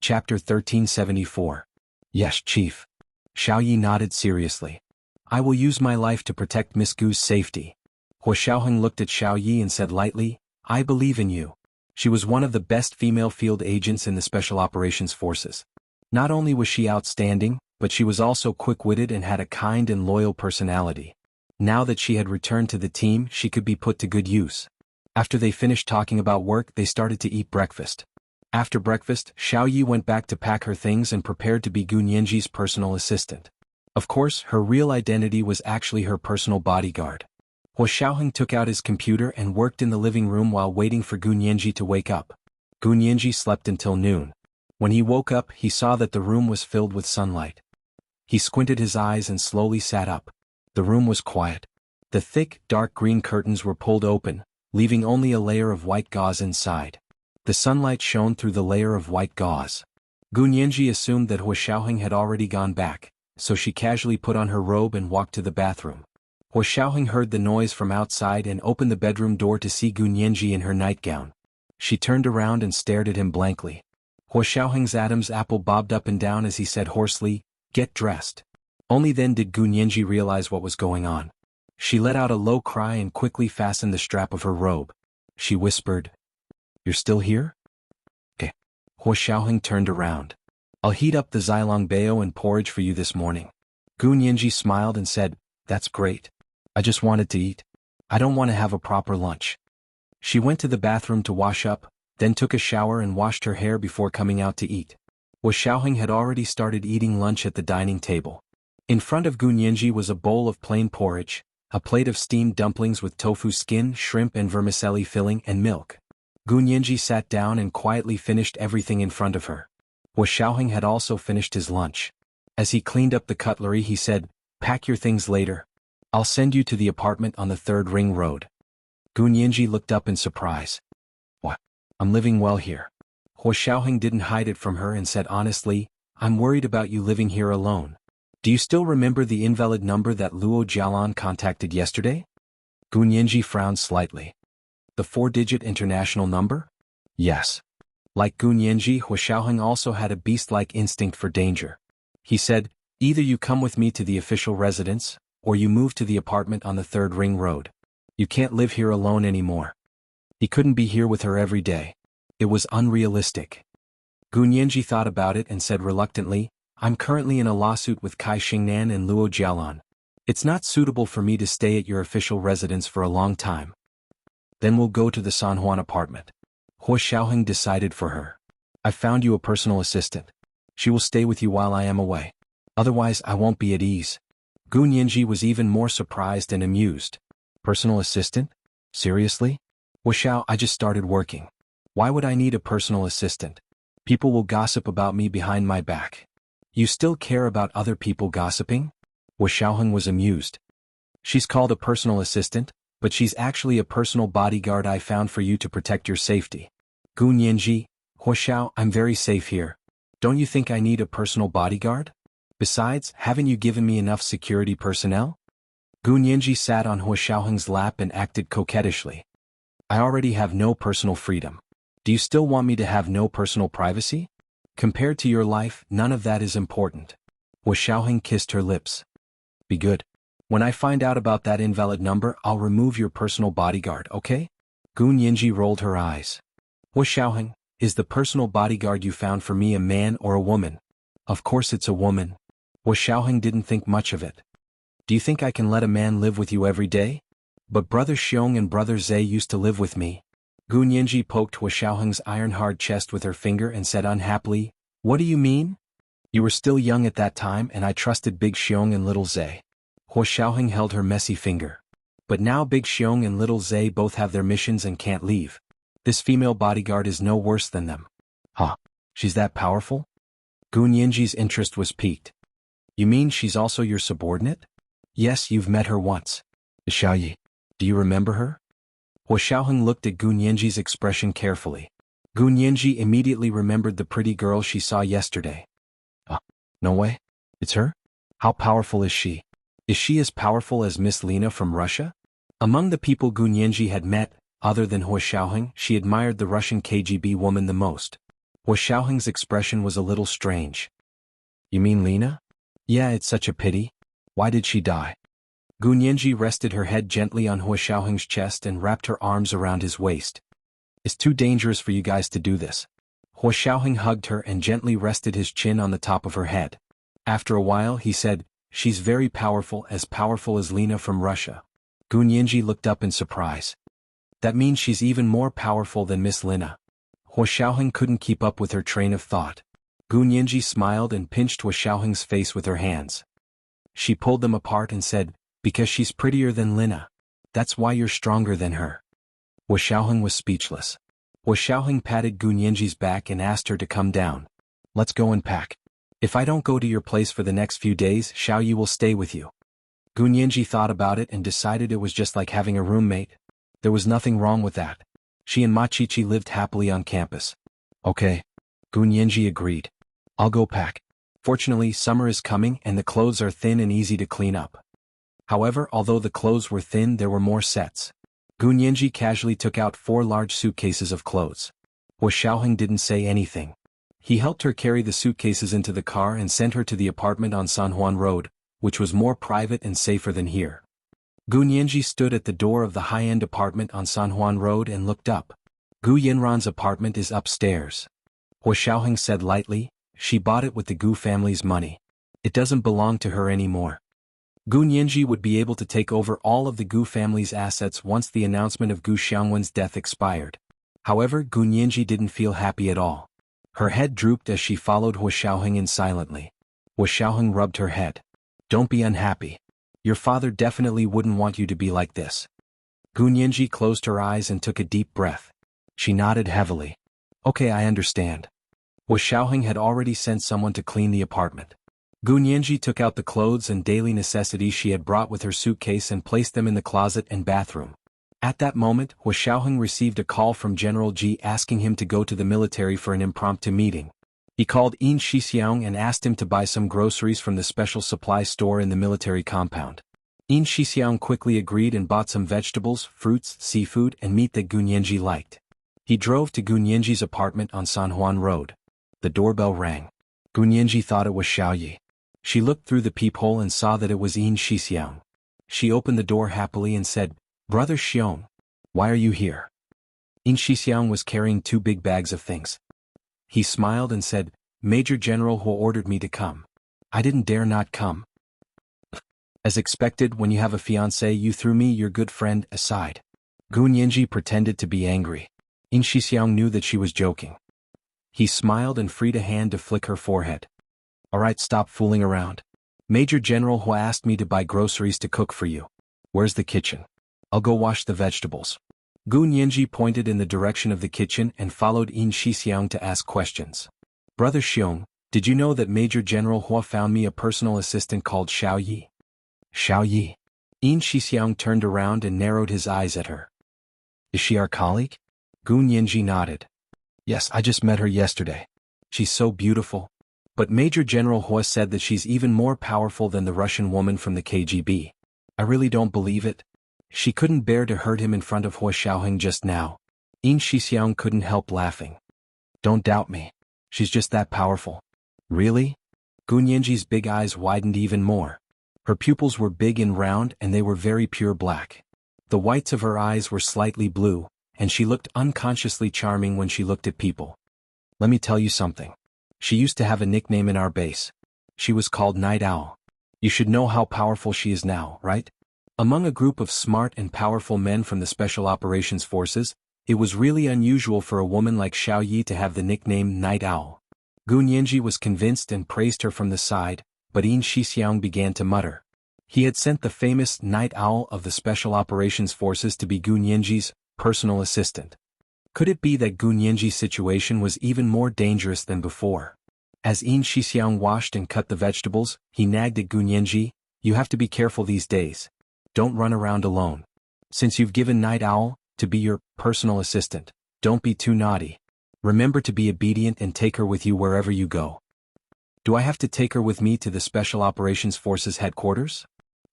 Chapter 1374. Yes, Chief. Xiao Yi nodded seriously. I will use my life to protect Miss Gu's safety. Hua Xiaoheng looked at Xiao Yi and said lightly, I believe in you. She was one of the best female field agents in the Special Operations Forces. Not only was she outstanding, but she was also quick-witted and had a kind and loyal personality. Now that she had returned to the team, she could be put to good use. After they finished talking about work, they started to eat breakfast. After breakfast, Xiao Yi went back to pack her things and prepared to be Gu Nianji's personal assistant. Of course, her real identity was actually her personal bodyguard. Hua Xiaoheng took out his computer and worked in the living room while waiting for Gu Nianji to wake up. Gu Nianji slept until noon. When he woke up, he saw that the room was filled with sunlight. He squinted his eyes and slowly sat up. The room was quiet. The thick, dark green curtains were pulled open, leaving only a layer of white gauze inside. The sunlight shone through the layer of white gauze. Gu Nianji assumed that Hua Xiaoheng had already gone back, so she casually put on her robe and walked to the bathroom. Hua Xiaoheng heard the noise from outside and opened the bedroom door to see Gu Nianji in her nightgown. She turned around and stared at him blankly. Hua Xiaoheng's Adam's apple bobbed up and down as he said hoarsely, Get dressed. Only then did Gu Nianji realize what was going on. She let out a low cry and quickly fastened the strap of her robe. She whispered, You're still here? Okay. Hua Xiaoheng turned around. I'll heat up the Xilong Bao and porridge for you this morning. Gu Nianji smiled and said, That's great. I just wanted to eat. I don't want to have a proper lunch. She went to the bathroom to wash up, then took a shower and washed her hair before coming out to eat. Hua Xiaoheng had already started eating lunch at the dining table. In front of Gu Nianji was a bowl of plain porridge, a plate of steamed dumplings with tofu skin, shrimp and vermicelli filling, and milk. Gu Nianji sat down and quietly finished everything in front of her. Hua Xiaoheng had also finished his lunch. As he cleaned up the cutlery, he said, Pack your things later. I'll send you to the apartment on the 3rd Ring Road. Gu Nianji looked up in surprise. What? I'm living well here. Hua Xiaoheng didn't hide it from her and said honestly, I'm worried about you living here alone. Do you still remember the invalid number that Luo Jialan contacted yesterday? Gu Nianji frowned slightly. The 4-digit international number? Yes. Like Gu Nianji, Hua Xiaoheng also had a beast-like instinct for danger. He said, Either you come with me to the official residence, or you move to the apartment on the 3rd Ring Road. You can't live here alone anymore. He couldn't be here with her every day. It was unrealistic. Gu Nianji thought about it and said reluctantly, I'm currently in a lawsuit with Kai Xingnan and Luo Jialan. It's not suitable for me to stay at your official residence for a long time. Then we'll go to the San Juan apartment. Hua Xiaoheng decided for her. I found you a personal assistant. She will stay with you while I am away. Otherwise I won't be at ease. Gu Nianji was even more surprised and amused. Personal assistant? Seriously? Hua Xiao, I just started working. Why would I need a personal assistant? People will gossip about me behind my back. You still care about other people gossiping? Hua Xiaoheng was amused. She's called a personal assistant, but she's actually a personal bodyguard I found for you to protect your safety. Gu Nianji, Hua Xiao, I'm very safe here. Don't you think I need a personal bodyguard? Besides, haven't you given me enough security personnel? Gu Nianji sat on Hua Xiaoheng's lap and acted coquettishly. I already have no personal freedom. Do you still want me to have no personal privacy? Compared to your life, none of that is important. Hua Xiaoheng kissed her lips. Be good. When I find out about that invalid number, I'll remove your personal bodyguard, okay? Gu Nianji rolled her eyes. Hua Xiaoheng, is the personal bodyguard you found for me a man or a woman? Of course it's a woman. Hua Xiaoheng didn't think much of it. Do you think I can let a man live with you every day? But Brother Xiong and Brother Zhe used to live with me. Gu Nianji poked Hua Xiaoheng's iron-hard chest with her finger and said unhappily, What do you mean? You were still young at that time and I trusted Big Xiong and Little Zhe. Hua Xiaoheng held her messy finger. But now Big Xiong and Little Zhe both have their missions and can't leave. This female bodyguard is no worse than them. Huh? She's that powerful? Gu Nianji's interest was piqued. You mean she's also your subordinate? Yes, you've met her once. Xiao Yi. Do you remember her? Hua Xiaoheng looked at Gu Nianji's expression carefully. Gu Nianji immediately remembered the pretty girl she saw yesterday. No way. It's her? How powerful is she? Is she as powerful as Miss Lena from Russia? Among the people Gu Nianji had met, other than Hua Xiaoheng, she admired the Russian KGB woman the most. Hua Xiaoheng's expression was a little strange. You mean Lena? Yeah, it's such a pity. Why did she die? Gu Nianji rested her head gently on Hua Xiaoheng's chest and wrapped her arms around his waist. It's too dangerous for you guys to do this. Hua Xiaoheng hugged her and gently rested his chin on the top of her head. After a while he said, she's very powerful as Lena from Russia. Gu Nianji looked up in surprise. That means she's even more powerful than Miss Lena. Hua Xiaoheng couldn't keep up with her train of thought. Gu Nianji smiled and pinched Hua Xiaoheng's face with her hands. She pulled them apart and said, because she's prettier than Lena. That's why you're stronger than her. Hua Xiaoheng was speechless. Hua Xiaoheng patted Gu Nianji's back and asked her to come down. Let's go and pack. If I don't go to your place for the next few days, Xiao Yi will stay with you. Gu Nianji thought about it and decided it was just like having a roommate. There was nothing wrong with that. She and Ma Qiqi lived happily on campus. Okay. Gu Nianji agreed. I'll go pack. Fortunately, summer is coming and the clothes are thin and easy to clean up. However, although the clothes were thin, there were more sets. Gu Nianji casually took out 4 large suitcases of clothes. Hua Xiaoheng didn't say anything. He helped her carry the suitcases into the car and sent her to the apartment on San Juan Road, which was more private and safer than here. Gu Nianji stood at the door of the high-end apartment on San Juan Road and looked up. Gu Yinran's apartment is upstairs. Hua Xiaoheng said lightly, she bought it with the Gu family's money. It doesn't belong to her anymore. Gu Nianji would be able to take over all of the Gu family's assets once the announcement of Gu Xiangwen's death expired. However, Gu Nianji didn't feel happy at all. Her head drooped as she followed Hua Xiaoheng in silently. Hua Xiaoheng rubbed her head. Don't be unhappy. Your father definitely wouldn't want you to be like this. Gu Nianji closed her eyes and took a deep breath. She nodded heavily. Okay, I understand. Hua Xiaoheng had already sent someone to clean the apartment. Gu Nianji took out the clothes and daily necessities she had brought with her suitcase and placed them in the closet and bathroom. At that moment, Hua Xiaoheng received a call from General Ji asking him to go to the military for an impromptu meeting. He called Yin Shixiang and asked him to buy some groceries from the special supply store in the military compound. Yin Shixiang quickly agreed and bought some vegetables, fruits, seafood, and meat that Gu Nianji liked. He drove to Gu Nianji's apartment on San Juan Road. The doorbell rang. Gu Nianji thought it was Xiao Yi. She looked through the peephole and saw that it was Yin Shixiang. She opened the door happily and said, Brother Xiong, why are you here? Yin Shixiang was carrying 2 big bags of things. He smiled and said, Major General Hua ordered me to come. I didn't dare not come. As expected, when you have a fiancé, you threw me, your good friend, aside. Gu Nianji pretended to be angry. Yin Shixiang knew that she was joking. He smiled and freed a hand to flick her forehead. Alright, stop fooling around. Major General Hua asked me to buy groceries to cook for you. Where's the kitchen? I'll go wash the vegetables. Gu Nianji pointed in the direction of the kitchen and followed Yin Shixiang to ask questions. Brother Xiong, did you know that Major General Hua found me a personal assistant called Xiao Yi? Xiao Yi. Yin Shixiang turned around and narrowed his eyes at her. Is she our colleague? Gu Nianji nodded. Yes, I just met her yesterday. She's so beautiful. But Major General Hua said that she's even more powerful than the Russian woman from the KGB. I really don't believe it. She couldn't bear to hurt him in front of Hua Xiaoheng just now. Yin Shixiang couldn't help laughing. Don't doubt me. She's just that powerful. Really? Gu Nianji's big eyes widened even more. Her pupils were big and round and they were very pure black. The whites of her eyes were slightly blue, and she looked unconsciously charming when she looked at people. Let me tell you something. She used to have a nickname in our base. She was called Night Owl. You should know how powerful she is now, right? Among a group of smart and powerful men from the Special Operations Forces, it was really unusual for a woman like Xiao Yi to have the nickname Night Owl. Gu Nianji was convinced and praised her from the side, but Yin Shixiang began to mutter. He had sent the famous Night Owl of the Special Operations Forces to be Gu Nianji's personal assistant. Could it be that Gu Nianji's situation was even more dangerous than before? As Yin Shixiang washed and cut the vegetables, he nagged at Gu Nianji, You have to be careful these days. Don't run around alone. Since you've given Night Owl to be your personal assistant, don't be too naughty. Remember to be obedient and take her with you wherever you go. Do I have to take her with me to the Special Operations Forces headquarters?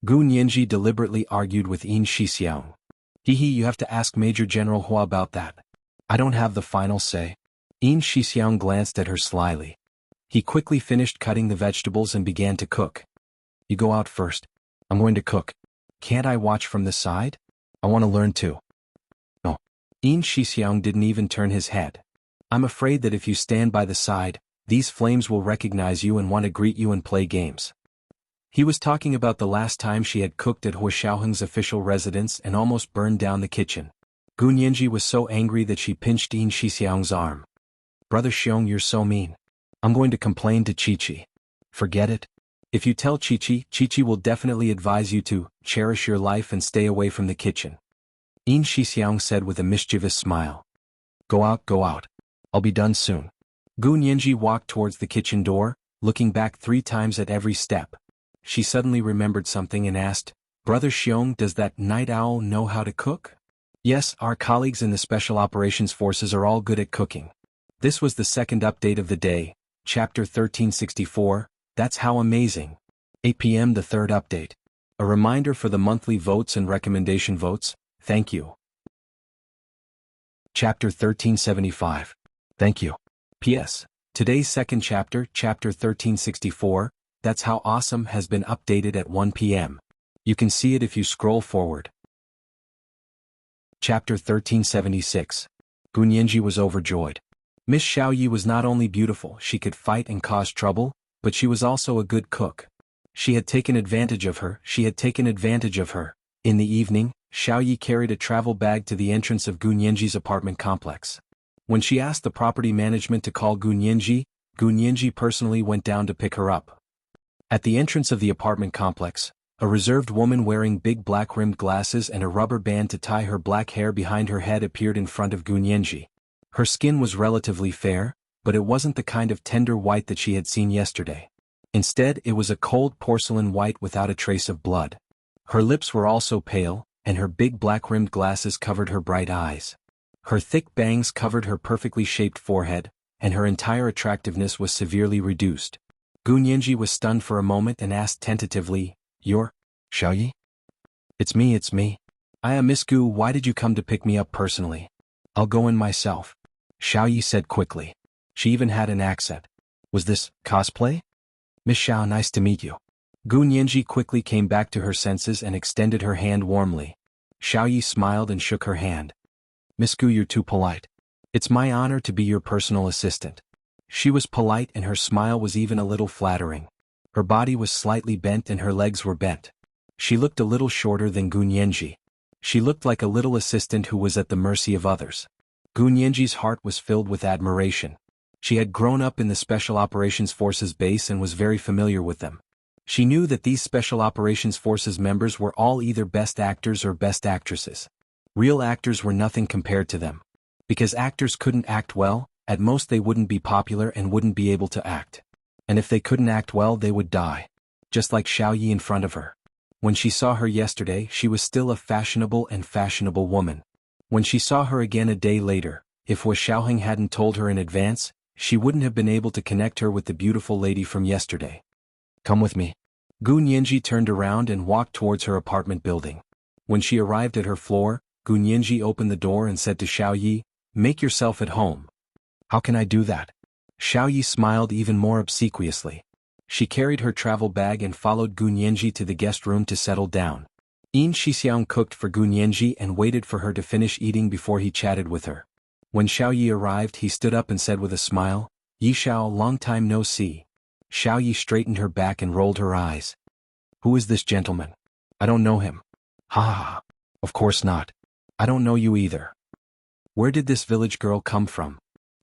Gu Nianji deliberately argued with Yin Shixiang. You have to ask Major General Hua about that. I don't have the final say. Yin Shixiang glanced at her slyly. He quickly finished cutting the vegetables and began to cook. You go out first. I'm going to cook. Can't I watch from the side? I want to learn too. No. Yin Shixiang didn't even turn his head. I'm afraid that if you stand by the side, these flames will recognize you and want to greet you and play games. He was talking about the last time she had cooked at Hu Xiaoheng's official residence and almost burned down the kitchen. Gu Nianji was so angry that she pinched Yin Shixiang's arm. Brother Xiong, you're so mean. I'm going to complain to Chi-Chi. Forget it. If you tell Chi-Chi, Chi-Chi will definitely advise you to cherish your life and stay away from the kitchen. Yin Shixiang said with a mischievous smile. Go out, go out. I'll be done soon. Gu Nianji walked towards the kitchen door, looking back 3 times at every step. She suddenly remembered something and asked, Brother Xiong, does that night owl know how to cook? Yes, our colleagues in the Special Operations Forces are all good at cooking. This was the second update of the day, Chapter 1364, That's How Amazing. 8 p.m. the third update. A reminder for the monthly votes and recommendation votes, thank you. Chapter 1375. Thank you. P.S. Today's second chapter, Chapter 1364, That's How Awesome has been updated at 1 p.m. You can see it if you scroll forward. Chapter 1376. Gu Nianji was overjoyed. Miss Xiaoyi was not only beautiful, she could fight and cause trouble, but she was also a good cook. She had taken advantage of her. In the evening, Xiaoyi carried a travel bag to the entrance of Gu Nianji's apartment complex. When she asked the property management to call Gu Nianji personally went down to pick her up. At the entrance of the apartment complex, a reserved woman wearing big black-rimmed glasses and a rubber band to tie her black hair behind her head appeared in front of Gu Nianji. Her skin was relatively fair, but it wasn't the kind of tender white that she had seen yesterday. Instead, it was a cold porcelain white without a trace of blood. Her lips were also pale, and her big black-rimmed glasses covered her bright eyes. Her thick bangs covered her perfectly shaped forehead, and her entire attractiveness was severely reduced. Gu Nianji was stunned for a moment and asked tentatively, You're Xiaoyi? It's me. I am Miss Gu. Why did you come to pick me up personally? I'll go in myself. Xiaoyi said quickly. She even had an accent. Was this cosplay? Miss Xiao, nice to meet you. Gu Nianji quickly came back to her senses and extended her hand warmly. Xiaoyi smiled and shook her hand. Miss Gu, you're too polite. It's my honor to be your personal assistant. She was polite and her smile was even a little flattering. Her body was slightly bent and her legs were bent. She looked a little shorter than Gu Nianji. She looked like a little assistant who was at the mercy of others. Gu Nianji's heart was filled with admiration. She had grown up in the Special Operations Forces base and was very familiar with them. She knew that these Special Operations Forces members were all either best actors or best actresses. Real actors were nothing compared to them. Because actors couldn't act well, at most they wouldn't be popular and wouldn't be able to act. And if they couldn't act well, they would die. Just like Xiaoyi in front of her. When she saw her yesterday, she was still a fashionable woman. When she saw her again a day later, if Hu Xiaoheng hadn't told her in advance, she wouldn't have been able to connect her with the beautiful lady from yesterday. Come with me. Gu Nianji turned around and walked towards her apartment building. When she arrived at her floor, Gu Nianji opened the door and said to Xiaoyi, Make yourself at home. How can I do that? Xiaoyi smiled even more obsequiously. She carried her travel bag and followed Gu Nianji to the guest room to settle down. Yin Shixiang cooked for Gu Nianji and waited for her to finish eating before he chatted with her. When Xiaoyi arrived, he stood up and said with a smile, Yi Xiao, long time no see. Xiaoyi straightened her back and rolled her eyes. Who is this gentleman? I don't know him. Ha ha ha. Of course not. I don't know you either. Where did this village girl come from?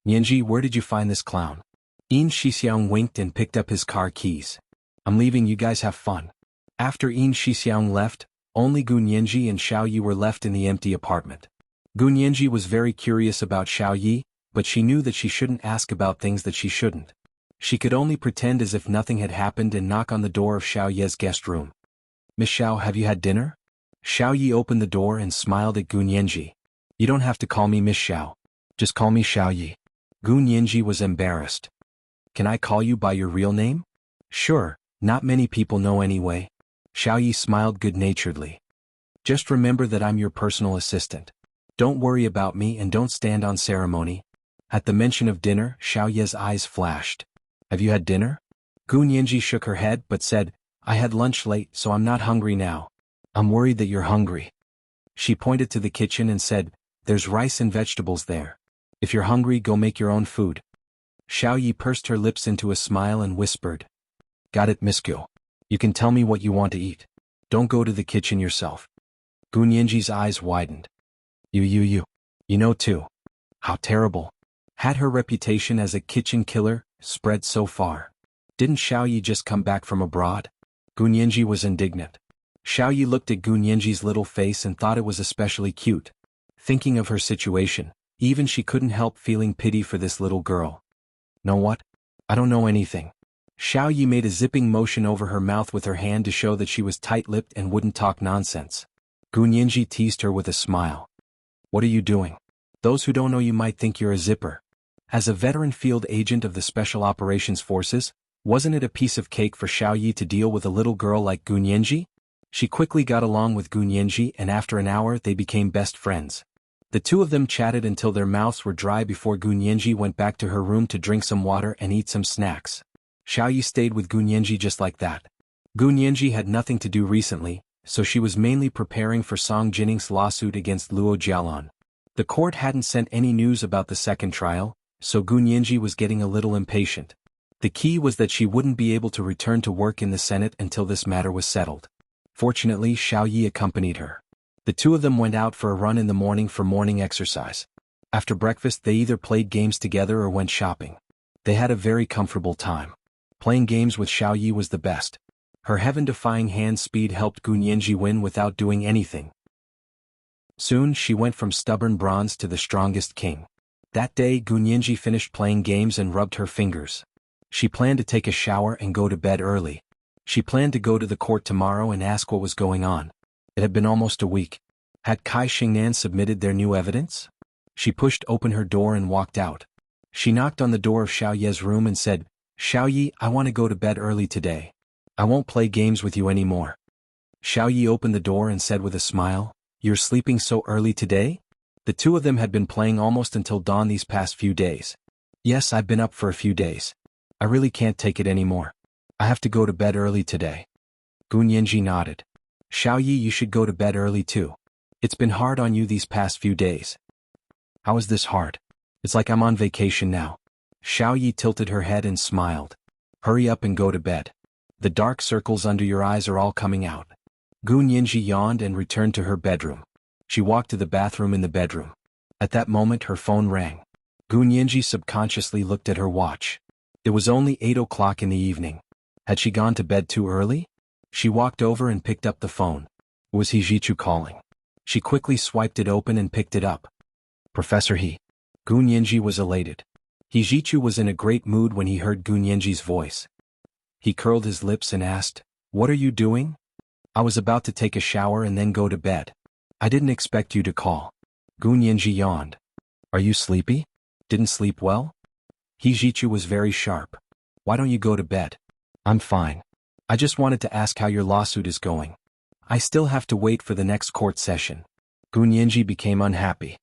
Nianji, where did you find this clown? Yin Shixiang winked and picked up his car keys. I'm leaving, you guys have fun. After Yin Shixiang left, only Gu Nianji and Xiaoyi were left in the empty apartment. Gu Nianji was very curious about Xiaoyi, but she knew that she shouldn't ask about things that she shouldn't. She could only pretend as if nothing had happened and knock on the door of Xiaoye's guest room. Miss Xiao, have you had dinner? Xiaoyi opened the door and smiled at Gu Nianji. You don't have to call me Miss Xiao. Just call me Xiaoyi. Gu Nianji was embarrassed. Can I call you by your real name? Sure, not many people know anyway. Xiaoyi smiled good-naturedly. Just remember that I'm your personal assistant. Don't worry about me and don't stand on ceremony. At the mention of dinner, Xiao Ye's eyes flashed. Have you had dinner? Gu Nianji shook her head but said, I had lunch late so I'm not hungry now. I'm worried that you're hungry. She pointed to the kitchen and said, there's rice and vegetables there. If you're hungry, go make your own food. Xiao Yi pursed her lips into a smile and whispered. Got it, Miss Gu. You can tell me what you want to eat. Don't go to the kitchen yourself. Gu Nianji's eyes widened. You know too. How terrible. Had her reputation as a kitchen killer spread so far? Didn't Xiao Yi just come back from abroad? Gu Nianji was indignant. Xiao Yi looked at Gu Nianji's little face and thought it was especially cute. Thinking of her situation, even she couldn't help feeling pity for this little girl. Know what? I don't know anything. Xiao Yi made a zipping motion over her mouth with her hand to show that she was tight-lipped and wouldn't talk nonsense. Gu Nianji teased her with a smile. What are you doing? Those who don't know you might think you're a zipper. As a veteran field agent of the Special Operations Forces, wasn't it a piece of cake for Xiao Yi to deal with a little girl like Gu Nianji? She quickly got along with Gu Nianji and after an hour they became best friends. The two of them chatted until their mouths were dry before Gu Nianji went back to her room to drink some water and eat some snacks. Xiao Yi stayed with Gu Nianji just like that. Gu Nianji had nothing to do recently, so she was mainly preparing for Song Jinning's lawsuit against Luo Jialan. The court hadn't sent any news about the second trial, so Gu Nianji was getting a little impatient. The key was that she wouldn't be able to return to work in the Senate until this matter was settled. Fortunately, Xiao Yi accompanied her. The two of them went out for a run in the morning for morning exercise. After breakfast they either played games together or went shopping. They had a very comfortable time. Playing games with Xiao Yi was the best. Her heaven-defying hand speed helped Gu Nianji win without doing anything. Soon she went from stubborn bronze to the strongest king. That day Gu Nianji finished playing games and rubbed her fingers. She planned to take a shower and go to bed early. She planned to go to the court tomorrow and ask what was going on. It had been almost a week. Had Kai Xingnan submitted their new evidence? She pushed open her door and walked out. She knocked on the door of Xiao Ye's room and said, Xiao Yi, I want to go to bed early today. I won't play games with you anymore. Xiao Yi opened the door and said with a smile, You're sleeping so early today? The two of them had been playing almost until dawn these past few days. Yes, I've been up for a few days. I really can't take it anymore. I have to go to bed early today. Gu Nianji nodded. Xiao Yi, you should go to bed early too. It's been hard on you these past few days. How is this hard? It's like I'm on vacation now. Xiao Yi tilted her head and smiled. Hurry up and go to bed. The dark circles under your eyes are all coming out. Gu Nianji yawned and returned to her bedroom. She walked to the bathroom in the bedroom. At that moment her phone rang. Gu Nianji subconsciously looked at her watch. It was only 8 o'clock in the evening. Had she gone to bed too early? She walked over and picked up the phone. Was He Jichu calling? She quickly swiped it open and picked it up. Professor He. Gu Nianji was elated. He Jichu was in a great mood when he heard Gu Nianji's voice. He curled his lips and asked, What are you doing? I was about to take a shower and then go to bed. I didn't expect you to call. Gu Nianji yawned. Are you sleepy? Didn't sleep well? He Jichu was very sharp. Why don't you go to bed? I'm fine. I just wanted to ask how your lawsuit is going. I still have to wait for the next court session. Gu Nianji became unhappy.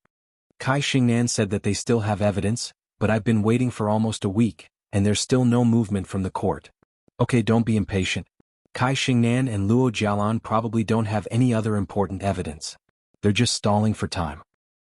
Kai Xingnan said that they still have evidence, but I've been waiting for almost a week, and there's still no movement from the court. Okay, don't be impatient. Kai Xingnan and Luo Jialan probably don't have any other important evidence. They're just stalling for time.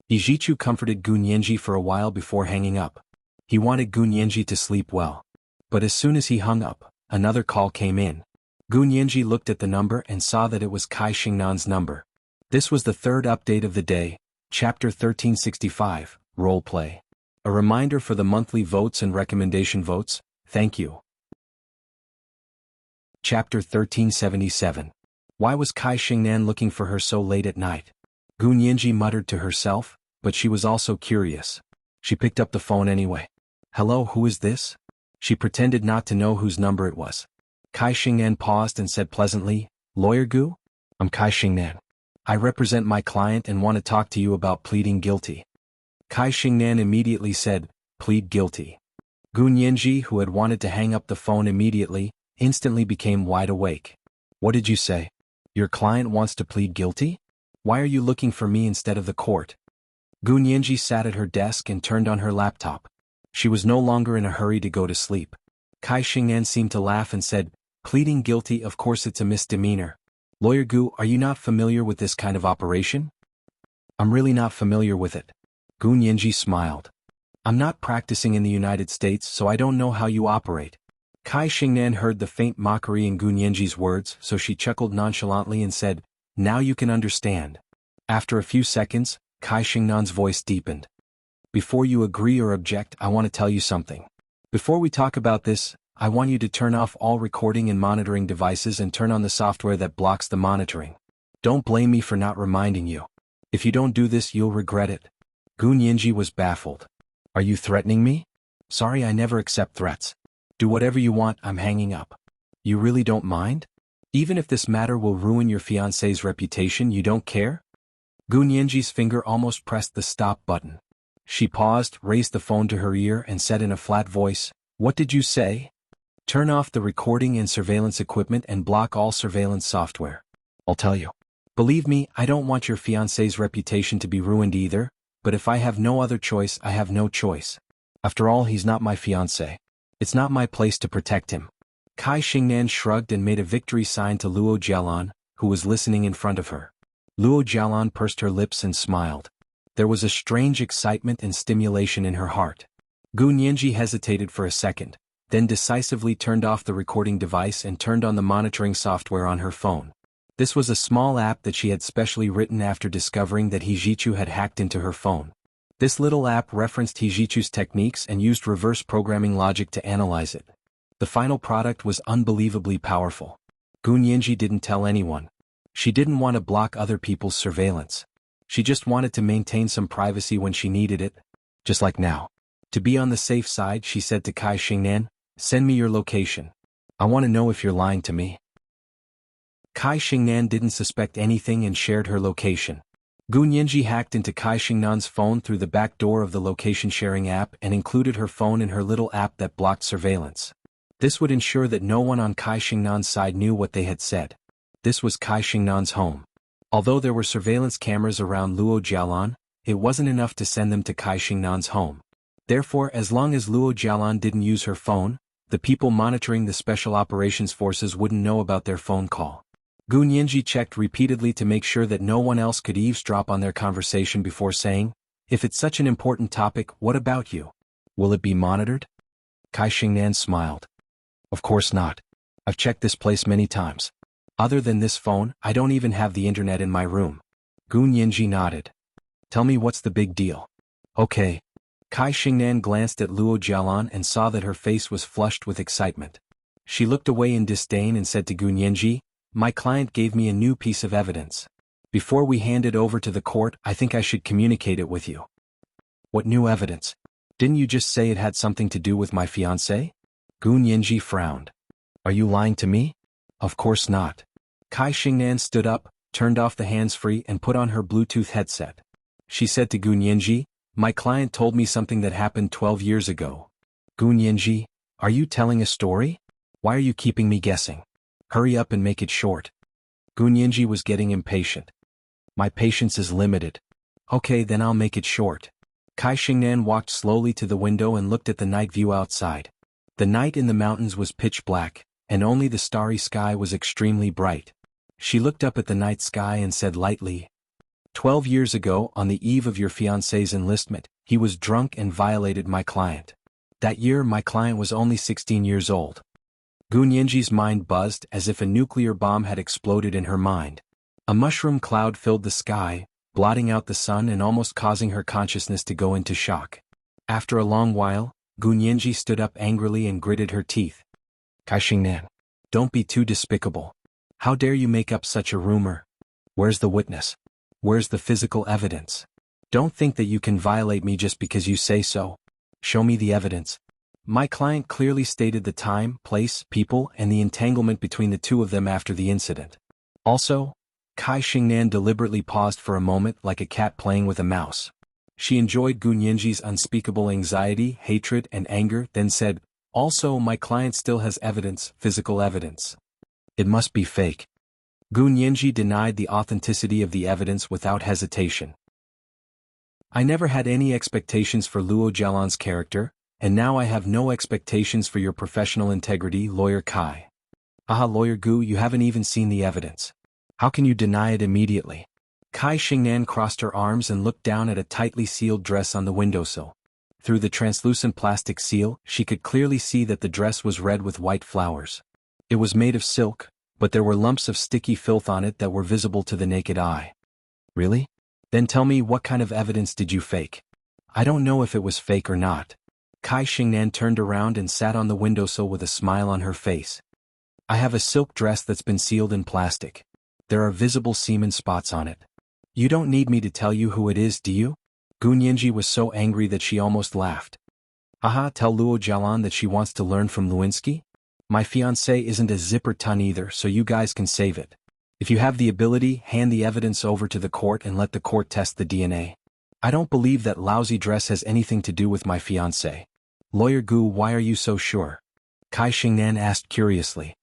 He Jichu comforted Gu Nianji for a while before hanging up. He wanted Gu Nianji to sleep well. But as soon as he hung up, another call came in. Gu Nianji looked at the number and saw that it was Kai Xingnan's number. This was the third update of the day, Chapter 1365, Roleplay. A reminder for the monthly votes and recommendation votes, thank you. Chapter 1377. Why was Kai Xingnan looking for her so late at night? Gu Nianji muttered to herself, but she was also curious. She picked up the phone anyway. Hello, who is this? She pretended not to know whose number it was. Kai Xingnan paused and said pleasantly, Lawyer Gu? I'm Kai Xingnan. I represent my client and want to talk to you about pleading guilty. Kai Xingnan immediately said, Plead guilty. Gu Nianji, who had wanted to hang up the phone immediately, instantly became wide awake. What did you say? Your client wants to plead guilty? Why are you looking for me instead of the court? Gu Nianji sat at her desk and turned on her laptop. She was no longer in a hurry to go to sleep. Kai Xingnan seemed to laugh and said, pleading guilty, of course it's a misdemeanor. Lawyer Gu, are you not familiar with this kind of operation? I'm really not familiar with it. Gu Nianji smiled. I'm not practicing in the United States, so I don't know how you operate. Kai Xingnan heard the faint mockery in Gu Nianji's words, so she chuckled nonchalantly and said, now you can understand. After a few seconds, Kai Xingnan's voice deepened. Before you agree or object, I want to tell you something. Before we talk about this, I want you to turn off all recording and monitoring devices and turn on the software that blocks the monitoring. Don't blame me for not reminding you. If you don't do this, you'll regret it. Gu Nianji was baffled. Are you threatening me? Sorry, I never accept threats. Do whatever you want, I'm hanging up. You really don't mind? Even if this matter will ruin your fiancé's reputation, you don't care? Gu Nianji's finger almost pressed the stop button. She paused, raised the phone to her ear and said in a flat voice, what did you say? Turn off the recording and surveillance equipment and block all surveillance software. I'll tell you. Believe me, I don't want your fiancé's reputation to be ruined either, but if I have no other choice, I have no choice. After all, he's not my fiancé. It's not my place to protect him. Kai Xingnan shrugged and made a victory sign to Luo Jialan, who was listening in front of her. Luo Jialan pursed her lips and smiled. There was a strange excitement and stimulation in her heart. Gu Nianji hesitated for a second, then decisively turned off the recording device and turned on the monitoring software on her phone. This was a small app that she had specially written after discovering that He Zhichu had hacked into her phone. This little app referenced He Zhichu's techniques and used reverse programming logic to analyze it. The final product was unbelievably powerful. Gu Nianji didn't tell anyone. She didn't want to block other people's surveillance. She just wanted to maintain some privacy when she needed it. Just like now. To be on the safe side, she said to Kai Xingnan, send me your location. I want to know if you're lying to me. Kai Xingnan didn't suspect anything and shared her location. Gu Nianji hacked into Kai Xingnan's phone through the back door of the location-sharing app and included her phone in her little app that blocked surveillance. This would ensure that no one on Kai Xingnan's side knew what they had said. This was Kai Xingnan's home. Although there were surveillance cameras around Luo Jialan, it wasn't enough to send them to Kai Xingnan's home. Therefore, as long as Luo Jialan didn't use her phone, the people monitoring the Special Operations Forces wouldn't know about their phone call. Gu Nianji checked repeatedly to make sure that no one else could eavesdrop on their conversation before saying, if it's such an important topic, what about you? Will it be monitored? Kai Xingnan smiled. Of course not. I've checked this place many times. Other than this phone, I don't even have the internet in my room. Gu Nianji nodded. Tell me what's the big deal. Okay. Kai Xingnan glanced at Luo Jialan and saw that her face was flushed with excitement. She looked away in disdain and said to Gu Nianji, my client gave me a new piece of evidence. Before we hand it over to the court, I think I should communicate it with you. What new evidence? Didn't you just say it had something to do with my fiancé? Gu Nianji frowned. Are you lying to me? Of course not. Kai Xingnan stood up, turned off the hands-free and put on her Bluetooth headset. She said to Gu Nianji, my client told me something that happened 12 years ago. Gu Nianji, are you telling a story? Why are you keeping me guessing? Hurry up and make it short. Gu Nianji was getting impatient. My patience is limited. Okay, then I'll make it short. Kai Xingnan walked slowly to the window and looked at the night view outside. The night in the mountains was pitch black, and only the starry sky was extremely bright. She looked up at the night sky and said lightly, 12 years ago, on the eve of your fiancé's enlistment, he was drunk and violated my client. That year my client was only 16 years old. Gu Nianji's mind buzzed as if a nuclear bomb had exploded in her mind. A mushroom cloud filled the sky, blotting out the sun and almost causing her consciousness to go into shock. After a long while, Gu Nianji stood up angrily and gritted her teeth. Kai Xingnan, don't be too despicable. How dare you make up such a rumor? Where's the witness? Where's the physical evidence? Don't think that you can violate me just because you say so. Show me the evidence. My client clearly stated the time, place, people, and the entanglement between the two of them after the incident. Also, Kai Xingnan deliberately paused for a moment like a cat playing with a mouse. She enjoyed Gu Nianji's unspeakable anxiety, hatred, and anger, then said, also, my client still has evidence, physical evidence. It must be fake. Gu Nianji denied the authenticity of the evidence without hesitation. I never had any expectations for Luo Jialan's character, and now I have no expectations for your professional integrity, Lawyer Kai. Aha, Lawyer Gu, you haven't even seen the evidence. How can you deny it immediately? Kai Xingnan crossed her arms and looked down at a tightly sealed dress on the windowsill. Through the translucent plastic seal, she could clearly see that the dress was red with white flowers. It was made of silk, but there were lumps of sticky filth on it that were visible to the naked eye. Really? Then tell me, what kind of evidence did you fake? I don't know if it was fake or not. Kai Xingnan turned around and sat on the windowsill with a smile on her face. I have a silk dress that's been sealed in plastic. There are visible semen spots on it. You don't need me to tell you who it is, do you? Gu Nianji was so angry that she almost laughed. Aha, tell Luo Jialan that she wants to learn from Lewinsky? My fiancé isn't a zipper ton either, so you guys can save it. If you have the ability, hand the evidence over to the court and let the court test the DNA. I don't believe that lousy dress has anything to do with my fiancé. Lawyer Gu, why are you so sure? Kai Xingnan asked curiously.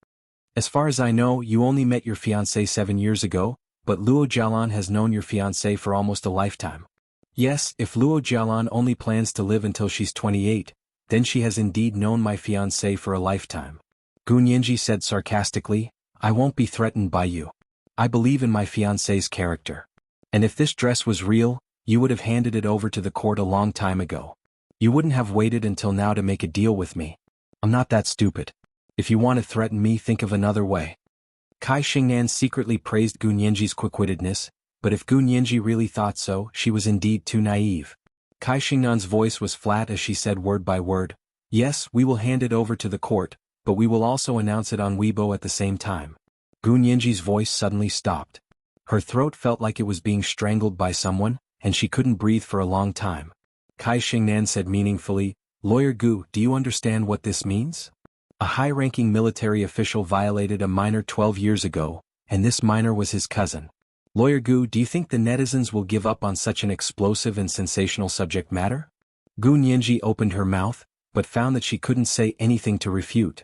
As far as I know, you only met your fiancé 7 years ago, but Luo Jialan has known your fiancé for almost a lifetime. Yes, if Luo Jialan only plans to live until she's 28, then she has indeed known my fiancé for a lifetime. Gu Nianji said sarcastically, I won't be threatened by you. I believe in my fiancé's character. And if this dress was real, you would have handed it over to the court a long time ago. You wouldn't have waited until now to make a deal with me. I'm not that stupid. If you want to threaten me, think of another way. Kai Xingnan secretly praised Gu Nianji's quick-wittedness, but if Gu Nianji really thought so, she was indeed too naive. Kai Xingnan's voice was flat as she said word by word, yes, we will hand it over to the court, but we will also announce it on Weibo at the same time. Gu Nianji's voice suddenly stopped. Her throat felt like it was being strangled by someone, and she couldn't breathe for a long time. Kai Xingnan said meaningfully, Lawyer Gu, do you understand what this means? A high-ranking military official violated a minor 12 years ago, and this minor was his cousin. Lawyer Gu, do you think the netizens will give up on such an explosive and sensational subject matter? Gu Nianji opened her mouth, but found that she couldn't say anything to refute.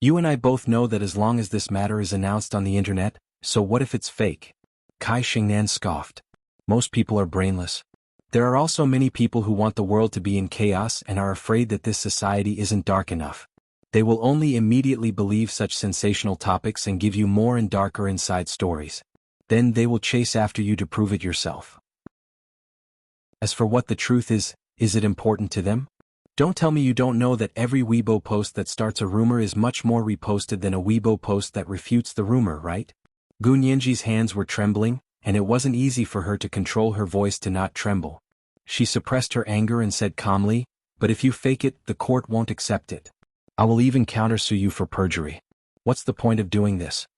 You and I both know that as long as this matter is announced on the internet, so what if it's fake? Kai Xingnan scoffed. Most people are brainless. There are also many people who want the world to be in chaos and are afraid that this society isn't dark enough. They will only immediately believe such sensational topics and give you more and darker inside stories. Then they will chase after you to prove it yourself. As for what the truth is it important to them? Don't tell me you don't know that every Weibo post that starts a rumor is much more reposted than a Weibo post that refutes the rumor, right? Gu Nianji's hands were trembling, and it wasn't easy for her to control her voice to not tremble. She suppressed her anger and said calmly, but if you fake it, the court won't accept it. I will even countersue you for perjury. What's the point of doing this?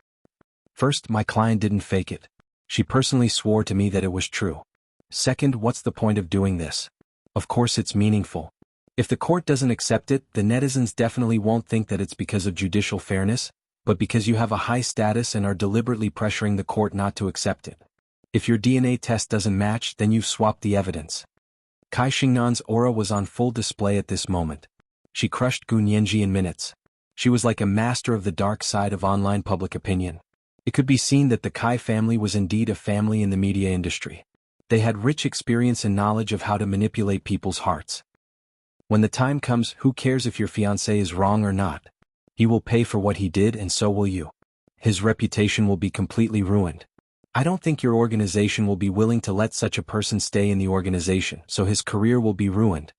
First, my client didn't fake it. She personally swore to me that it was true. Second, what's the point of doing this? Of course it's meaningful. If the court doesn't accept it, the netizens definitely won't think that it's because of judicial fairness, but because you have a high status and are deliberately pressuring the court not to accept it. If your DNA test doesn't match, then you've swapped the evidence. Kai Xingnan's aura was on full display at this moment. She crushed Gu Nianji in minutes. She was like a master of the dark side of online public opinion. It could be seen that the Kai family was indeed a family in the media industry. They had rich experience and knowledge of how to manipulate people's hearts. When the time comes, who cares if your fiancé is wrong or not? He will pay for what he did and so will you. His reputation will be completely ruined. I don't think your organization will be willing to let such a person stay in the organization, so his career will be ruined.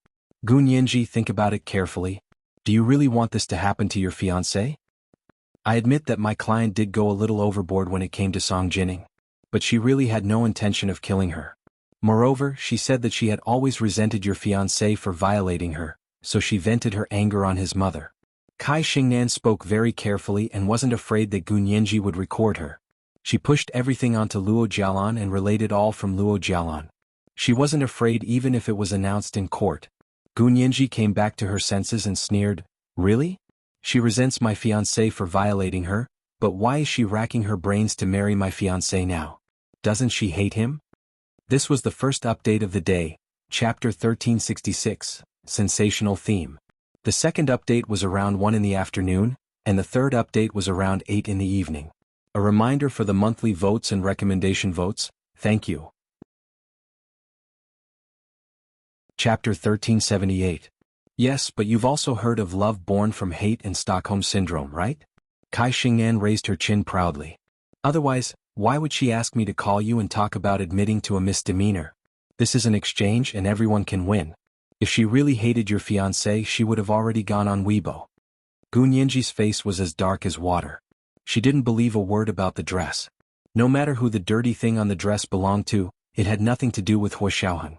Gu Nianji, think about it carefully. Do you really want this to happen to your fiancé? I admit that my client did go a little overboard when it came to Song Jining, but she really had no intention of killing her. Moreover, she said that she had always resented your fiancé for violating her, so she vented her anger on his mother. Kai Xingnan spoke very carefully and wasn't afraid that Gu Nianji would record her. She pushed everything onto Luo Jialan and relayed it all from Luo Jialan. She wasn't afraid even if it was announced in court. Gu Nianji came back to her senses and sneered, really? She resents my fiancé for violating her, but why is she racking her brains to marry my fiancé now? Doesn't she hate him? This was the first update of the day, Chapter 1366, Sensational Theme. The second update was around 1 in the afternoon, and the third update was around 8 in the evening. A reminder for the monthly votes and recommendation votes, thank you. Chapter 1378. Yes, but you've also heard of love born from hate and Stockholm Syndrome, right? Kai Xingnan raised her chin proudly. Otherwise, why would she ask me to call you and talk about admitting to a misdemeanor? This is an exchange and everyone can win. If she really hated your fiancé, she would have already gone on Weibo. Gu Nianji's face was as dark as water. She didn't believe a word about the dress. No matter who the dirty thing on the dress belonged to, it had nothing to do with Hua Xiaoheng.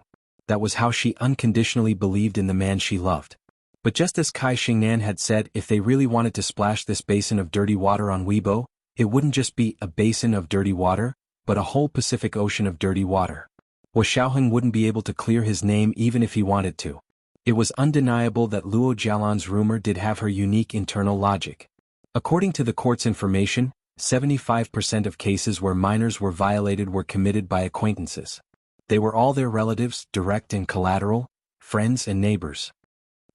That was how she unconditionally believed in the man she loved. But just as Kai Xingnan had said, if they really wanted to splash this basin of dirty water on Weibo, it wouldn't just be a basin of dirty water, but a whole Pacific Ocean of dirty water. Hua Xiaoheng wouldn't be able to clear his name even if he wanted to. It was undeniable that Luo Jialan's rumor did have her unique internal logic. According to the court's information, 75% of cases where minors were violated were committed by acquaintances. They were all their relatives, direct and collateral, friends and neighbors.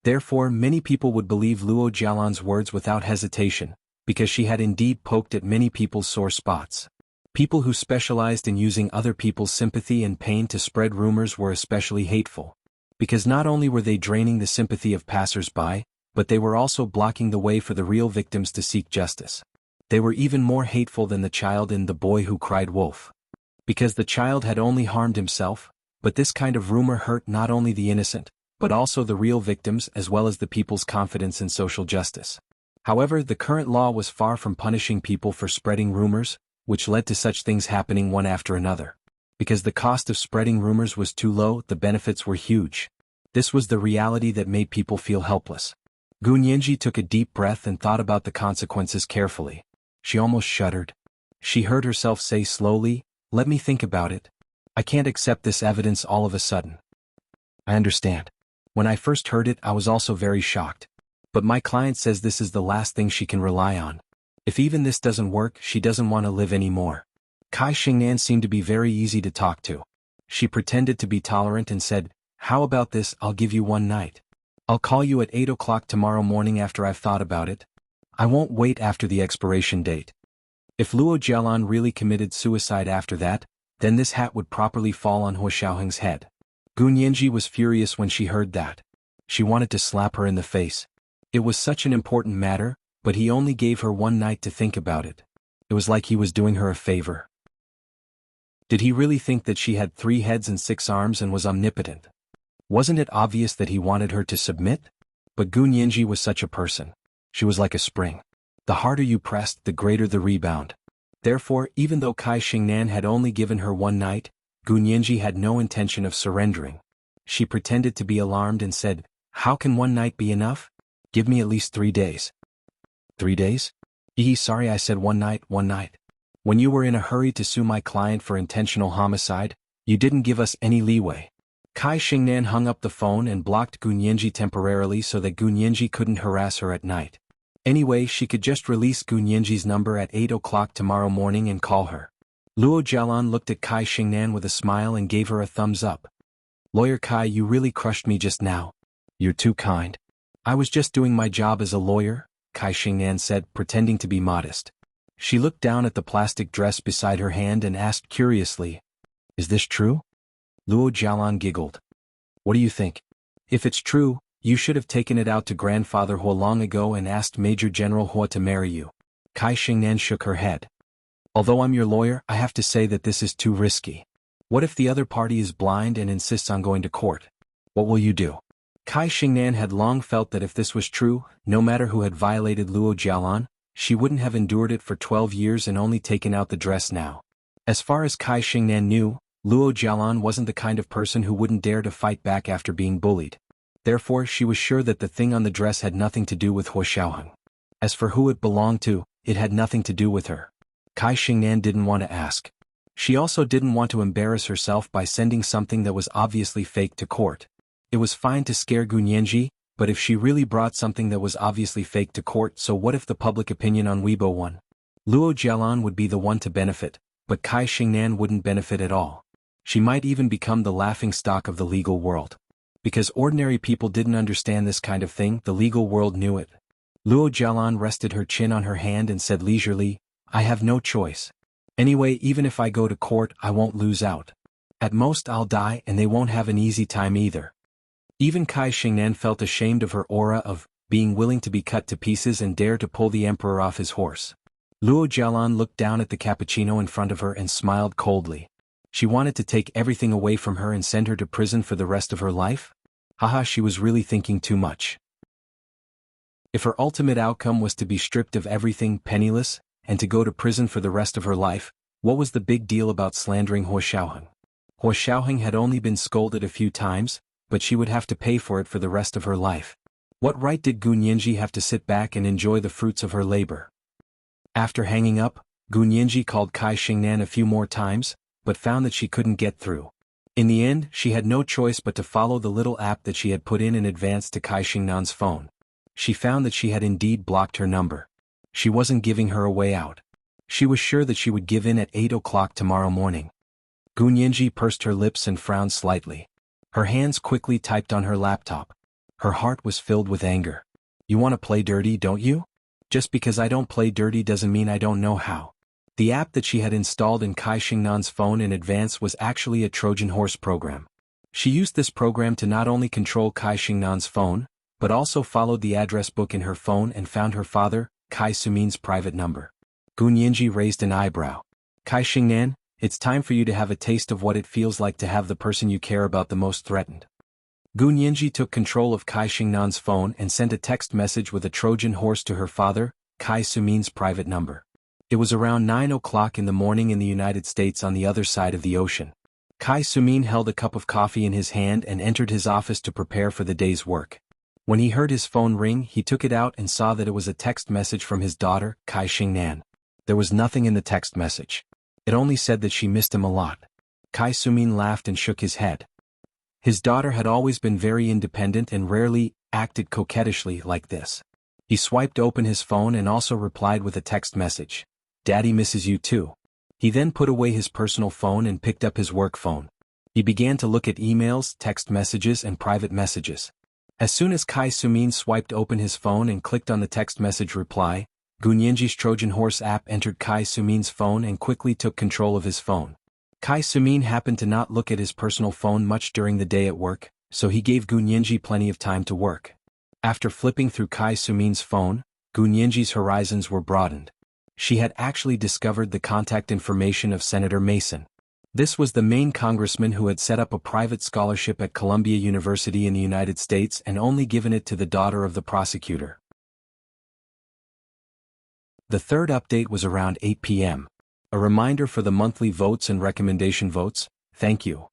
Therefore, many people would believe Luo Jialan's words without hesitation, because she had indeed poked at many people's sore spots. People who specialized in using other people's sympathy and pain to spread rumors were especially hateful. Because not only were they draining the sympathy of passers-by, but they were also blocking the way for the real victims to seek justice. They were even more hateful than the child in The Boy Who Cried Wolf. Because the child had only harmed himself, but this kind of rumor hurt not only the innocent, but also the real victims as well as the people's confidence in social justice. However, the current law was far from punishing people for spreading rumors, which led to such things happening one after another. Because the cost of spreading rumors was too low, the benefits were huge. This was the reality that made people feel helpless. Gu Nianji took a deep breath and thought about the consequences carefully. She almost shuddered. She heard herself say slowly, "Let me think about it. I can't accept this evidence all of a sudden." I understand. When I first heard it, I was also very shocked. But my client says this is the last thing she can rely on. If even this doesn't work, she doesn't want to live anymore. Kai Xingnan seemed to be very easy to talk to. She pretended to be tolerant and said, "How about this, I'll give you one night. I'll call you at 8 o'clock tomorrow morning after I've thought about it. I won't wait after the expiration date." If Luo Jialan really committed suicide after that, then this hat would properly fall on Hua Xiaoheng's head. Gu Nianji was furious when she heard that. She wanted to slap her in the face. It was such an important matter, but he only gave her one night to think about it. It was like he was doing her a favor. Did he really think that she had 3 heads and 6 arms and was omnipotent? Wasn't it obvious that he wanted her to submit? But Gu Nianji was such a person. She was like a spring. The harder you pressed, the greater the rebound. Therefore, even though Kai Xingnan had only given her one night, Gu Nianji had no intention of surrendering. She pretended to be alarmed and said, "How can one night be enough? Give me at least 3 days." 3 days? Sorry, I said one night. When you were in a hurry to sue my client for intentional homicide, you didn't give us any leeway. Kai Xingnan hung up the phone and blocked Gu Nianji temporarily so that Gu Nianji couldn't harass her at night. Anyway, she could just release Gu Nianji's number at 8 o'clock tomorrow morning and call her. Luo Jialan looked at Kai Xingnan with a smile and gave her a thumbs up. "Lawyer Kai, you really crushed me just now. You're too kind." "I was just doing my job as a lawyer," Kai Xingnan said, pretending to be modest. She looked down at the plastic dress beside her hand and asked curiously, "Is this true?" Luo Jialan giggled. "What do you think? If it's true, you should have taken it out to Grandfather Hua long ago and asked Major General Hua to marry you." Kai Xingnan shook her head. "Although I'm your lawyer, I have to say that this is too risky. What if the other party is blind and insists on going to court? What will you do?" Kai Xingnan had long felt that if this was true, no matter who had violated Luo Jialan, she wouldn't have endured it for 12 years and only taken out the dress now. As far as Kai Xingnan knew, Luo Jialan wasn't the kind of person who wouldn't dare to fight back after being bullied. Therefore, she was sure that the thing on the dress had nothing to do with Hua Xiaoheng. As for who it belonged to, it had nothing to do with her. Kai Xingnan didn't want to ask. She also didn't want to embarrass herself by sending something that was obviously fake to court. It was fine to scare Gu Nianji, but if she really brought something that was obviously fake to court, so what if the public opinion on Weibo won? Luo Jialan would be the one to benefit, but Kai Xingnan wouldn't benefit at all. She might even become the laughingstock of the legal world. Because ordinary people didn't understand this kind of thing, the legal world knew it. Luo Jialan rested her chin on her hand and said leisurely, "I have no choice. Anyway, even if I go to court, I won't lose out. At most I'll die and they won't have an easy time either." Even Kai Xingnan felt ashamed of her aura of being willing to be cut to pieces and dare to pull the emperor off his horse. Luo Jialan looked down at the cappuccino in front of her and smiled coldly. She wanted to take everything away from her and send her to prison for the rest of her life? Haha, she was really thinking too much. If her ultimate outcome was to be stripped of everything, penniless, and to go to prison for the rest of her life, what was the big deal about slandering Hua Xiaoheng? Hua Xiaoheng had only been scolded a few times, but she would have to pay for it for the rest of her life. What right did Gu Nianji have to sit back and enjoy the fruits of her labor? After hanging up, Gu Nianji called Kai Xingnan a few more times, but found that she couldn't get through. In the end, she had no choice but to follow the little app that she had put in advance to Kai Xingnan's phone. She found that she had indeed blocked her number. She wasn't giving her a way out. She was sure that she would give in at 8 o'clock tomorrow morning. Gu Nianji pursed her lips and frowned slightly. Her hands quickly typed on her laptop. Her heart was filled with anger. You want to play dirty, don't you? Just because I don't play dirty doesn't mean I don't know how. The app that she had installed in Kai Xingnan's phone in advance was actually a Trojan horse program. She used this program to not only control Kai Xingnan's phone, but also followed the address book in her phone and found her father, Kai Sumin's private number. Gu Nianji raised an eyebrow. Kai Xingnan, it's time for you to have a taste of what it feels like to have the person you care about the most threatened. Gu Nianji took control of Kai Xingnan's phone and sent a text message with a Trojan horse to her father, Kai Sumin's private number. It was around 9 o'clock in the morning in the United States on the other side of the ocean. Kai Sumin held a cup of coffee in his hand and entered his office to prepare for the day's work. When he heard his phone ring, he took it out and saw that it was a text message from his daughter, Kai Xingnan. There was nothing in the text message. It only said that she missed him a lot. Kai Sumin laughed and shook his head. His daughter had always been very independent and rarely acted coquettishly like this. He swiped open his phone and also replied with a text message. Daddy misses you too. He then put away his personal phone and picked up his work phone. He began to look at emails, text messages and private messages. As soon as Kai Sumin swiped open his phone and clicked on the text message reply, Gu Nianji's Trojan Horse app entered Kai Sumin's phone and quickly took control of his phone. Kai Sumin happened to not look at his personal phone much during the day at work, so he gave Gu Nianji plenty of time to work. After flipping through Kai Sumin's phone, Gu Nianji's horizons were broadened. She had actually discovered the contact information of Senator Mason. This was the main congressman who had set up a private scholarship at Columbia University in the United States and only given it to the daughter of the prosecutor. The third update was around 8 p.m. A reminder for the monthly votes and recommendation votes, thank you.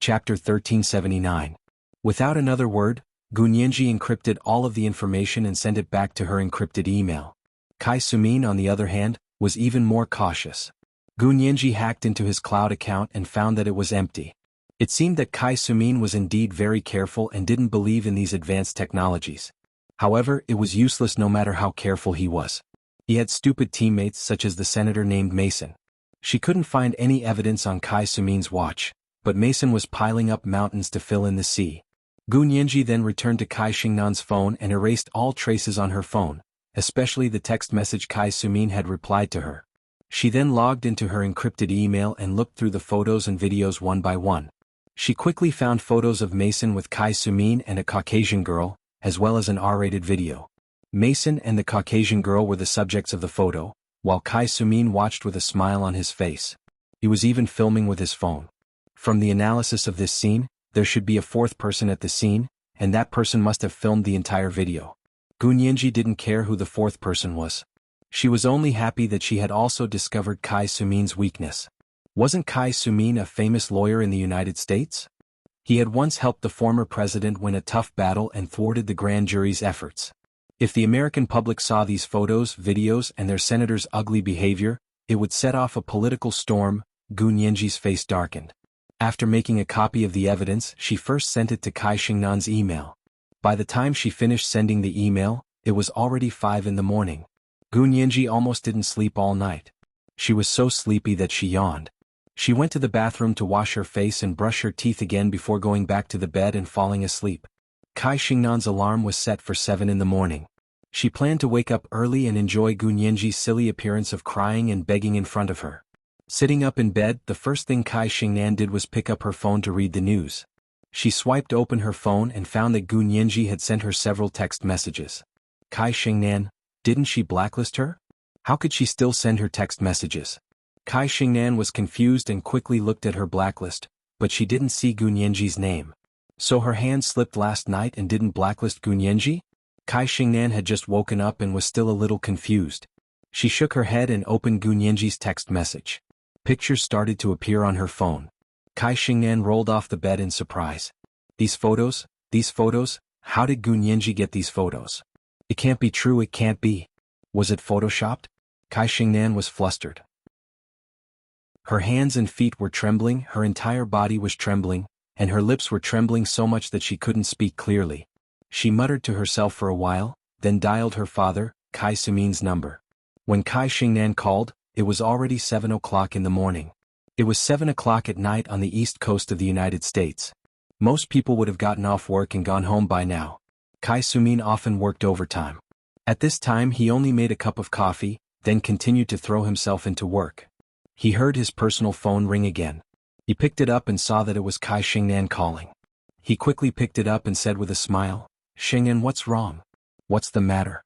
Chapter 1379. Without another word, Gu Nianji encrypted all of the information and sent it back to her encrypted email. Kai Sumin, on the other hand, was even more cautious. Gu Nianji hacked into his cloud account and found that it was empty. It seemed that Kai Sumin was indeed very careful and didn't believe in these advanced technologies. However, it was useless no matter how careful he was. He had stupid teammates such as the senator named Mason. She couldn't find any evidence on Kai Sumin's watch, but Mason was piling up mountains to fill in the sea. Gu Nianji then returned to Kai Xingnan's phone and erased all traces on her phone, especially the text message Kai Sumin had replied to her. She then logged into her encrypted email and looked through the photos and videos one by one. She quickly found photos of Mason with Kai Sumin and a Caucasian girl, as well as an R-rated video. Mason and the Caucasian girl were the subjects of the photo, while Kai Sumin watched with a smile on his face. He was even filming with his phone. From the analysis of this scene, there should be a fourth person at the scene, and that person must have filmed the entire video. Gu Nianji didn't care who the fourth person was. She was only happy that she had also discovered Kai Sumin's weakness. Wasn't Kai Sumin a famous lawyer in the United States? He had once helped the former president win a tough battle and thwarted the grand jury's efforts. If the American public saw these photos, videos, and their senator's ugly behavior, it would set off a political storm. Gu Nianji's face darkened. After making a copy of the evidence, she first sent it to Kai Xingnan's email. By the time she finished sending the email, it was already 5 in the morning. Gu Nianji almost didn't sleep all night. She was so sleepy that she yawned. She went to the bathroom to wash her face and brush her teeth again before going back to the bed and falling asleep. Kai Xingnan's alarm was set for 7 in the morning. She planned to wake up early and enjoy Gu Nianji's silly appearance of crying and begging in front of her. Sitting up in bed, the first thing Kai Xingnan did was pick up her phone to read the news. She swiped open her phone and found that Gu Nianji had sent her several text messages. Kai Xingnan, didn't she blacklist her? How could she still send her text messages? Kai Xingnan was confused and quickly looked at her blacklist, but she didn't see Gu Nianji's name. So her hand slipped last night and didn't blacklist Gu Nianji? Kai Xingnan had just woken up and was still a little confused. She shook her head and opened Gu Nianji's text message. Pictures started to appear on her phone. Kai Xingnan rolled off the bed in surprise. These photos, how did Gu Nianji get these photos? It can't be true, it can't be. Was it photoshopped? Kai Xingnan was flustered. Her hands and feet were trembling, her entire body was trembling, and her lips were trembling so much that she couldn't speak clearly. She muttered to herself for a while, then dialed her father, Kai Sumin's number. When Kai Xingnan called, it was already 7 o'clock in the morning. It was 7 o'clock at night on the east coast of the United States. Most people would have gotten off work and gone home by now. Kai Sumin often worked overtime. At this time he only made a cup of coffee, then continued to throw himself into work. He heard his personal phone ring again. He picked it up and saw that it was Kai Xingnan calling. He quickly picked it up and said with a smile, "Xingnan, what's wrong? What's the matter?"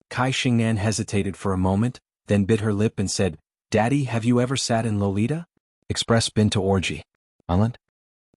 Kai Xingnan hesitated for a moment, then bit her lip and said, "Daddy, have you ever sat in Lolita Express been to Orgy Island?"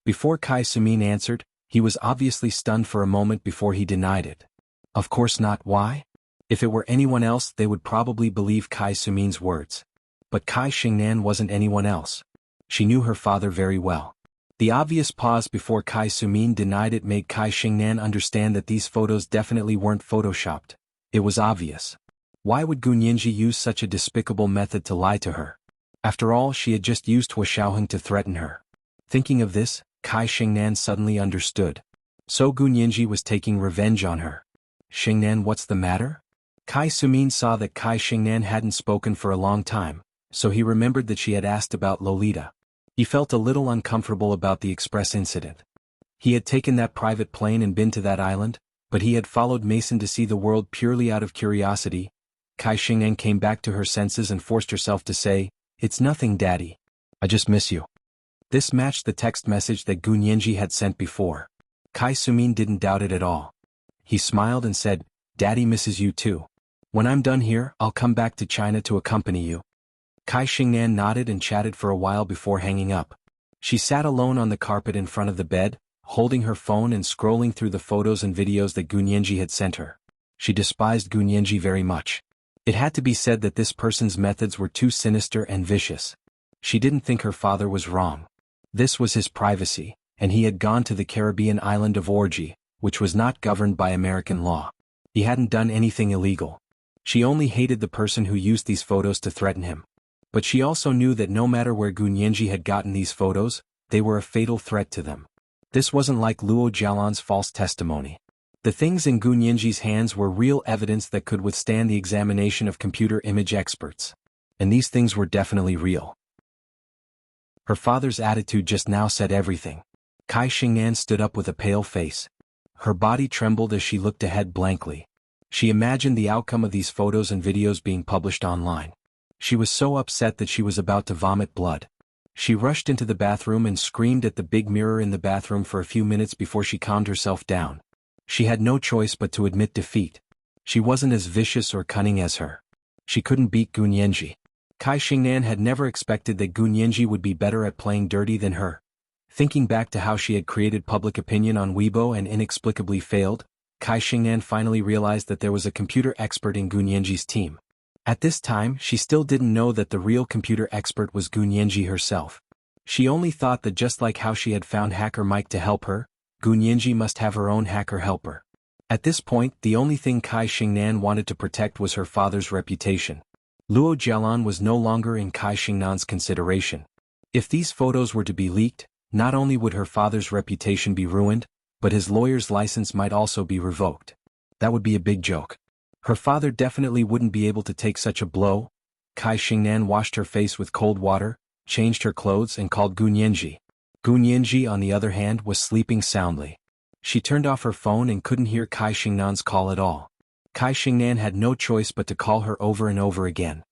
Before Kai Sumin answered, he was obviously stunned for a moment before he denied it. Of course not. Why? If it were anyone else they would probably believe Kai Sumin's words. But Kai Xingnan wasn't anyone else. She knew her father very well. The obvious pause before Kai Sumin denied it made Kai Xingnan understand that these photos definitely weren't photoshopped. It was obvious. Why would Gu Nianji use such a despicable method to lie to her? After all, she had just used Hua Xiaoheng to threaten her. Thinking of this, Kai Xingnan suddenly understood. So Gu Nianji was taking revenge on her. "Xingnan, what's the matter?" Kai Sumin saw that Kai Xingnan hadn't spoken for a long time, so he remembered that she had asked about Lolita. He felt a little uncomfortable about the express incident. He had taken that private plane and been to that island, but he had followed Mason to see the world purely out of curiosity. Kai Xingnan came back to her senses and forced herself to say, "It's nothing, Daddy. I just miss you." This matched the text message that Gu Nianji had sent before. Kai Sumin didn't doubt it at all. He smiled and said, "Daddy misses you too. When I'm done here, I'll come back to China to accompany you." Kai Xingnan nodded and chatted for a while before hanging up. She sat alone on the carpet in front of the bed, holding her phone and scrolling through the photos and videos that Gu Nianji had sent her. She despised Gu Nianji very much. It had to be said that this person's methods were too sinister and vicious. She didn't think her father was wrong. This was his privacy, and he had gone to the Caribbean island of Orgy, which was not governed by American law. He hadn't done anything illegal. She only hated the person who used these photos to threaten him. But she also knew that no matter where Gu Nianji had gotten these photos, they were a fatal threat to them. This wasn't like Luo Jialan's false testimony. The things in Gu Nianji's hands were real evidence that could withstand the examination of computer image experts. And these things were definitely real. Her father's attitude just now said everything. Kai Xingnan stood up with a pale face. Her body trembled as she looked ahead blankly. She imagined the outcome of these photos and videos being published online. She was so upset that she was about to vomit blood. She rushed into the bathroom and screamed at the big mirror in the bathroom for a few minutes before she calmed herself down. She had no choice but to admit defeat. She wasn't as vicious or cunning as her. She couldn't beat Gu Nianji. Kai Xingnan had never expected that Gu Nianji would be better at playing dirty than her. Thinking back to how she had created public opinion on Weibo and inexplicably failed, Kai Xingnan finally realized that there was a computer expert in Gu Nianji's team. At this time, she still didn't know that the real computer expert was Gu Nianji herself. She only thought that just like how she had found Hacker Mike to help her, Gu Nianji must have her own hacker helper. At this point, the only thing Kai Xingnan wanted to protect was her father's reputation. Luo Jialan was no longer in Kai Xingnan's consideration. If these photos were to be leaked, not only would her father's reputation be ruined, but his lawyer's license might also be revoked. That would be a big joke. Her father definitely wouldn't be able to take such a blow. Kai Xingnan washed her face with cold water, changed her clothes and called Gu Nianji. Gu Nianji, on the other hand, was sleeping soundly. She turned off her phone and couldn't hear Kai Xingnan's call at all. Kai Xingnan had no choice but to call her over and over again.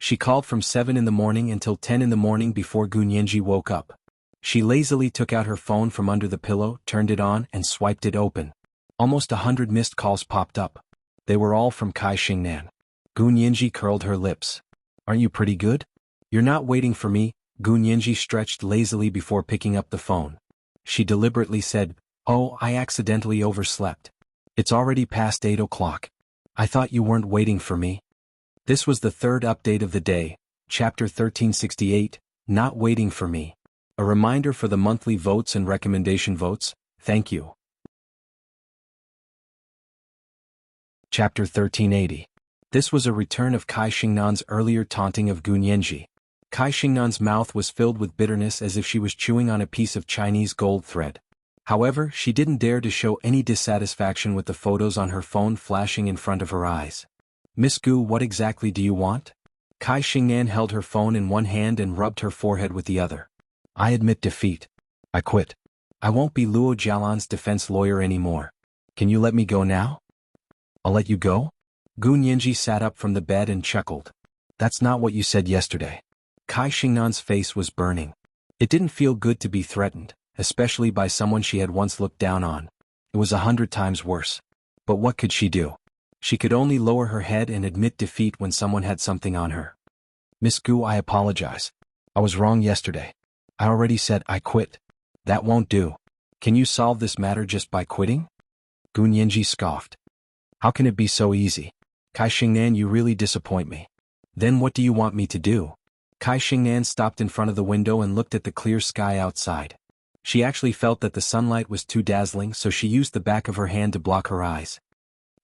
She called from 7 in the morning until 10 in the morning before Gu Nianji woke up. She lazily took out her phone from under the pillow, turned it on, and swiped it open. Almost 100 missed calls popped up. They were all from Kai Xingnan. Gu Nianji curled her lips. Aren't you pretty good? You're not waiting for me. Gu Nianji stretched lazily before picking up the phone. She deliberately said, "Oh, I accidentally overslept. It's already past 8 o'clock. I thought you weren't waiting for me." This was the third update of the day, Chapter 1368, Not Waiting for Me. A reminder for the monthly votes and recommendation votes, thank you. Chapter 1380. This was a return of Kai Xingnan's earlier taunting of Gu Nianji. Kai Xingnan's mouth was filled with bitterness as if she was chewing on a piece of Chinese gold thread. However, she didn't dare to show any dissatisfaction with the photos on her phone flashing in front of her eyes. "Miss Gu, what exactly do you want?" Kai Xingnan held her phone in one hand and rubbed her forehead with the other. "I admit defeat. I quit. I won't be Luo Jialan's defense lawyer anymore. Can you let me go now?" "I'll let you go?" Gu Nianji sat up from the bed and chuckled. "That's not what you said yesterday." Kai Xingnan's face was burning. It didn't feel good to be threatened, especially by someone she had once looked down on. It was 100 times worse. But what could she do? She could only lower her head and admit defeat when someone had something on her. "Miss Gu, I apologize. I was wrong yesterday. I already said I quit." "That won't do. Can you solve this matter just by quitting?" Gu Nianji scoffed. "How can it be so easy? Kai Xingnan, you really disappoint me. Then what do you want me to do?" Kai Xingnan stopped in front of the window and looked at the clear sky outside. She actually felt that the sunlight was too dazzling, so she used the back of her hand to block her eyes.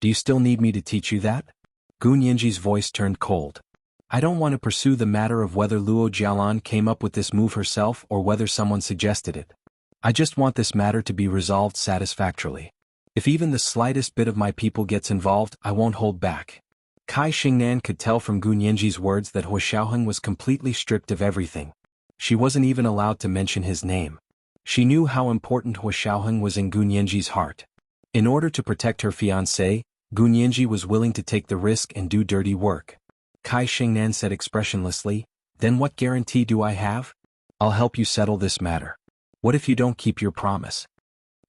"Do you still need me to teach you that?" Gu Nianji's voice turned cold. "I don't want to pursue the matter of whether Luo Jialan came up with this move herself or whether someone suggested it. I just want this matter to be resolved satisfactorily. If even the slightest bit of my people gets involved, I won't hold back." Kai Xingnan could tell from Gu Nianji's words that He Xiaoheng was completely stripped of everything. She wasn't even allowed to mention his name. She knew how important He Xiaoheng was in Gu Nianji's heart. In order to protect her fiancé, Gu Nianji was willing to take the risk and do dirty work. Kai Xingnan said expressionlessly, "Then what guarantee do I have? I'll help you settle this matter. What if you don't keep your promise?"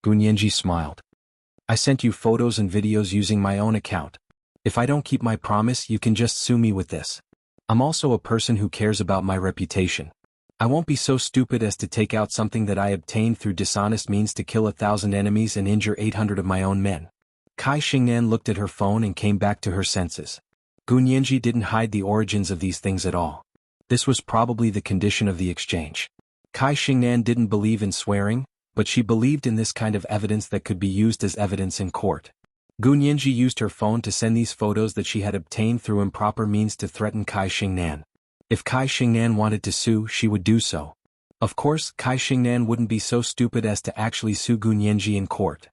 Gu Nianji smiled. "I sent you photos and videos using my own account. If I don't keep my promise, you can just sue me with this. I'm also a person who cares about my reputation. I won't be so stupid as to take out something that I obtained through dishonest means to kill 1,000 enemies and injure 800 of my own men." Kai Xingnan looked at her phone and came back to her senses. Gu Nianji didn't hide the origins of these things at all. This was probably the condition of the exchange. Kai Xingnan didn't believe in swearing, but she believed in this kind of evidence that could be used as evidence in court. Gu Nianji used her phone to send these photos that she had obtained through improper means to threaten Kai Xingnan. If Kai Xingnan wanted to sue, she would do so. Of course, Kai Xingnan wouldn't be so stupid as to actually sue Gu Nianji in court.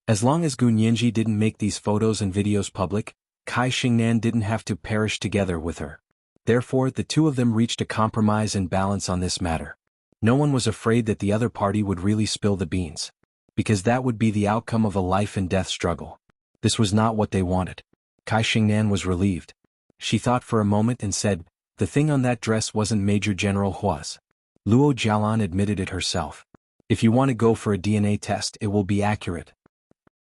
As long as Gu Nianji didn't make these photos and videos public, Kai Xingnan didn't have to perish together with her. Therefore, the two of them reached a compromise and balance on this matter. No one was afraid that the other party would really spill the beans. Because that would be the outcome of a life-and-death struggle. This was not what they wanted. Kai Xingnan was relieved. She thought for a moment and said, "The thing on that dress wasn't Major General Hua's. Luo Jialan admitted it herself. If you want to go for a DNA test, it will be accurate."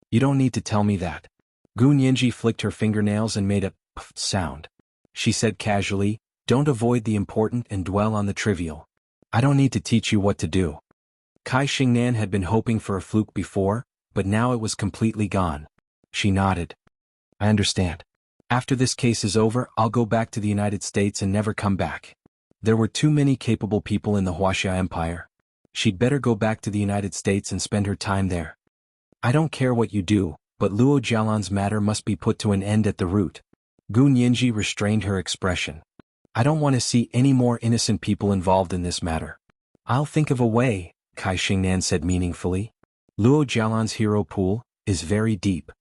"You don't need to tell me that." Gu Nianji flicked her fingernails and made a pff sound. She said casually, "Don't avoid the important and dwell on the trivial. I don't need to teach you what to do." Kai Xingnan had been hoping for a fluke before, but now it was completely gone. She nodded. "I understand. After this case is over, I'll go back to the United States and never come back. There were too many capable people in the Wuxia Empire. She'd better go back to the United States and spend her time there. I don't care what you do, but Luo Jialan's matter must be put to an end at the root." Gu Nianji restrained her expression. "I don't want to see any more innocent people involved in this matter." "I'll think of a way," Kai Xingnan said meaningfully. "Luo Jialan's hero pool is very deep.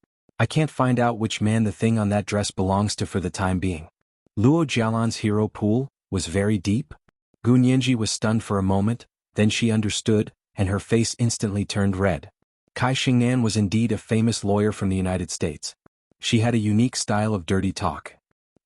I can't find out which man the thing on that dress belongs to for the time being." Luo Jialan's hero pool was very deep? Gu Nianji was stunned for a moment, then she understood, and her face instantly turned red. Kai Xingnan was indeed a famous lawyer from the United States. She had a unique style of dirty talk.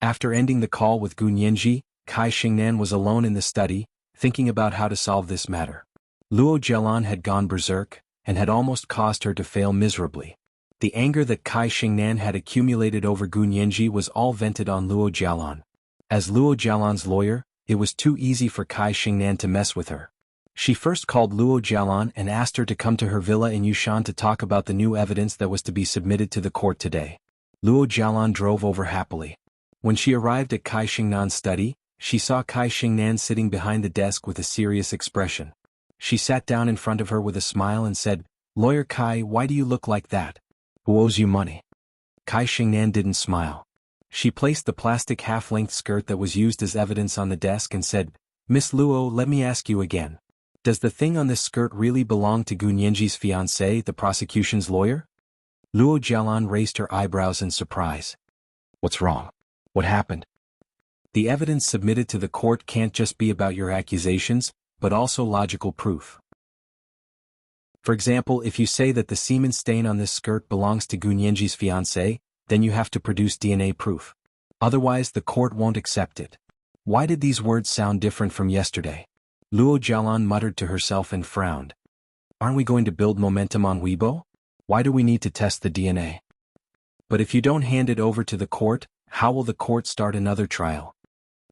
After ending the call with Gu Nianji, Kai Xingnan was alone in the study, thinking about how to solve this matter. Luo Jialan had gone berserk, and had almost caused her to fail miserably. The anger that Kai Xingnan had accumulated over Gu Nianji was all vented on Luo Jialan. As Luo Jialan's lawyer, it was too easy for Kai Xingnan to mess with her. She first called Luo Jialan and asked her to come to her villa in Yushan to talk about the new evidence that was to be submitted to the court today. Luo Jialan drove over happily. When she arrived at Kai Xingnan's study, she saw Kai Xingnan sitting behind the desk with a serious expression. She sat down in front of her with a smile and said, "Lawyer Kai, why do you look like that? Who owes you money?" Kai Xingnan didn't smile. She placed the plastic half-length skirt that was used as evidence on the desk and said, "Miss Luo, let me ask you again. Does the thing on this skirt really belong to Gu Nianji's fiancé, the prosecution's lawyer?" Luo Jialan raised her eyebrows in surprise. "What's wrong? What happened?" "The evidence submitted to the court can't just be about your accusations, but also logical proof. For example, if you say that the semen stain on this skirt belongs to Gu Nianji's fiancé, then you have to produce DNA proof. Otherwise the court won't accept it." Why did these words sound different from yesterday? Luo Jialan muttered to herself and frowned. "Aren't we going to build momentum on Weibo? Why do we need to test the DNA? But if you don't hand it over to the court, how will the court start another trial?"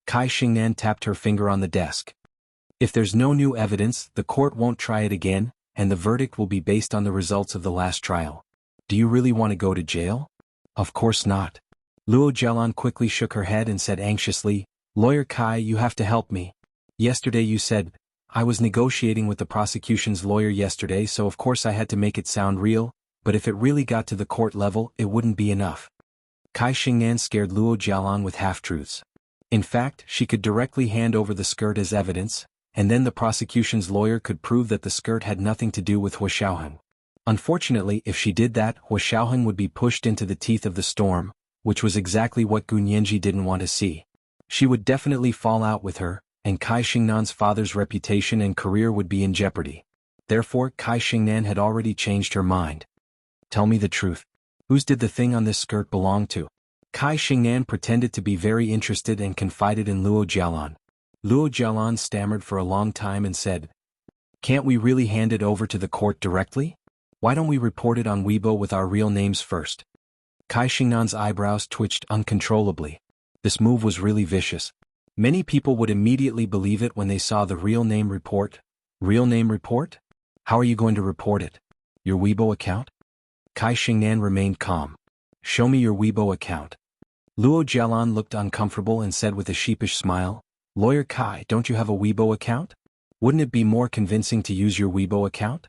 Kai Xingnan tapped her finger on the desk. "If there's no new evidence, the court won't try it again, and the verdict will be based on the results of the last trial. Do you really want to go to jail?" "Of course not." Luo Jialan quickly shook her head and said anxiously, "Lawyer Kai, you have to help me. Yesterday you said, I was negotiating with the prosecution's lawyer yesterday, so of course I had to make it sound real, but if it really got to the court level, it wouldn't be enough." Kai Xingnan scared Luo Jialan with half-truths. In fact, she could directly hand over the skirt as evidence, and then the prosecution's lawyer could prove that the skirt had nothing to do with Hua Xiaoheng. Unfortunately, if she did that, Hua Xiaoheng would be pushed into the teeth of the storm, which was exactly what Gu Nianji didn't want to see. She would definitely fall out with her, and Kai Xingnan's father's reputation and career would be in jeopardy. Therefore, Kai Xingnan had already changed her mind. "Tell me the truth. Whose did the thing on this skirt belong to?" Kai Xingnan pretended to be very interested and confided in Luo Jialan. Luo Jialan stammered for a long time and said, "Can't we really hand it over to the court directly? Why don't we report it on Weibo with our real names first?" Kai Xingnan's eyebrows twitched uncontrollably. This move was really vicious. Many people would immediately believe it when they saw the real name report. Real name report? How are you going to report it? Your Weibo account? Kai Xingnan remained calm. "Show me your Weibo account." Luo Jialan looked uncomfortable and said with a sheepish smile, "Lawyer Kai, don't you have a Weibo account? Wouldn't it be more convincing to use your Weibo account?"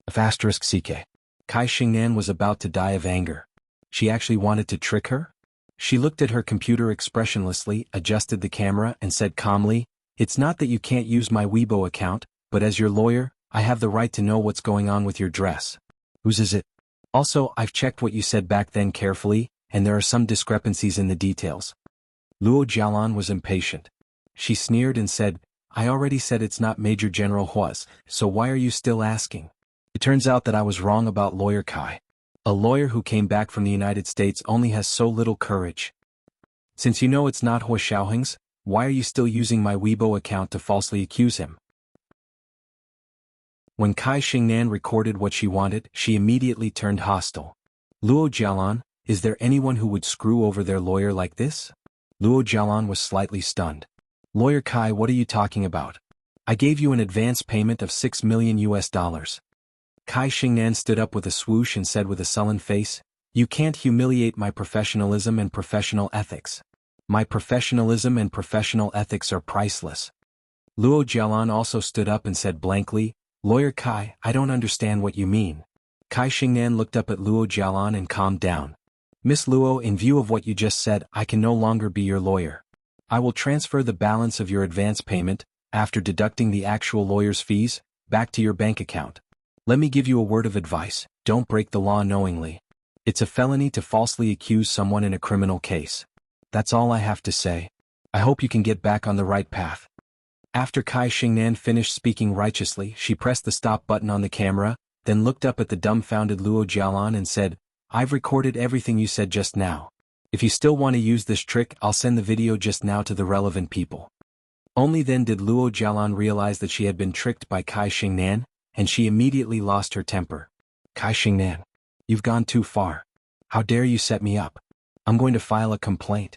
*CK. Kai Xingnan was about to die of anger. She actually wanted to trick her? She looked at her computer expressionlessly, adjusted the camera and said calmly, "It's not that you can't use my Weibo account, but as your lawyer, I have the right to know what's going on with your dress. Whose is it? Also, I've checked what you said back then carefully, and there are some discrepancies in the details." Luo Jialan was impatient. She sneered and said, "I already said it's not Major General Hua's, so why are you still asking? It turns out that I was wrong about Lawyer Kai. A lawyer who came back from the United States only has so little courage. Since you know it's not Hua Xiaoheng's, why are you still using my Weibo account to falsely accuse him?" When Kai Xingnan recorded what she wanted, she immediately turned hostile. "Luo Jialan, is there anyone who would screw over their lawyer like this?" Luo Jialan was slightly stunned. "Lawyer Kai, what are you talking about? I gave you an advance payment of $6 million US. Kai Xingnan stood up with a swoosh and said with a sullen face, "You can't humiliate my professionalism and professional ethics. My professionalism and professional ethics are priceless." Luo Jialan also stood up and said blankly, "Lawyer Kai, I don't understand what you mean." Kai Xingnan looked up at Luo Jialan and calmed down. "Miss Luo, in view of what you just said, I can no longer be your lawyer. I will transfer the balance of your advance payment, after deducting the actual lawyer's fees, back to your bank account. Let me give you a word of advice, don't break the law knowingly. It's a felony to falsely accuse someone in a criminal case. That's all I have to say. I hope you can get back on the right path." After Kai Xingnan finished speaking righteously, she pressed the stop button on the camera, then looked up at the dumbfounded Luo Jialan and said, "I've recorded everything you said just now. If you still want to use this trick, I'll send the video just now to the relevant people. Only then did Luo Jialan realize that she had been tricked by Kai Xingnan, and she immediately lost her temper. Kai Xingnan, you've gone too far. How dare you set me up? I'm going to file a complaint.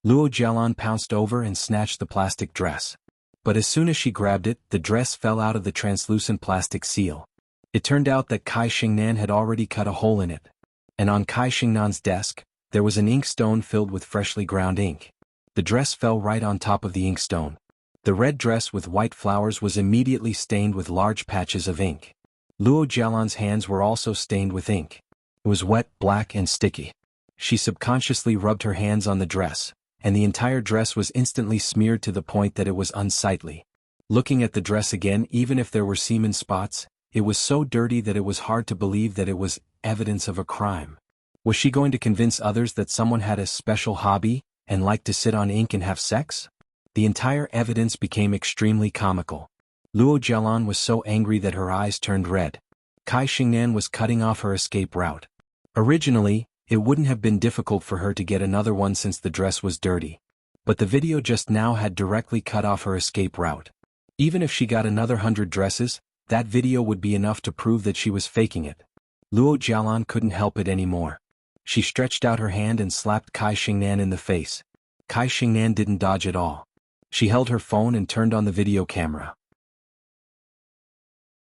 Luo Jialan pounced over and snatched the plastic dress. But as soon as she grabbed it, the dress fell out of the translucent plastic seal. It turned out that Kai Xingnan had already cut a hole in it. And on Kai Xingnan's desk, there was an inkstone filled with freshly ground ink. The dress fell right on top of the inkstone. The red dress with white flowers was immediately stained with large patches of ink. Luo Jialan's hands were also stained with ink. It was wet, black, and sticky. She subconsciously rubbed her hands on the dress, and the entire dress was instantly smeared to the point that it was unsightly. Looking at the dress again, even if there were semen spots, it was so dirty that it was hard to believe that it was evidence of a crime. Was she going to convince others that someone had a special hobby and liked to sit on ink and have sex? The entire evidence became extremely comical. Luo Jialan was so angry that her eyes turned red. Kai Xingnan was cutting off her escape route. Originally, it wouldn't have been difficult for her to get another one since the dress was dirty. But the video just now had directly cut off her escape route. Even if she got another 100 dresses, that video would be enough to prove that she was faking it. Luo Jialan couldn't help it anymore. She stretched out her hand and slapped Kai Xingnan in the face. Kai Xingnan didn't dodge at all. She held her phone and turned on the video camera.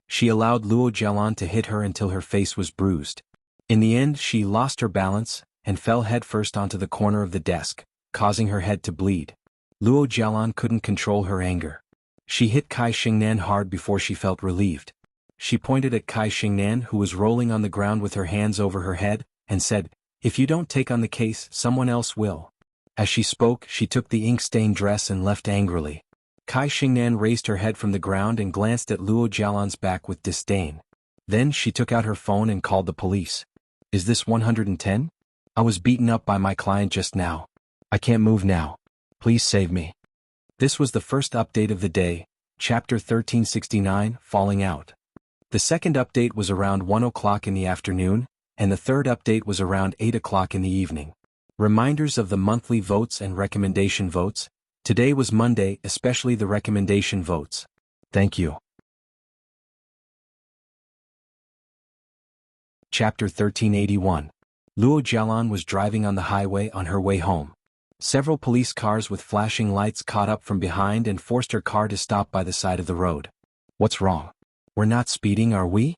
She allowed Luo Jialan to hit her until her face was bruised. In the end, she lost her balance and fell headfirst onto the corner of the desk, causing her head to bleed. Luo Jialan couldn't control her anger. She hit Kai Xingnan hard before she felt relieved. She pointed at Kai Xingnan, who was rolling on the ground with her hands over her head, and said, "If you don't take on the case, someone else will." As she spoke, she took the ink-stained dress and left angrily. Kai Xingnan raised her head from the ground and glanced at Luo Jialan's back with disdain. Then she took out her phone and called the police. "Is this 110? I was beaten up by my client just now. I can't move now. Please save me." This was the first update of the day, Chapter 1369, Falling Out. The second update was around 1 o'clock in the afternoon, and the third update was around 8 o'clock in the evening. Reminders of the monthly votes and recommendation votes. Today was Monday, especially the recommendation votes. Thank you. Chapter 1381. Luo Jialan was driving on the highway on her way home. Several police cars with flashing lights caught up from behind and forced her car to stop by the side of the road. "What's wrong? We're not speeding, are we?"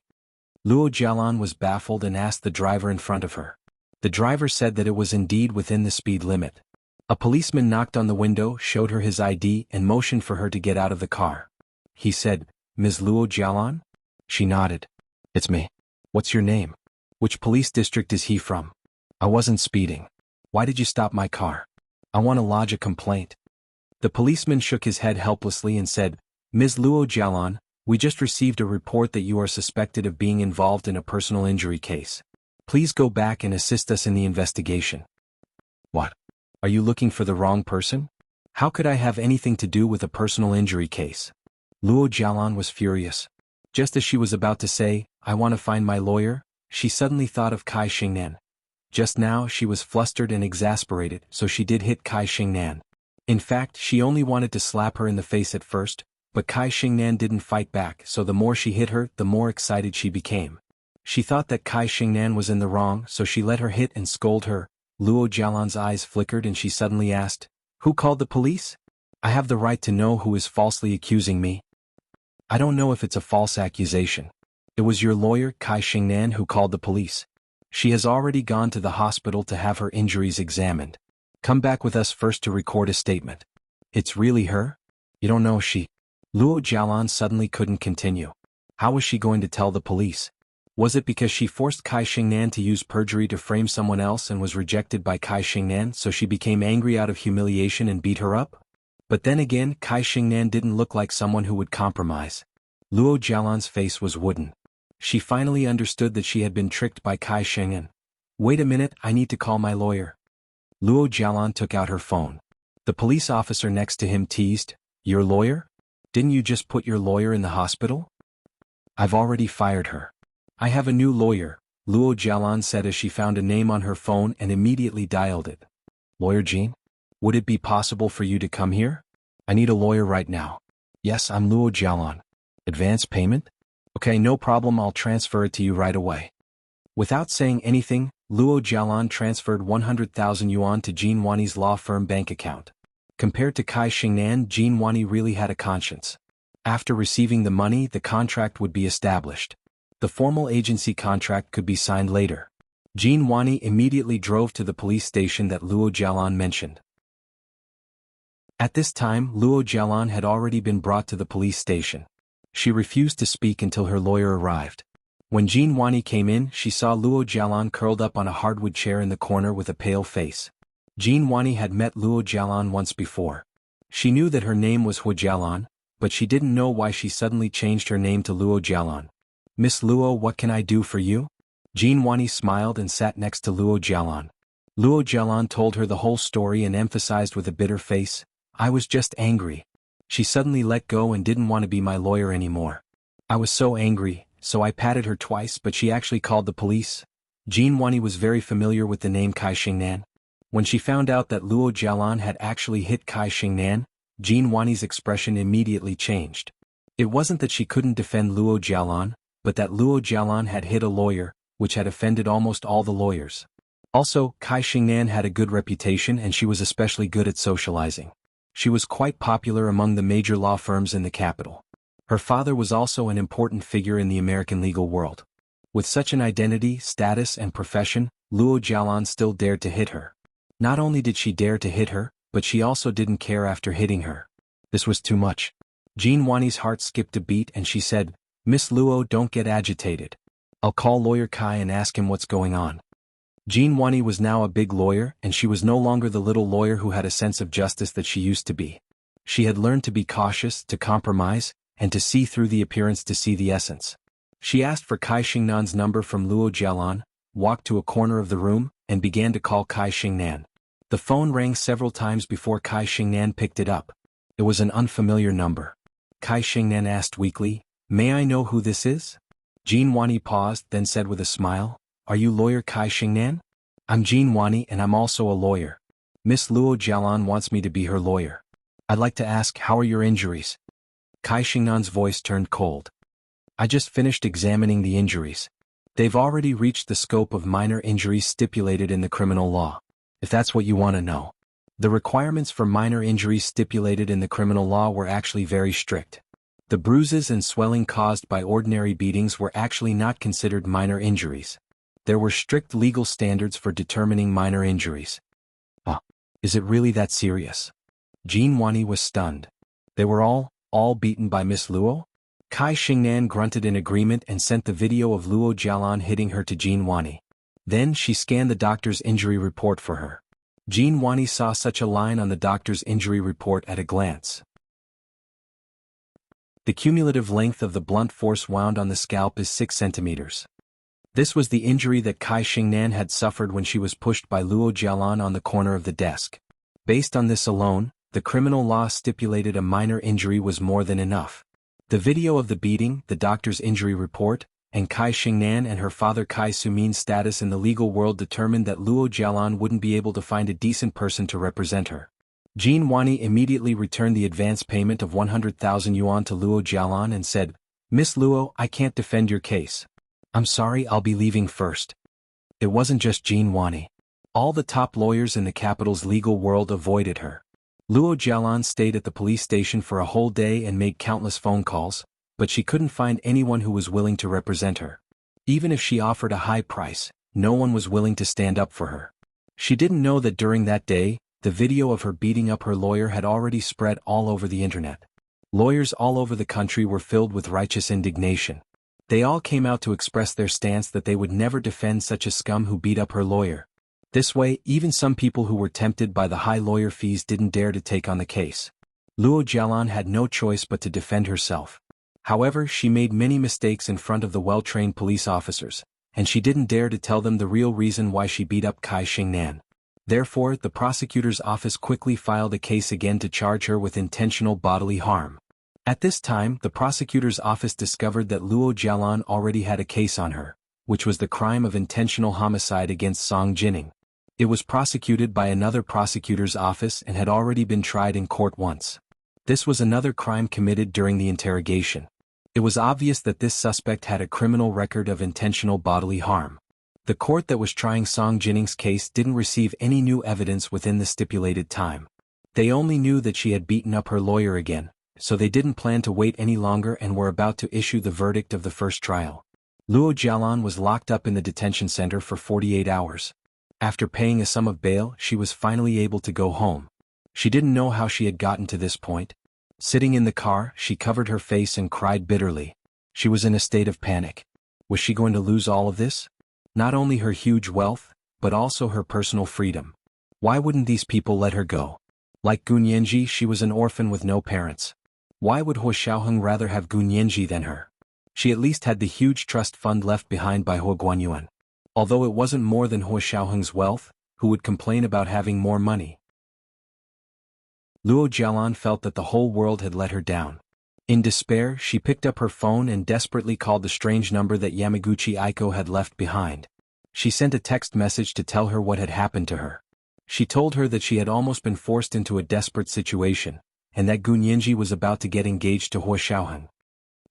Luo Jialan was baffled and asked the driver in front of her. The driver said that it was indeed within the speed limit. A policeman knocked on the window, showed her his ID, and motioned for her to get out of the car. He said, "Ms. Luo Jialan?" She nodded. "It's me. What's your name? Which police district is he from? I wasn't speeding. Why did you stop my car? I want to lodge a complaint." The policeman shook his head helplessly and said, "Ms. Luo Jialan, we just received a report that you are suspected of being involved in a personal injury case. Please go back and assist us in the investigation." "What? Are you looking for the wrong person? How could I have anything to do with a personal injury case?" Luo Jialan was furious. Just as she was about to say, "I want to find my lawyer," she suddenly thought of Kai Xingnan. Just now she was flustered and exasperated, so she did hit Kai Xingnan. In fact, she only wanted to slap her in the face at first, but Kai Xingnan didn't fight back, so the more she hit her, the more excited she became. She thought that Kai Xingnan was in the wrong, so she let her hit and scold her. Luo Jialan's eyes flickered and she suddenly asked, "Who called the police? I have the right to know who is falsely accusing me." "I don't know if it's a false accusation. It was your lawyer, Kai Xingnan, who called the police. She has already gone to the hospital to have her injuries examined. Come back with us first to record a statement." "It's really her? You don't know she—" Luo Jialan suddenly couldn't continue. How was she going to tell the police? Was it because she forced Kai Xingnan to use perjury to frame someone else and was rejected by Kai Xingnan, so she became angry out of humiliation and beat her up? But then again, Kai Xingnan didn't look like someone who would compromise. Luo Jialan's face was wooden. She finally understood that she had been tricked by Kai Xingnan. "Wait a minute, I need to call my lawyer." Luo Jialan took out her phone. The police officer next to him teased, "Your lawyer? Didn't you just put your lawyer in the hospital?" "I've already fired her. I have a new lawyer," Luo Jialan said as she found a name on her phone and immediately dialed it. Lawyer Jean? Would it be possible for you to come here? I need a lawyer right now. Yes, I'm Luo Jialan. Advance payment? Okay, no problem, I'll transfer it to you right away. Without saying anything, Luo Jialan transferred 100,000 yuan to Jean Wani's law firm bank account. Compared to Kai Xingnan, Jean Wani really had a conscience. After receiving the money, the contract would be established. The formal agency contract could be signed later. Jean Wani immediately drove to the police station that Luo Jialan mentioned. At this time, Luo Jialan had already been brought to the police station. She refused to speak until her lawyer arrived. When Jean Wani came in, she saw Luo Jialan curled up on a hardwood chair in the corner with a pale face. Jean Wani had met Luo Jialan once before. She knew that her name was Hu Jialan, but she didn't know why she suddenly changed her name to Luo Jialan. Miss Luo, what can I do for you? Jean Wani smiled and sat next to Luo Jialan. Luo Jialan told her the whole story and emphasized with a bitter face, I was just angry. She suddenly let go and didn't want to be my lawyer anymore. I was so angry, so I patted her twice, but she actually called the police. Jean Wani was very familiar with the name Kai Xingnan. When she found out that Luo Jialan had actually hit Kai Xingnan, Jean Wani's expression immediately changed. It wasn't that she couldn't defend Luo Jialan, but that Luo Jialan had hit a lawyer, which had offended almost all the lawyers. Also, Kai Xingnan had a good reputation and she was especially good at socializing. She was quite popular among the major law firms in the capital. Her father was also an important figure in the American legal world. With such an identity, status and profession, Luo Jialan still dared to hit her. Not only did she dare to hit her, but she also didn't care after hitting her. This was too much. Jean Wani's heart skipped a beat and she said, Miss Luo, don't get agitated. I'll call Lawyer Kai and ask him what's going on. Jean Wani was now a big lawyer and she was no longer the little lawyer who had a sense of justice that she used to be. She had learned to be cautious, to compromise, and to see through the appearance to see the essence. She asked for Kai Xingnan's number from Luo Jialan, walked to a corner of the room, and began to call Kai Xingnan. The phone rang several times before Kai Xingnan picked it up. It was an unfamiliar number. Kai Xingnan asked weakly, May I know who this is? Jean Wani paused, then said with a smile, Are you lawyer Kai Xingnan? I'm Jean Wani and I'm also a lawyer. Miss Luo Jialan wants me to be her lawyer. I'd like to ask, how are your injuries? Kai Xingnan's voice turned cold. I just finished examining the injuries. They've already reached the scope of minor injuries stipulated in the criminal law. If that's what you want to know. The requirements for minor injuries stipulated in the criminal law were actually very strict. The bruises and swelling caused by ordinary beatings were actually not considered minor injuries. There were strict legal standards for determining minor injuries. Is it really that serious? Jean Wani was stunned. They were all beaten by Miss Luo? Kai Xingnan grunted in agreement and sent the video of Luo Jialan hitting her to Jean Wani. Then she scanned the doctor's injury report for her. Jean Wani saw such a line on the doctor's injury report at a glance. The cumulative length of the blunt force wound on the scalp is 6 centimeters. This was the injury that Kai Xingnan had suffered when she was pushed by Luo Jialan on the corner of the desk. Based on this alone, the criminal law stipulated a minor injury was more than enough. The video of the beating, the doctor's injury report, and Kai Xingnan and her father Kai Sumin's status in the legal world determined that Luo Jialan wouldn't be able to find a decent person to represent her. Jean Wani immediately returned the advance payment of 100,000 yuan to Luo Jialan and said, Miss Luo, I can't defend your case. I'm sorry, I'll be leaving first. It wasn't just Jean Wani. All the top lawyers in the capital's legal world avoided her. Luo Jialan stayed at the police station for a whole day and made countless phone calls, but she couldn't find anyone who was willing to represent her. Even if she offered a high price, no one was willing to stand up for her. She didn't know that during that day, the video of her beating up her lawyer had already spread all over the internet. Lawyers all over the country were filled with righteous indignation. They all came out to express their stance that they would never defend such a scum who beat up her lawyer. This way, even some people who were tempted by the high lawyer fees didn't dare to take on the case. Luo Jialan had no choice but to defend herself. However, she made many mistakes in front of the well-trained police officers, and she didn't dare to tell them the real reason why she beat up Kai Xingnan. Therefore, the prosecutor's office quickly filed a case again to charge her with intentional bodily harm. At this time, the prosecutor's office discovered that Luo Jialan already had a case on her, which was the crime of intentional homicide against Song Jining. It was prosecuted by another prosecutor's office and had already been tried in court once. This was another crime committed during the interrogation. It was obvious that this suspect had a criminal record of intentional bodily harm. The court that was trying Song Jinning's case didn't receive any new evidence within the stipulated time. They only knew that she had beaten up her lawyer again, so they didn't plan to wait any longer and were about to issue the verdict of the first trial. Luo Jialan was locked up in the detention center for 48 hours. After paying a sum of bail, she was finally able to go home. She didn't know how she had gotten to this point. Sitting in the car, she covered her face and cried bitterly. She was in a state of panic. Was she going to lose all of this? Not only her huge wealth, but also her personal freedom. Why wouldn't these people let her go? Like Gun Yanji, she was an orphan with no parents. Why would Hua Xiaoheng rather have Gun Yanji than her? She at least had the huge trust fund left behind by Hua Guanyuan. Although it wasn't more than Hua Xiaoheng's wealth, who would complain about having more money? Luo Jialan felt that the whole world had let her down. In despair, she picked up her phone and desperately called the strange number that Yamaguchi Aiko had left behind. She sent a text message to tell her what had happened to her. She told her that she had almost been forced into a desperate situation, and that Gun Yanji was about to get engaged to Hua Xiaoheng.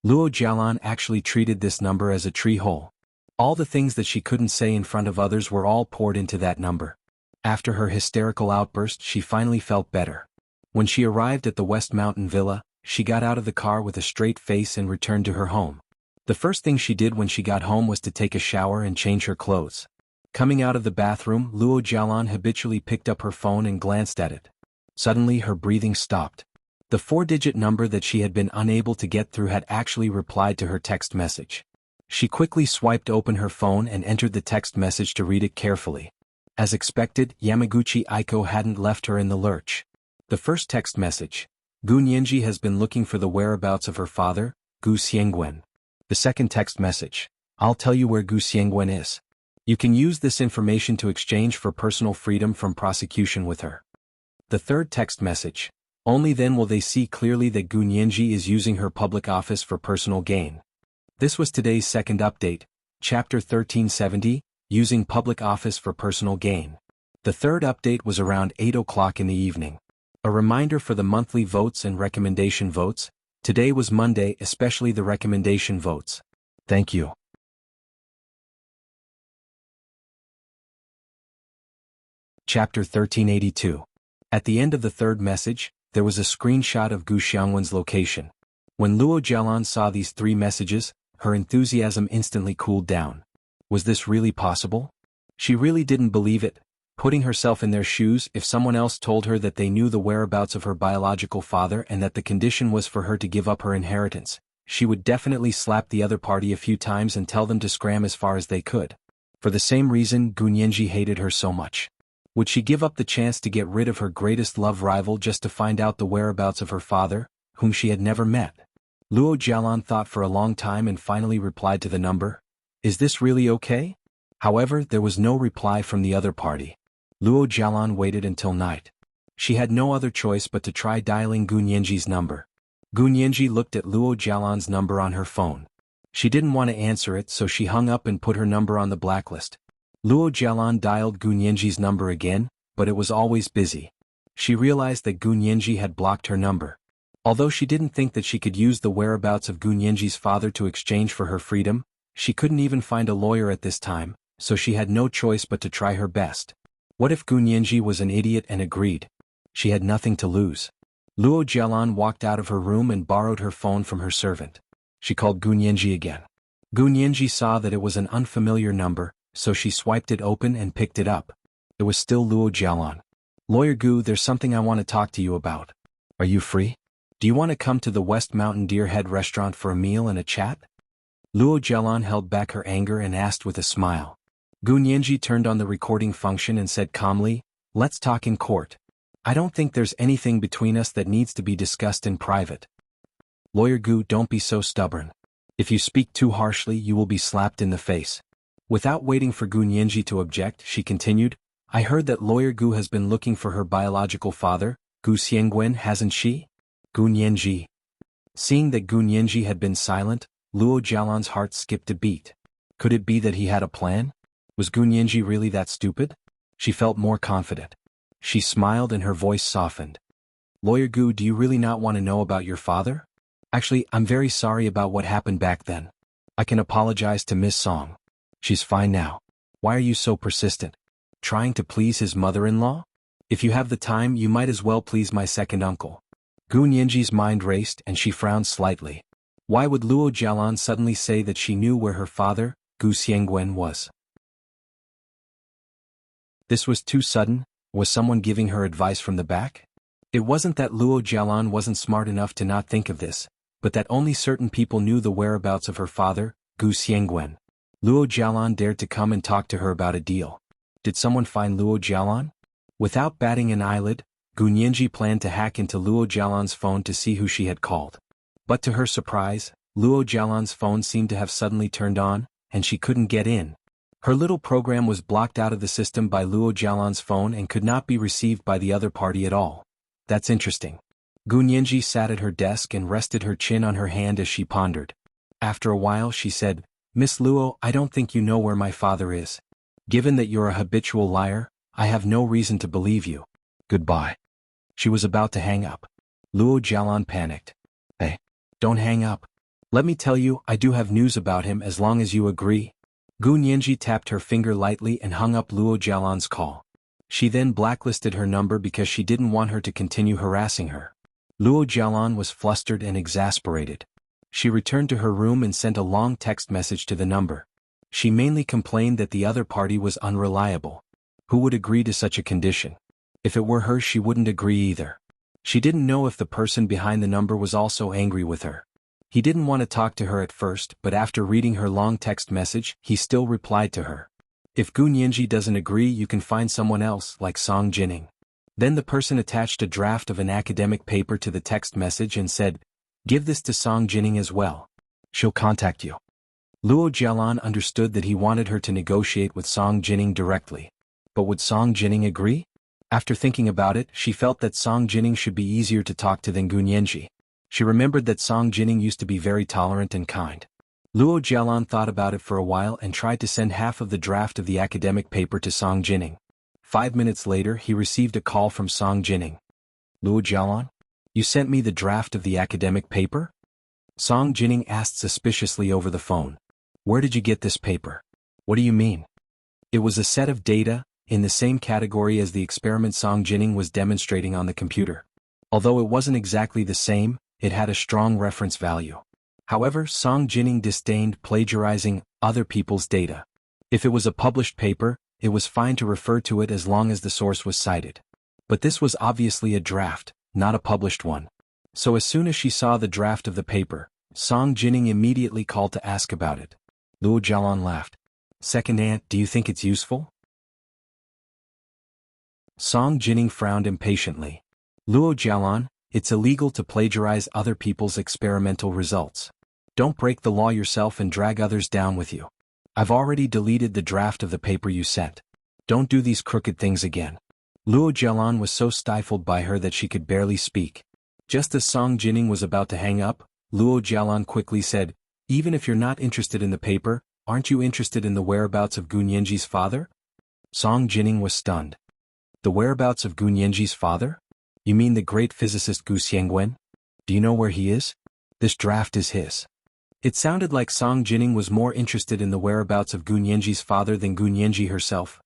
Luo Jialan actually treated this number as a tree hole. All the things that she couldn't say in front of others were all poured into that number. After her hysterical outburst, she finally felt better. When she arrived at the West Mountain Villa, she got out of the car with a straight face and returned to her home. The first thing she did when she got home was to take a shower and change her clothes. Coming out of the bathroom, Luo Jialan habitually picked up her phone and glanced at it. Suddenly her breathing stopped. The 4-digit number that she had been unable to get through had actually replied to her text message. She quickly swiped open her phone and entered the text message to read it carefully. As expected, Yamaguchi Aiko hadn't left her in the lurch. The first text message: Gun Yanji has been looking for the whereabouts of her father, Gu Xiangwen. The second text message: I'll tell you where Gu Xiangwen is. You can use this information to exchange for personal freedom from prosecution with her. The third text message: only then will they see clearly that Gun Yanji is using her public office for personal gain. This was today's second update, Chapter 1370, Using Public Office for Personal Gain. The third update was around 8 o'clock in the evening. A reminder for the monthly votes and recommendation votes. Today was Monday, especially the recommendation votes. Thank you. Chapter 1382. At the end of the third message, there was a screenshot of Gu Xiangwen's location. When Luo Jialan saw these 3 messages, her enthusiasm instantly cooled down. Was this really possible? She really didn't believe it. Putting herself in their shoes, if someone else told her that they knew the whereabouts of her biological father and that the condition was for her to give up her inheritance, she would definitely slap the other party a few times and tell them to scram as far as they could. For the same reason Gun Yanji hated her so much. Would she give up the chance to get rid of her greatest love rival just to find out the whereabouts of her father, whom she had never met? Luo Jialan thought for a long time and finally replied to the number. Is this really okay? However, there was no reply from the other party. Luo Jialan waited until night. She had no other choice but to try dialing Gun Yanji's number. Gun Yanji looked at Luo Jialan's number on her phone. She didn't want to answer it, so she hung up and put her number on the blacklist. Luo Jialan dialed Gun Yanji's number again, but it was always busy. She realized that Gun Yanji had blocked her number. Although she didn't think that she could use the whereabouts of Gun Yanji's father to exchange for her freedom, she couldn't even find a lawyer at this time, so she had no choice but to try her best. What if Gun Yanji was an idiot and agreed? She had nothing to lose. Luo Jialan walked out of her room and borrowed her phone from her servant. She called Gun Yanji again. Gun Yanji saw that it was an unfamiliar number, so she swiped it open and picked it up. It was still Luo Jialan. Lawyer Gu, there's something I want to talk to you about. Are you free? Do you want to come to the West Mountain Deer Head restaurant for a meal and a chat? Luo Jialan held back her anger and asked with a smile. Gun Yanji turned on the recording function and said calmly, let's talk in court. I don't think there's anything between us that needs to be discussed in private. Lawyer Gu, don't be so stubborn. If you speak too harshly, you will be slapped in the face. Without waiting for Gun Yanji to object, she continued, I heard that Lawyer Gu has been looking for her biological father, Gu Xiangwen, hasn't she? Gun Yanji. Seeing that Gun Yanji had been silent, Luo Jialan's heart skipped a beat. Could it be that he had a plan? Was Gun Yanji really that stupid? She felt more confident. She smiled and her voice softened. Lawyer Gu, do you really not want to know about your father? Actually, I'm very sorry about what happened back then. I can apologize to Miss Song. She's fine now. Why are you so persistent? Trying to please his mother-in-law? If you have the time, you might as well please my second uncle. Gu Nianji's mind raced and she frowned slightly. Why would Luo Jialan suddenly say that she knew where her father, Gu Xiangwen, was? This was too sudden. Was someone giving her advice from the back? It wasn't that Luo Jialan wasn't smart enough to not think of this, but that only certain people knew the whereabouts of her father, Gu Xiangwen. Luo Jialan dared to come and talk to her about a deal. Did someone find Luo Jialan? Without batting an eyelid, Gu Nianji planned to hack into Luo Jialan's phone to see who she had called. But to her surprise, Luo Jialan's phone seemed to have suddenly turned on, and she couldn't get in. Her little program was blocked out of the system by Luo Jialan's phone and could not be received by the other party at all. That's interesting. Gu Nianji sat at her desk and rested her chin on her hand as she pondered. After a while she said, Miss Luo, I don't think you know where my father is. Given that you're a habitual liar, I have no reason to believe you. Goodbye. She was about to hang up. Luo Jialan panicked. Hey, don't hang up. Let me tell you, I do have news about him as long as you agree. Gu Nianji tapped her finger lightly and hung up Luo Jialan's call. She then blacklisted her number because she didn't want her to continue harassing her. Luo Jialan was flustered and exasperated. She returned to her room and sent a long text message to the number. She mainly complained that the other party was unreliable. Who would agree to such a condition? If it were her, she wouldn't agree either. She didn't know if the person behind the number was also angry with her. He didn't want to talk to her at first, but after reading her long text message, he still replied to her. If Gu Nianji doesn't agree, you can find someone else, like Song Jining. Then the person attached a draft of an academic paper to the text message and said, give this to Song Jining as well. She'll contact you. Luo Jialan understood that he wanted her to negotiate with Song Jining directly. But would Song Jining agree? After thinking about it, she felt that Song Jining should be easier to talk to than Gu Nianji. She remembered that Song Jining used to be very tolerant and kind. Luo Jialan thought about it for a while and tried to send half of the draft of the academic paper to Song Jining. 5 minutes later, he received a call from Song Jining. Luo Jialan? You sent me the draft of the academic paper? Song Jining asked suspiciously over the phone. Where did you get this paper? What do you mean? It was a set of data, in the same category as the experiment Song Jining was demonstrating on the computer. Although it wasn't exactly the same, it had a strong reference value. However, Song Jining disdained plagiarizing other people's data. If it was a published paper, it was fine to refer to it as long as the source was cited. But this was obviously a draft, not a published one. So as soon as she saw the draft of the paper, Song Jining immediately called to ask about it. Luo Jialan laughed. Second aunt, do you think it's useful? Song Jining frowned impatiently. Luo Jialan, it's illegal to plagiarize other people's experimental results. Don't break the law yourself and drag others down with you. I've already deleted the draft of the paper you sent. Don't do these crooked things again. Luo Jialan was so stifled by her that she could barely speak. Just as Song Jining was about to hang up, Luo Jialan quickly said, even if you're not interested in the paper, aren't you interested in the whereabouts of Gu Nianji's father? Song Jining was stunned. The whereabouts of Gu Nianji's father? You mean the great physicist Gu Xiangwen? Do you know where he is? This draft is his. It sounded like Song Jining was more interested in the whereabouts of Gu Nianji's father than Gu Nianji herself.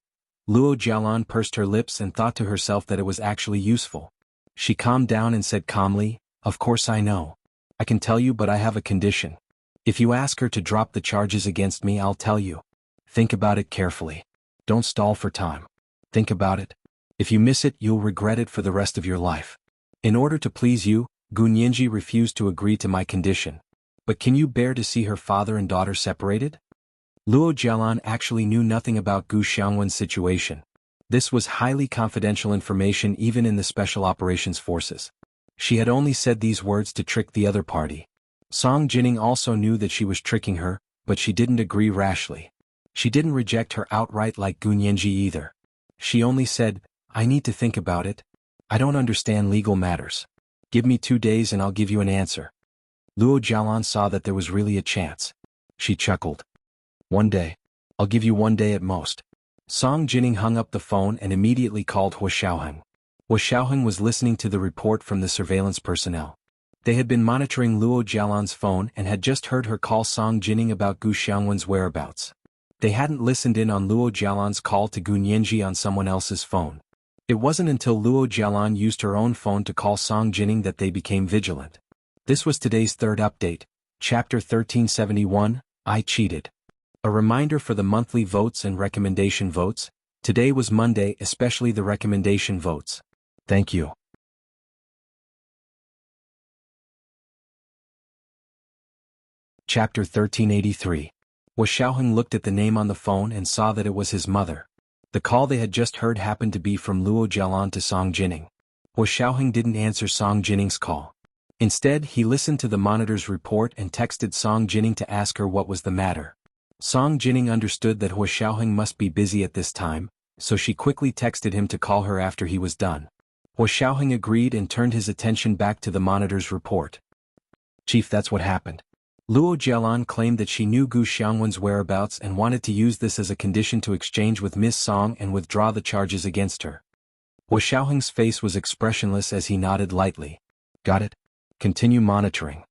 Luo Jialan pursed her lips and thought to herself that it was actually useful. She calmed down and said calmly, of course I know. I can tell you, but I have a condition. If you ask her to drop the charges against me, I'll tell you. Think about it carefully. Don't stall for time. Think about it. If you miss it, you'll regret it for the rest of your life. In order to please you, Gu Nianji refused to agree to my condition. But can you bear to see her father and daughter separated? Luo Jialan actually knew nothing about Gu Xiangwen's situation. This was highly confidential information even in the Special Operations Forces. She had only said these words to trick the other party. Song Jining also knew that she was tricking her, but she didn't agree rashly. She didn't reject her outright like Gu Nianji either. She only said, I need to think about it. I don't understand legal matters. Give me 2 days and I'll give you an answer. Luo Jialan saw that there was really a chance. She chuckled. 1 day. I'll give you 1 day at most. Song Jining hung up the phone and immediately called Hua Xiaoheng. Hua Xiaoheng was listening to the report from the surveillance personnel. They had been monitoring Luo Jialan's phone and had just heard her call Song Jining about Gu Xiangwen's whereabouts. They hadn't listened in on Luo Jialan's call to Gu Nianji on someone else's phone. It wasn't until Luo Jialan used her own phone to call Song Jining that they became vigilant. This was today's third update, Chapter 1371, I Cheated. A reminder for the monthly votes and recommendation votes. Today was Monday, especially the recommendation votes. Thank you. Chapter 1383. Hua Xiaoheng looked at the name on the phone and saw that it was his mother. The call they had just heard happened to be from Luo Jialan to Song Jining. Hua Xiaoheng didn't answer Song Jining's call. Instead, he listened to the monitor's report and texted Song Jining to ask her what was the matter. Song Jining understood that Hua Xiaoheng must be busy at this time, so she quickly texted him to call her after he was done. Hua Xiaoheng agreed and turned his attention back to the monitor's report. Chief, that's what happened. Luo Jialan claimed that she knew Gu Xiangwen's whereabouts and wanted to use this as a condition to exchange with Miss Song and withdraw the charges against her. Hua Xiaoheng's face was expressionless as he nodded lightly. Got it? Continue monitoring.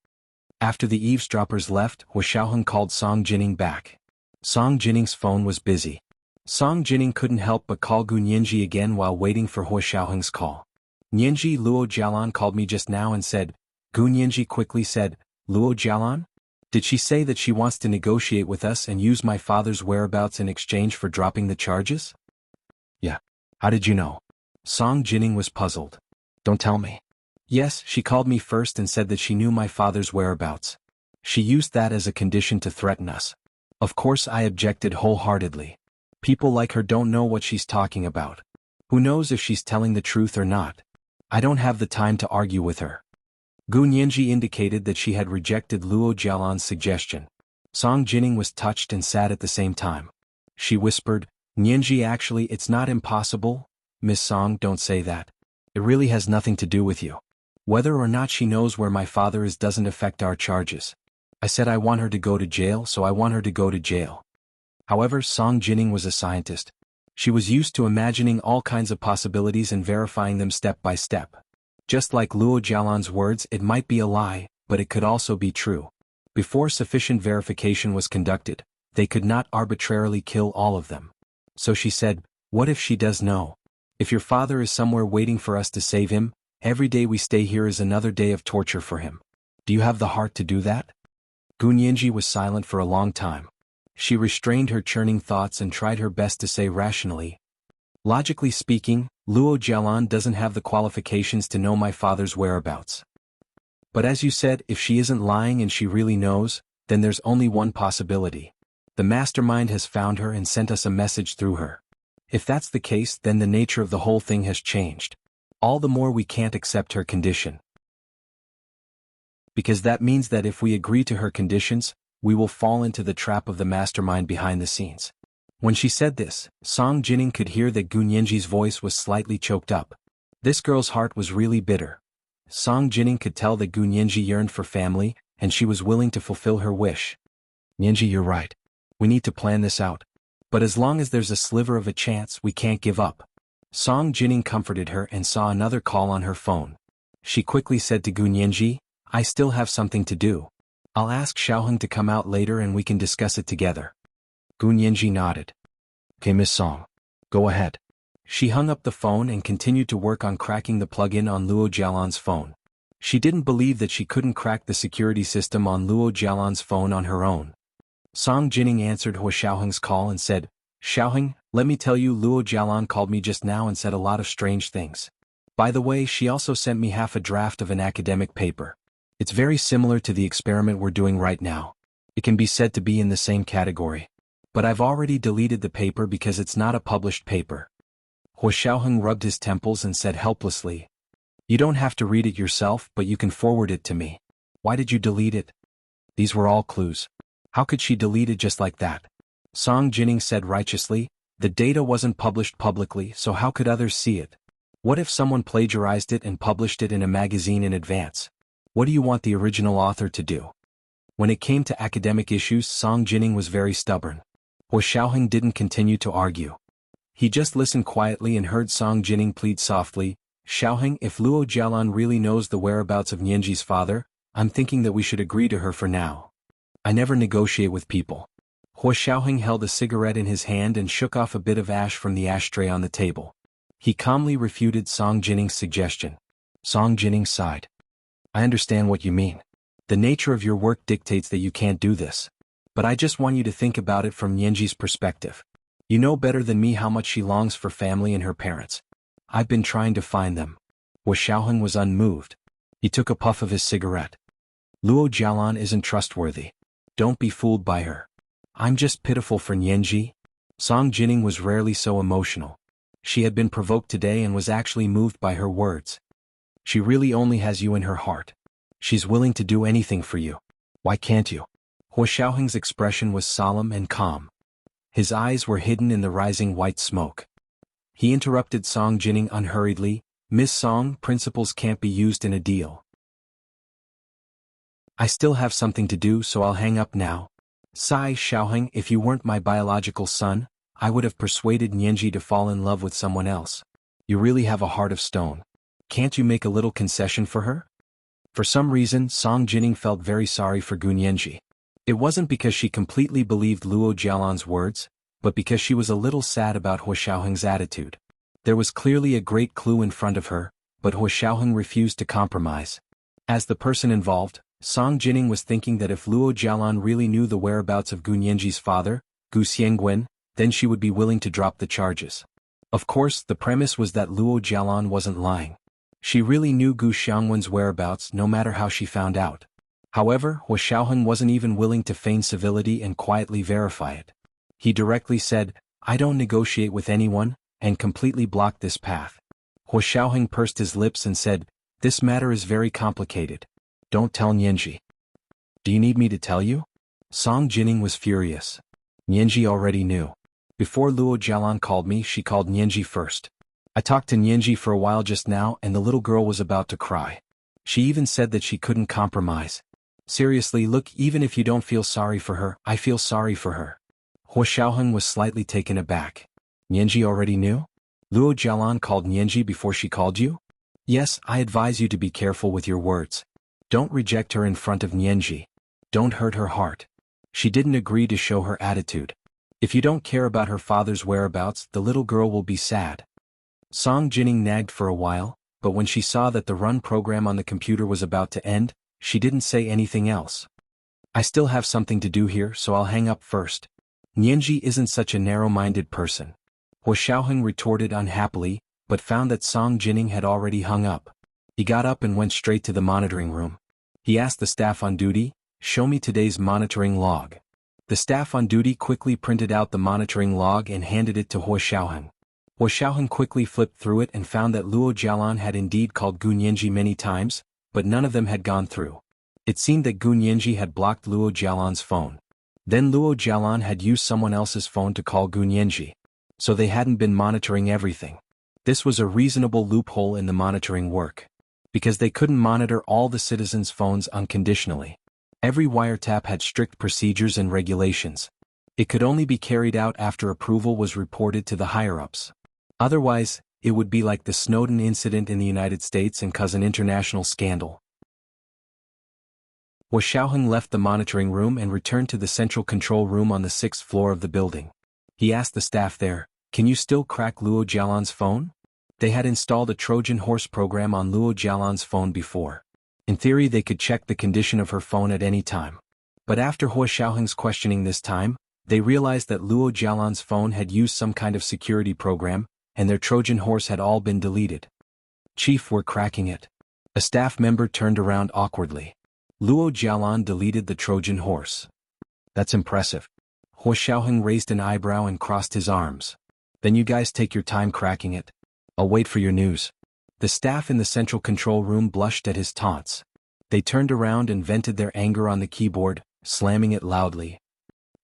After the eavesdroppers left, Hua Xiaoheng called Song Jining back. Song Jining's phone was busy. Song Jining couldn't help but call Gu Nianji again while waiting for Hua Xiaoheng's call. Nianji, Luo Jialan called me just now and said. Gu Nianji quickly said, Luo Jialan? Did she say that she wants to negotiate with us and use my father's whereabouts in exchange for dropping the charges? Yeah. How did you know? Song Jining was puzzled. Don't tell me. Yes, she called me first and said that she knew my father's whereabouts. She used that as a condition to threaten us. Of course I objected wholeheartedly. People like her don't know what she's talking about. Who knows if she's telling the truth or not? I don't have the time to argue with her. Gu Nianji indicated that she had rejected Luo Jialan's suggestion. Song Jining was touched and sad at the same time. She whispered, Nianji, actually it's not impossible. Miss Song, don't say that. It really has nothing to do with you. Whether or not she knows where my father is doesn't affect our charges. I said I want her to go to jail, so I want her to go to jail. However, Song Jining was a scientist. She was used to imagining all kinds of possibilities and verifying them step by step. Just like Luo Jialan's words, it might be a lie, but it could also be true. Before sufficient verification was conducted, they could not arbitrarily kill all of them. So she said, what if she does know? If your father is somewhere waiting for us to save him, every day we stay here is another day of torture for him. Do you have the heart to do that? Gu Nianji was silent for a long time. She restrained her churning thoughts and tried her best to say rationally. Logically speaking, Luo Jialan doesn't have the qualifications to know my father's whereabouts. But as you said, if she isn't lying and she really knows, then there's only one possibility. The mastermind has found her and sent us a message through her. If that's the case, then the nature of the whole thing has changed. All the more we can't accept her condition. Because that means that if we agree to her conditions, we will fall into the trap of the mastermind behind the scenes. When she said this, Song Jining could hear that Gu Nianji's voice was slightly choked up. This girl's heart was really bitter. Song Jining could tell that Gu Nianji yearned for family, and she was willing to fulfill her wish. Nianji, you're right. We need to plan this out. But as long as there's a sliver of a chance, we can't give up. Song Jining comforted her and saw another call on her phone. She quickly said to Gu Nianji, I still have something to do. I'll ask Xiaoheng to come out later and we can discuss it together. Gu Nianji nodded. Okay, Miss Song. Go ahead. She hung up the phone and continued to work on cracking the plug-in on Luo Jialan's phone. She didn't believe that she couldn't crack the security system on Luo Jialan's phone on her own. Song Jining answered Hua Xiaoheng's call and said, Xiaoheng, let me tell you, Luo Jialan called me just now and said a lot of strange things. By the way, she also sent me half a draft of an academic paper. It's very similar to the experiment we're doing right now. It can be said to be in the same category. But I've already deleted the paper because it's not a published paper. Hua Xiaoheng rubbed his temples and said helplessly, You don't have to read it yourself, but you can forward it to me. Why did you delete it? These were all clues. How could she delete it just like that? Song Jining said righteously, the data wasn't published publicly, so how could others see it? What if someone plagiarized it and published it in a magazine in advance? What do you want the original author to do? When it came to academic issues, Song Jining was very stubborn. Hua Xiaoheng didn't continue to argue. He just listened quietly and heard Song Jining plead softly, "Xiaoheng, if Luo Jialan really knows the whereabouts of Nianji's father, I'm thinking that we should agree to her for now. I never negotiate with people." Hua Xiaoheng held a cigarette in his hand and shook off a bit of ash from the ashtray on the table. He calmly refuted Song Jining's suggestion. Song Jining sighed. "I understand what you mean. The nature of your work dictates that you can't do this. But I just want you to think about it from Nianji's perspective. You know better than me how much she longs for family and her parents. I've been trying to find them." Hua Xiaoheng was unmoved. He took a puff of his cigarette. "Luo Jialan isn't trustworthy. Don't be fooled by her. I'm just pitiful for Nianji." Song Jining was rarely so emotional. She had been provoked today and was actually moved by her words. "She really only has you in her heart. She's willing to do anything for you. Why can't you?" Hua Xiaoheng's expression was solemn and calm. His eyes were hidden in the rising white smoke. He interrupted Song Jining unhurriedly. "Miss Song, principles can't be used in a deal. I still have something to do, so I'll hang up now. Sai Xiaoheng, if you weren't my biological son, I would have persuaded Nianji to fall in love with someone else. You really have a heart of stone. Can't you make a little concession for her?" For some reason, Song Jining felt very sorry for Gu Nianji. It wasn't because she completely believed Luo Jialan's words, but because she was a little sad about Hua Xiaoheng's attitude. There was clearly a great clue in front of her, but Hua Xiaoheng refused to compromise. As the person involved, Song Jining was thinking that if Luo Jialan really knew the whereabouts of Gu Nianji's father, Gu Xiangwen, then she would be willing to drop the charges. Of course, the premise was that Luo Jialan wasn't lying. She really knew Gu Xiangwen's whereabouts no matter how she found out. However, Hua Xiaoheng wasn't even willing to feign civility and quietly verify it. He directly said, "I don't negotiate with anyone," and completely blocked this path. Hua Xiaoheng pursed his lips and said, "This matter is very complicated. Don't tell Nianji." "Do you need me to tell you?" Song Jining was furious. Nianji already knew. Before Luo Jialan called me, she called Nianji first. I talked to Nianji for a while just now and the little girl was about to cry. She even said that she couldn't compromise. Seriously, look, even if you don't feel sorry for her, I feel sorry for her. Hua Xiaoheng was slightly taken aback. Nianji already knew? Luo Jialan called Nianji before she called you? Yes, I advise you to be careful with your words. Don't reject her in front of Nianji. Don't hurt her heart. She didn't agree to show her attitude. If you don't care about her father's whereabouts, the little girl will be sad. Song Jining nagged for a while, but when she saw that the run program on the computer was about to end, she didn't say anything else. I still have something to do here, so I'll hang up first. Nianji isn't such a narrow-minded person. Hua Xiaoheng retorted unhappily, but found that Song Jining had already hung up. He got up and went straight to the monitoring room. He asked the staff on duty, "Show me today's monitoring log." The staff on duty quickly printed out the monitoring log and handed it to Hua Xiaoheng. Hua Xiaoheng quickly flipped through it and found that Luo Jialan had indeed called Gu Nianji many times, but none of them had gone through. It seemed that Gu Nianji had blocked Luo Jialan's phone. Then Luo Jialan had used someone else's phone to call Gu Nianji. So they hadn't been monitoring everything. This was a reasonable loophole in the monitoring work. Because they couldn't monitor all the citizens' phones unconditionally. Every wiretap had strict procedures and regulations. It could only be carried out after approval was reported to the higher-ups. Otherwise, it would be like the Snowden incident in the United States and cause an international scandal. Hua Xiaoheng left the monitoring room and returned to the central control room on the 6th floor of the building. He asked the staff there, "Can you still crack Luo Jialan's phone?" They had installed a Trojan horse program on Luo Jialan's phone before. In theory, they could check the condition of her phone at any time. But after Hua Xiaoheng's questioning this time, they realized that Luo Jialan's phone had used some kind of security program, and their Trojan horse had all been deleted. "Chief, we're cracking it." A staff member turned around awkwardly. Luo Jialan deleted the Trojan horse. That's impressive. Hua Xiaoheng raised an eyebrow and crossed his arms. Then you guys take your time cracking it. I'll wait for your news. The staff in the central control room blushed at his taunts. They turned around and vented their anger on the keyboard, slamming it loudly.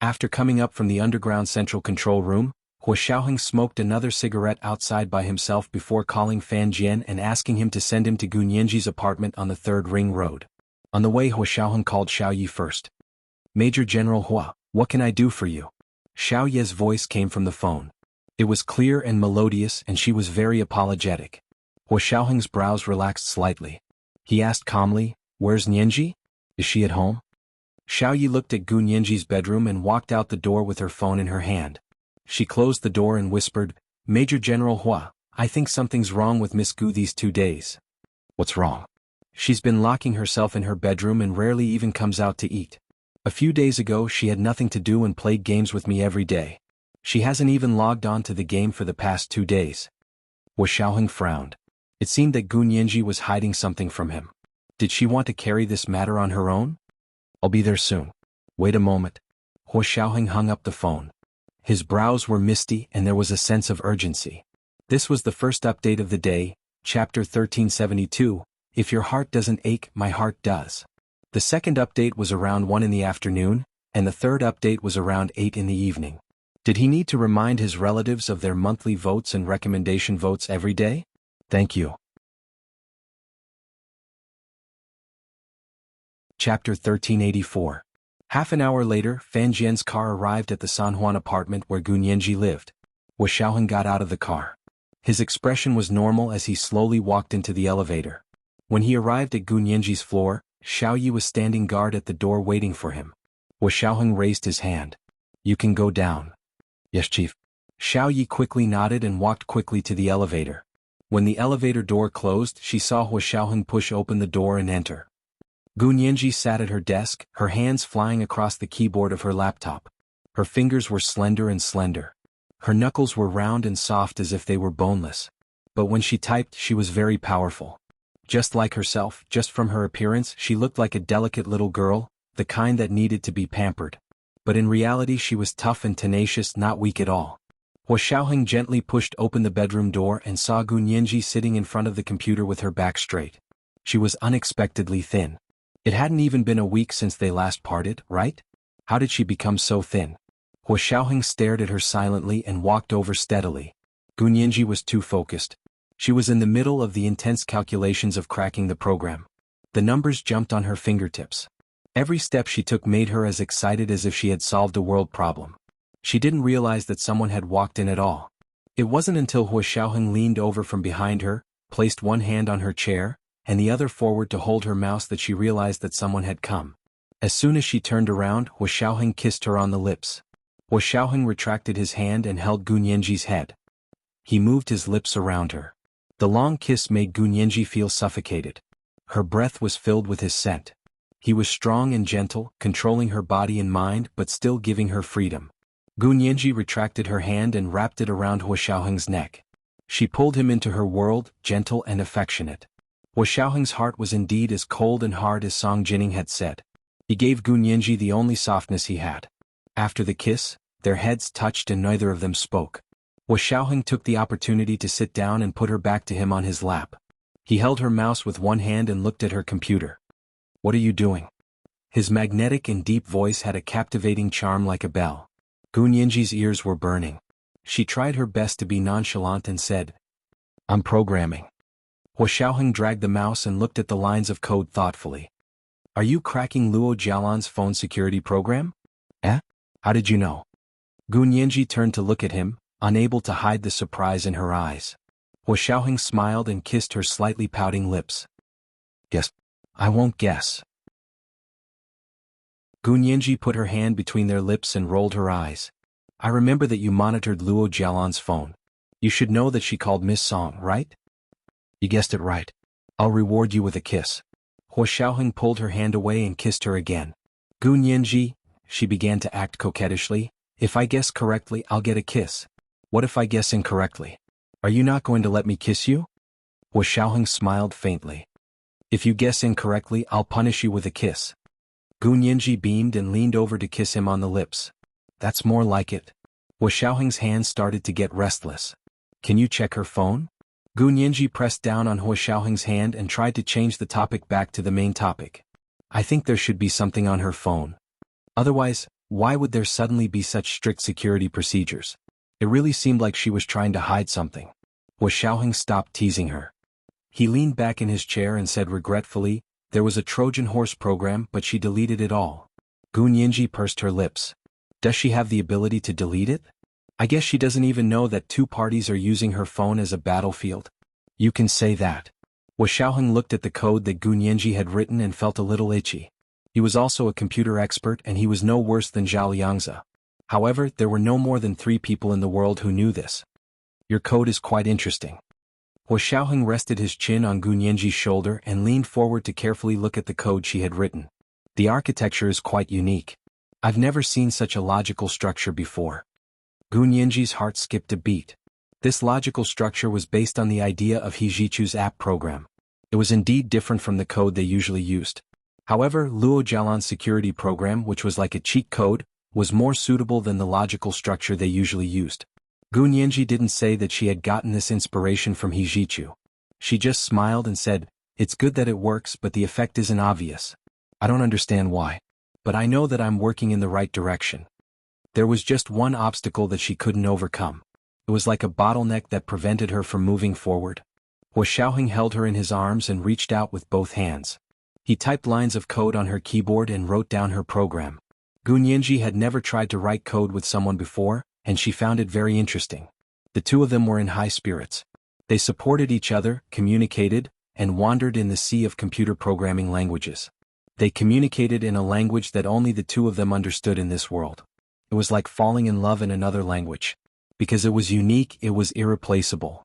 After coming up from the underground central control room, Hua Xiaoheng smoked another cigarette outside by himself before calling Fan Jian and asking him to send him to Gu Nianji's apartment on the 3rd Ring Road. On the way, Hua Xiaoheng called Xiao Yi first. "Major General Hua, what can I do for you?" Xiao Ye's voice came from the phone. It was clear and melodious, and she was very apologetic. Hua Xiaoheng's brows relaxed slightly. He asked calmly, "Where's Nianji? Is she at home?" Xiao Yi looked at Gu Nianji's bedroom and walked out the door with her phone in her hand. She closed the door and whispered, "Major General Hua, I think something's wrong with Miss Gu these 2 days." "What's wrong?" "She's been locking herself in her bedroom and rarely even comes out to eat. A few days ago she had nothing to do and played games with me every day. She hasn't even logged on to the game for the past 2 days." Hua Xiaoheng frowned. It seemed that Gu Nianji was hiding something from him. Did she want to carry this matter on her own? "I'll be there soon." "Wait a moment." Hua Xiaoheng hung up the phone. His brows were misty and there was a sense of urgency. This was the first update of the day, chapter 1372, "If your heart doesn't ache, my heart does." The second update was around 1 in the afternoon, and the third update was around 8 in the evening. Did he need to remind his relatives of their monthly votes and recommendation votes every day? Thank you. Chapter 1384. Half an hour later, Fan Jian's car arrived at the San Juan apartment where Gu Nianji lived. Hua Xiaoheng got out of the car. His expression was normal as he slowly walked into the elevator. When he arrived at Gu Nianji's floor, Xiao Yi was standing guard at the door waiting for him. Hua Xiaoheng raised his hand. "You can go down." "Yes, Chief." Xiao Yi quickly nodded and walked quickly to the elevator. When the elevator door closed, she saw Hua Xiaoheng push open the door and enter. Gu Nianji sat at her desk, her hands flying across the keyboard of her laptop. Her fingers were slender and slender. Her knuckles were round and soft as if they were boneless. But when she typed, she was very powerful. Just like herself, just from her appearance, she looked like a delicate little girl, the kind that needed to be pampered. But in reality she was tough and tenacious, not weak at all. Hua Xiaoheng gently pushed open the bedroom door and saw Gu Nianji sitting in front of the computer with her back straight. She was unexpectedly thin. It hadn't even been a week since they last parted, right? How did she become so thin? Hua Xiaoheng stared at her silently and walked over steadily. Gu Nianji was too focused. She was in the middle of the intense calculations of cracking the program. The numbers jumped on her fingertips. Every step she took made her as excited as if she had solved a world problem. She didn't realize that someone had walked in at all. It wasn't until Hua Xiaoheng leaned over from behind her, placed one hand on her chair, and the other forward to hold her mouse that she realized that someone had come. As soon as she turned around, Hua Xiaoheng kissed her on the lips. Hua Xiaoheng retracted his hand and held Gu Nianji's head. He moved his lips around her. The long kiss made Gu Nianji feel suffocated. Her breath was filled with his scent. He was strong and gentle, controlling her body and mind but still giving her freedom. Gu Nianji retracted her hand and wrapped it around Hua Xiaoheng's neck. She pulled him into her world, gentle and affectionate. Hua Xiaoheng's heart was indeed as cold and hard as Song Jining had said. He gave Gu Nianji the only softness he had. After the kiss, their heads touched and neither of them spoke. Hua Xiaoheng took the opportunity to sit down and put her back to him on his lap. He held her mouse with one hand and looked at her computer. "What are you doing?" His magnetic and deep voice had a captivating charm like a bell. Gu Nianji's ears were burning. She tried her best to be nonchalant and said, "I'm programming." Hua Xiaoheng dragged the mouse and looked at the lines of code thoughtfully. "Are you cracking Luo Jialan's phone security program?" "Eh? How did you know?" Gu Nianji turned to look at him, unable to hide the surprise in her eyes. Hua Xiaoheng smiled and kissed her slightly pouting lips. "Guess. I won't guess." Gu Nianji put her hand between their lips and rolled her eyes. "I remember that you monitored Luo Jialan's phone. You should know that she called Miss Song, right?" "You guessed it right. I'll reward you with a kiss." Hua Xiaoheng pulled her hand away and kissed her again. "Gu Nianji," she began to act coquettishly, "if I guess correctly I'll get a kiss. What if I guess incorrectly? Are you not going to let me kiss you?" Hua Xiaoheng smiled faintly. "If you guess incorrectly I'll punish you with a kiss." Gu Nianji beamed and leaned over to kiss him on the lips. "That's more like it." Hua Xiaoheng's hands started to get restless. "Can you check her phone?" Gu Nianji pressed down on Hua Xiaoheng's hand and tried to change the topic back to the main topic. "I think there should be something on her phone. Otherwise, why would there suddenly be such strict security procedures? It really seemed like she was trying to hide something." Hua Xiaoheng stopped teasing her. He leaned back in his chair and said regretfully, "There was a Trojan horse program but she deleted it all." Gu Nianji pursed her lips. "Does she have the ability to delete it?" I guess she doesn't even know that two parties are using her phone as a battlefield. You can say that. Hua Xiaoheng looked at the code that Gu Nianji had written and felt a little itchy. He was also a computer expert and he was no worse than Zhao Liangzi. However, there were no more than 3 people in the world who knew this. Your code is quite interesting. Hua Xiaoheng rested his chin on Gu Nianji's shoulder and leaned forward to carefully look at the code she had written. The architecture is quite unique. I've never seen such a logical structure before. Gu Nianji's heart skipped a beat. This logical structure was based on the idea of He Zhichu's app program. It was indeed different from the code they usually used. However, Luo Jialan's security program, which was like a cheat code, was more suitable than the logical structure they usually used. Gu Nianji didn't say that she had gotten this inspiration from He Zhichu. She just smiled and said, "It's good that it works, but the effect isn't obvious. I don't understand why. But I know that I'm working in the right direction." There was just one obstacle that she couldn't overcome. It was like a bottleneck that prevented her from moving forward. Hua Xiaoheng held her in his arms and reached out with both hands. He typed lines of code on her keyboard and wrote down her program. Gu Nianji had never tried to write code with someone before, and she found it very interesting. The two of them were in high spirits. They supported each other, communicated, and wandered in the sea of computer programming languages. They communicated in a language that only the two of them understood in this world. It was like falling in love in another language. Because it was unique, it was irreplaceable.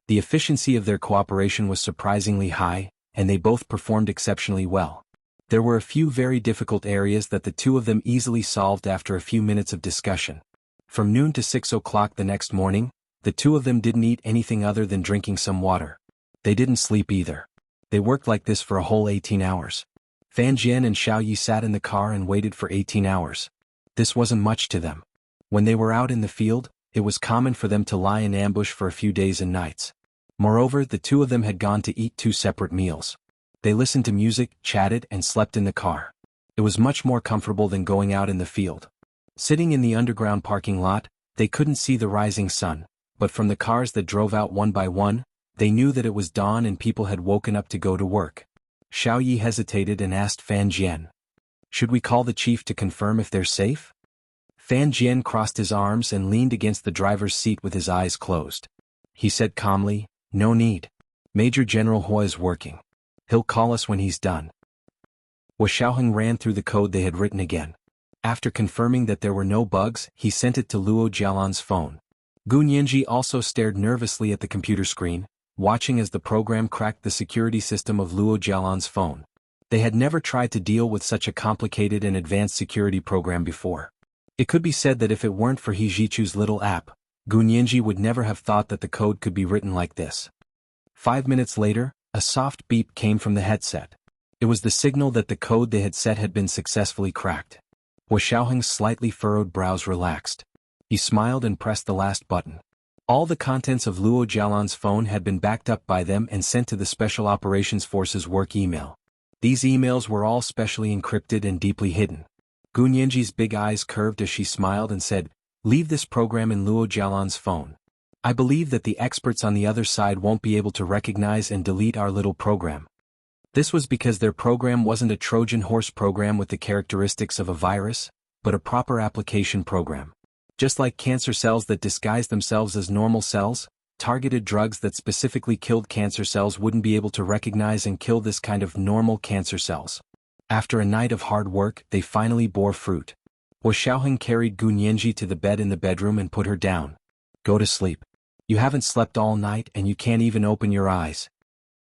The efficiency of their cooperation was surprisingly high, and they both performed exceptionally well. There were a few very difficult areas that the two of them easily solved after a few minutes of discussion. From noon to 6 o'clock the next morning, the two of them didn't eat anything other than drinking some water. They didn't sleep either. They worked like this for a whole 18 hours. Fan Jian and Xiao Yi sat in the car and waited for 18 hours. This wasn't much to them. When they were out in the field, it was common for them to lie in ambush for a few days and nights. Moreover, the two of them had gone to eat 2 separate meals. They listened to music, chatted, and slept in the car. It was much more comfortable than going out in the field. Sitting in the underground parking lot, they couldn't see the rising sun, but from the cars that drove out one by one, they knew that it was dawn and people had woken up to go to work. Xiao Yi hesitated and asked Fan Jian, "Should we call the chief to confirm if they're safe?" Fan Jian crossed his arms and leaned against the driver's seat with his eyes closed. He said calmly, "No need. Major General Hua is working. He'll call us when he's done." Hua Xiaoheng ran through the code they had written again. After confirming that there were no bugs, he sent it to Luo Jialan's phone. Gu Nianji also stared nervously at the computer screen, watching as the program cracked the security system of Luo Jialan's phone. They had never tried to deal with such a complicated and advanced security program before. It could be said that if it weren't for He Zhichu's little app, Gu Nianji would never have thought that the code could be written like this. 5 minutes later, a soft beep came from the headset. It was the signal that the code they had set had been successfully cracked. Hua Xiaoheng's slightly furrowed brows relaxed. He smiled and pressed the last button. All the contents of Luo Jialan's phone had been backed up by them and sent to the Special Operations Force's work email. These emails were all specially encrypted and deeply hidden. Gu Nianji's big eyes curved as she smiled and said, "Leave this program in Luo Jialan's phone. I believe that the experts on the other side won't be able to recognize and delete our little program." This was because their program wasn't a Trojan horse program with the characteristics of a virus, but a proper application program. Just like cancer cells that disguise themselves as normal cells, targeted drugs that specifically killed cancer cells wouldn't be able to recognize and kill this kind of normal cancer cells. After a night of hard work, they finally bore fruit. Hua Xiaoheng carried Gu Nianji to the bed in the bedroom and put her down. "Go to sleep. You haven't slept all night and you can't even open your eyes."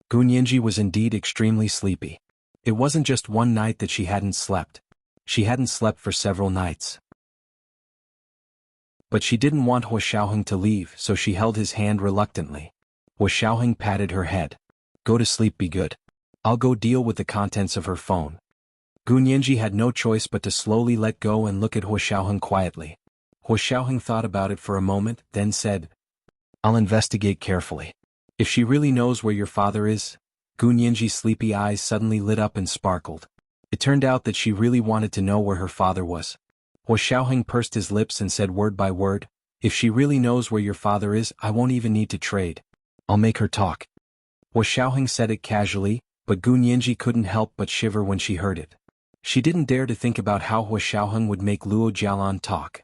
Gu Nianji was indeed extremely sleepy. It wasn't just one night that she hadn't slept. She hadn't slept for several nights. But she didn't want Hua Xiaoheng to leave, so she held his hand reluctantly. Hua Xiaoheng patted her head. "Go to sleep, be good. I'll go deal with the contents of her phone." Gu Nianji had no choice but to slowly let go and look at Hua Xiaoheng quietly. Hua Xiaoheng thought about it for a moment, then said, "I'll investigate carefully. If she really knows where your father is..." Gu Nianji's sleepy eyes suddenly lit up and sparkled. It turned out that she really wanted to know where her father was. Hua Xiaoheng pursed his lips and said word by word, "If she really knows where your father is, I won't even need to trade. I'll make her talk." Hua Xiaoheng said it casually, but Gu Nianji couldn't help but shiver when she heard it. She didn't dare to think about how Hua Xiaoheng would make Luo Jialan talk.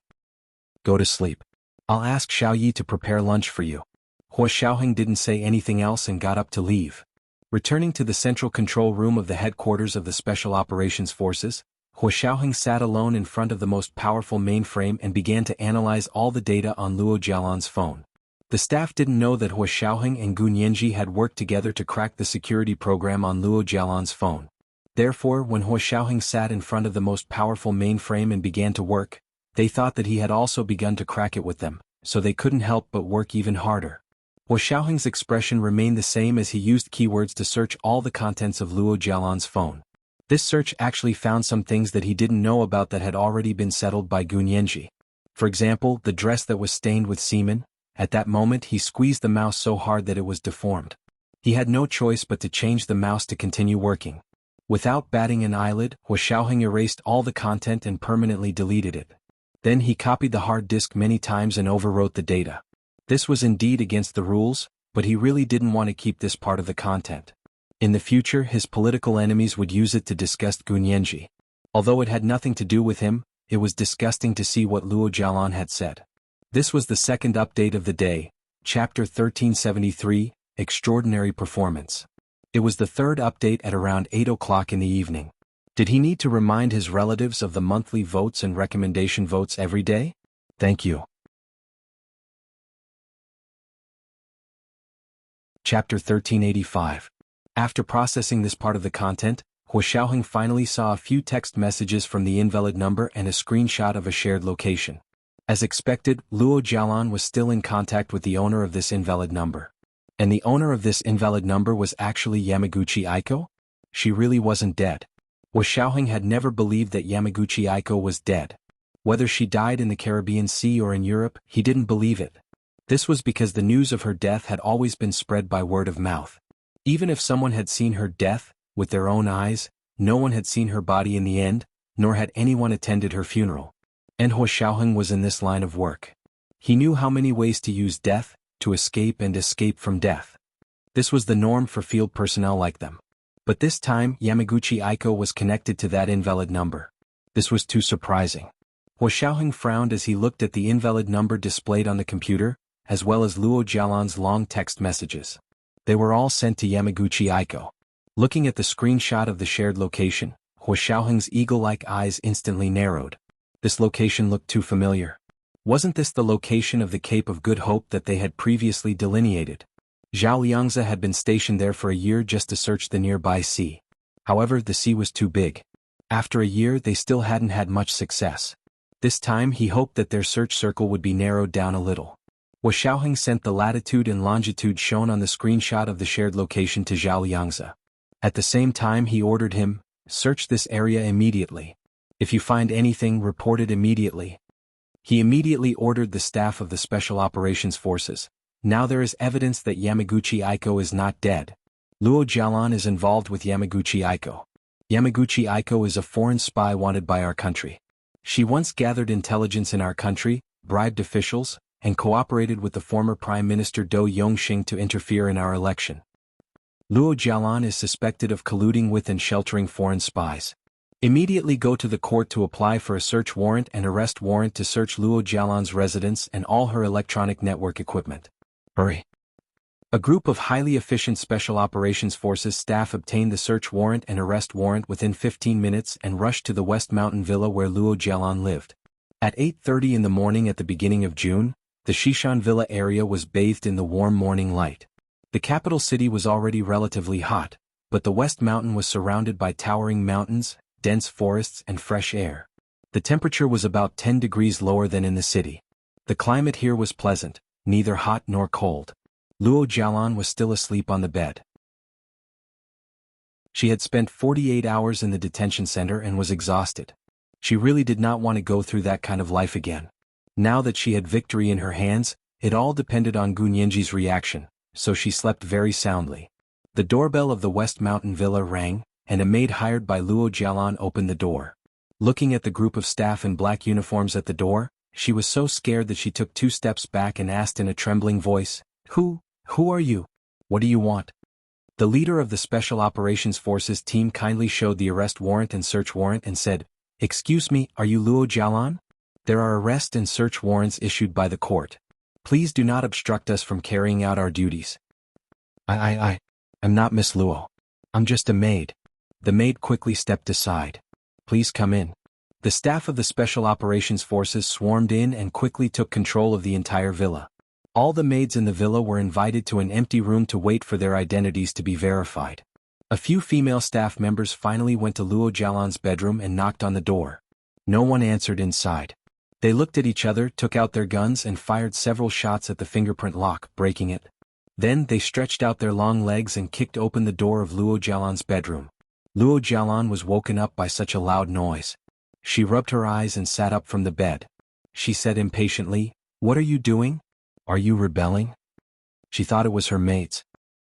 Go to sleep. I'll ask Xiao Yi to prepare lunch for you. Hua Xiaoheng didn't say anything else and got up to leave. Returning to the central control room of the headquarters of the Special Operations Forces, Hua Xiaoheng sat alone in front of the most powerful mainframe and began to analyze all the data on Luo Jialan's phone. The staff didn't know that Hua Xiaoheng and Gu Nianji had worked together to crack the security program on Luo Jialan's phone. Therefore, when Hua Xiaoheng sat in front of the most powerful mainframe and began to work, they thought that he had also begun to crack it with them, so they couldn't help but work even harder. Hua Xiaoheng's expression remained the same as he used keywords to search all the contents of Luo Jialan's phone. This search actually found some things that he didn't know about that had already been settled by Gu Nianji. For example, the dress that was stained with semen. At that moment he squeezed the mouse so hard that it was deformed. He had no choice but to change the mouse to continue working. Without batting an eyelid, Hua Xiaoheng erased all the content and permanently deleted it. Then he copied the hard disk many times and overwrote the data. This was indeed against the rules, but he really didn't want to keep this part of the content. In the future his political enemies would use it to disgust Gu Nianji. Although it had nothing to do with him, it was disgusting to see what Luo Jialan had said. This was the second update of the day, Chapter 1373, Extraordinary Performance. It was the third update at around 8 o'clock in the evening. Did he need to remind his relatives of the monthly votes and recommendation votes every day? Thank you. Chapter 1385. After processing this part of the content, Hua Xiaoheng finally saw a few text messages from the invalid number and a screenshot of a shared location. As expected, Luo Jialan was still in contact with the owner of this invalid number. And the owner of this invalid number was actually Yamaguchi Aiko? She really wasn't dead. Hua Xiaoheng had never believed that Yamaguchi Aiko was dead. Whether she died in the Caribbean Sea or in Europe, he didn't believe it. This was because the news of her death had always been spread by word of mouth. Even if someone had seen her death, with their own eyes, no one had seen her body in the end, nor had anyone attended her funeral. And Hua Xiaoheng was in this line of work. He knew how many ways to use death, to escape and escape from death. This was the norm for field personnel like them. But this time Yamaguchi Aiko was connected to that invalid number. This was too surprising. Hua Xiaoheng frowned as he looked at the invalid number displayed on the computer, as well as Luo Jialan's long text messages. They were all sent to Yamaguchi Aiko. Looking at the screenshot of the shared location, Hua Xiaoheng's eagle-like eyes instantly narrowed. This location looked too familiar. Wasn't this the location of the Cape of Good Hope that they had previously delineated? Zhao Liangzi had been stationed there for a year just to search the nearby sea. However, the sea was too big. After a year they still hadn't had much success. This time he hoped that their search circle would be narrowed down a little. Hua Xiaoheng sent the latitude and longitude shown on the screenshot of the shared location to Zhao Liangzi. At the same time he ordered him, search this area immediately. If you find anything, report it immediately. He immediately ordered the staff of the Special Operations Forces. Now there is evidence that Yamaguchi Aiko is not dead. Luo Jialan is involved with Yamaguchi Aiko. Yamaguchi Aiko is a foreign spy wanted by our country. She once gathered intelligence in our country, bribed officials, and cooperated with the former Prime Minister Do Yongxing to interfere in our election. Luo Jialan is suspected of colluding with and sheltering foreign spies. Immediately go to the court to apply for a search warrant and arrest warrant to search Luo Jialan's residence and all her electronic network equipment. Hurry. A group of highly efficient Special Operations Forces staff obtained the search warrant and arrest warrant within 15 minutes and rushed to the West Mountain Villa where Luo Jialan lived. At 8:30 in the morning at the beginning of June, the Shishan Villa area was bathed in the warm morning light. The capital city was already relatively hot, but the West Mountain was surrounded by towering mountains, dense forests and fresh air. The temperature was about 10 degrees lower than in the city. The climate here was pleasant, neither hot nor cold. Luo Jialan was still asleep on the bed. She had spent 48 hours in the detention center and was exhausted. She really did not want to go through that kind of life again. Now that she had victory in her hands, it all depended on Gu Nianji's reaction, so she slept very soundly. The doorbell of the West Mountain Villa rang, and a maid hired by Luo Jialan opened the door. Looking at the group of staff in black uniforms at the door, she was so scared that she took 2 steps back and asked in a trembling voice, Who are you? What do you want? The leader of the Special Operations Forces team kindly showed the arrest warrant and search warrant and said, Excuse me, are you Luo Jialan? There are arrest and search warrants issued by the court. Please do not obstruct us from carrying out our duties. I'm not Miss Luo. I'm just a maid. The maid quickly stepped aside. Please come in. The staff of the Special Operations Forces swarmed in and quickly took control of the entire villa. All the maids in the villa were invited to an empty room to wait for their identities to be verified. A few female staff members finally went to Luo Jialan's bedroom and knocked on the door. No one answered inside. They looked at each other, took out their guns and fired several shots at the fingerprint lock, breaking it. Then they stretched out their long legs and kicked open the door of Luo Jialan's bedroom. Luo Jialan was woken up by such a loud noise. She rubbed her eyes and sat up from the bed. She said impatiently, "What are you doing? Are you rebelling?" She thought it was her maids.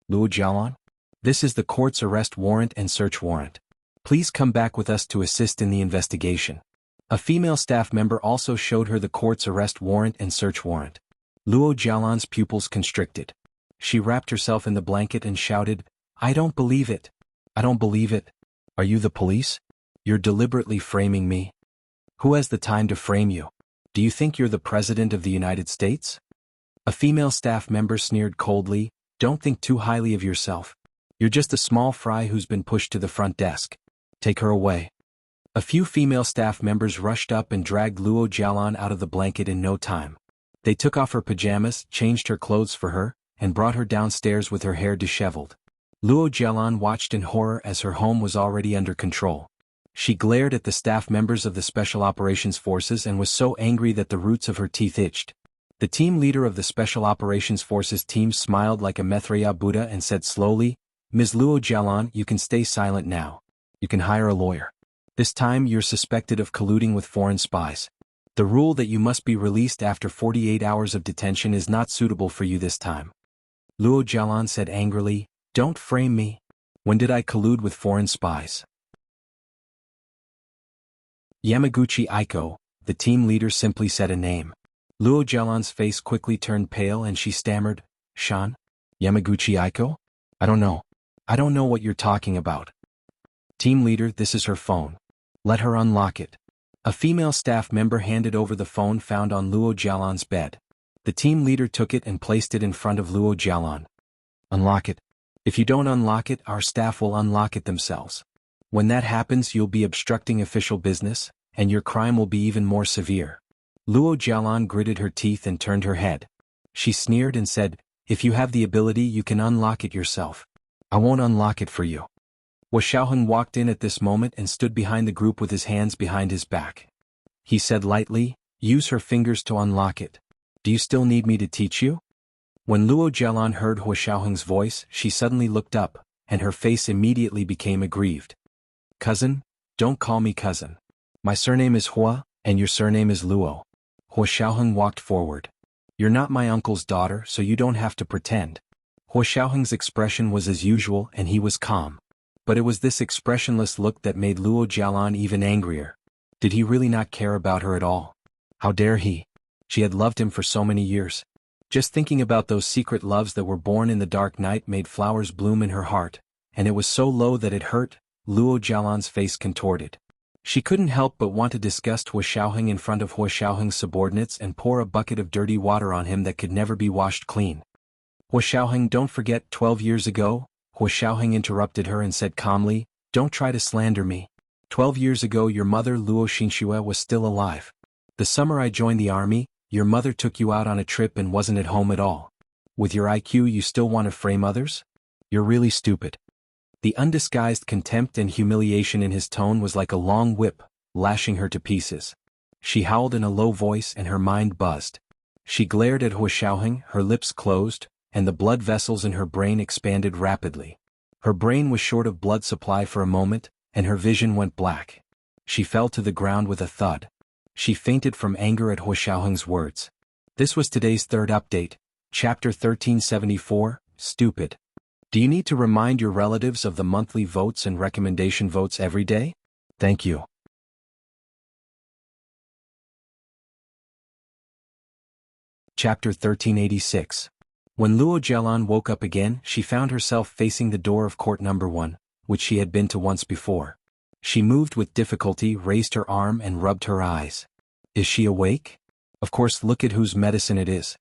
"Luo Jialan? This is the court's arrest warrant and search warrant. Please come back with us to assist in the investigation." A female staff member also showed her the court's arrest warrant and search warrant. Luo Jialan's pupils constricted. She wrapped herself in the blanket and shouted, "I don't believe it. I don't believe it. Are you the police? You're deliberately framing me. Who has the time to frame you? Do you think you're the President of the United States?" A female staff member sneered coldly, "Don't think too highly of yourself. You're just a small fry who's been pushed to the front desk. Take her away." A few female staff members rushed up and dragged Luo Jialan out of the blanket in no time. They took off her pajamas, changed her clothes for her, and brought her downstairs with her hair disheveled. Luo Jialan watched in horror as her home was already under control. She glared at the staff members of the Special Operations Forces and was so angry that the roots of her teeth itched. The team leader of the Special Operations Forces team smiled like a Maitreya Buddha and said slowly, "Ms. Luo Jialan, you can stay silent now. You can hire a lawyer. This time you're suspected of colluding with foreign spies. The rule that you must be released after 48 hours of detention is not suitable for you this time." Luo Jialan said angrily, "Don't frame me. When did I collude with foreign spies?" Yamaguchi Aiko, the team leader, simply said a name. Luo Jialan's face quickly turned pale and she stammered, "Shan? Yamaguchi Aiko? I don't know. I don't know what you're talking about." "Team leader, this is her phone. Let her unlock it." A female staff member handed over the phone found on Luo Jialan's bed. The team leader took it and placed it in front of Luo Jialan. "Unlock it. If you don't unlock it, our staff will unlock it themselves. When that happens, you'll be obstructing official business, and your crime will be even more severe." Luo Jialan gritted her teeth and turned her head. She sneered and said, "If you have the ability, you can unlock it yourself. I won't unlock it for you." Xiaoheng walked in at this moment and stood behind the group with his hands behind his back. He said lightly, "Use her fingers to unlock it. Do you still need me to teach you?" When Luo Jialan heard Xiaoheng's voice, she suddenly looked up, and her face immediately became aggrieved. "Cousin? Don't call me cousin. My surname is Hua, and your surname is Luo." Xiaoheng walked forward. "You're not my uncle's daughter, so you don't have to pretend." Xiaoheng's expression was as usual and he was calm. But it was this expressionless look that made Luo Jialan even angrier. Did he really not care about her at all? How dare he? She had loved him for so many years. Just thinking about those secret loves that were born in the dark night made flowers bloom in her heart, and it was so low that it hurt. Luo Jialan's face contorted. She couldn't help but want to disgust Xiaoheng in front of Xiaoheng's subordinates and pour a bucket of dirty water on him that could never be washed clean. "Xiaoheng, don't forget 12 years ago?" Xiaoheng interrupted her and said calmly, "Don't try to slander me. 12 years ago your mother Luo Xinxue was still alive. The summer I joined the army, your mother took you out on a trip and wasn't at home at all. With your IQ you still want to frame others? You're really stupid." The undisguised contempt and humiliation in his tone was like a long whip, lashing her to pieces. She howled in a low voice and her mind buzzed. She glared at Xiaoheng, her lips closed, and the blood vessels in her brain expanded rapidly. Her brain was short of blood supply for a moment, and her vision went black. She fell to the ground with a thud. She fainted from anger at Xiaoheng's words. This was today's third update, Chapter 1374, Stupid. Do you need to remind your relatives of the monthly votes and recommendation votes every day? Thank you. Chapter 1386. When Luo Jialan woke up again, she found herself facing the door of court number 1, which she had been to once before. She moved with difficulty, raised her arm and rubbed her eyes. Is she awake? Of course, look at whose medicine it is.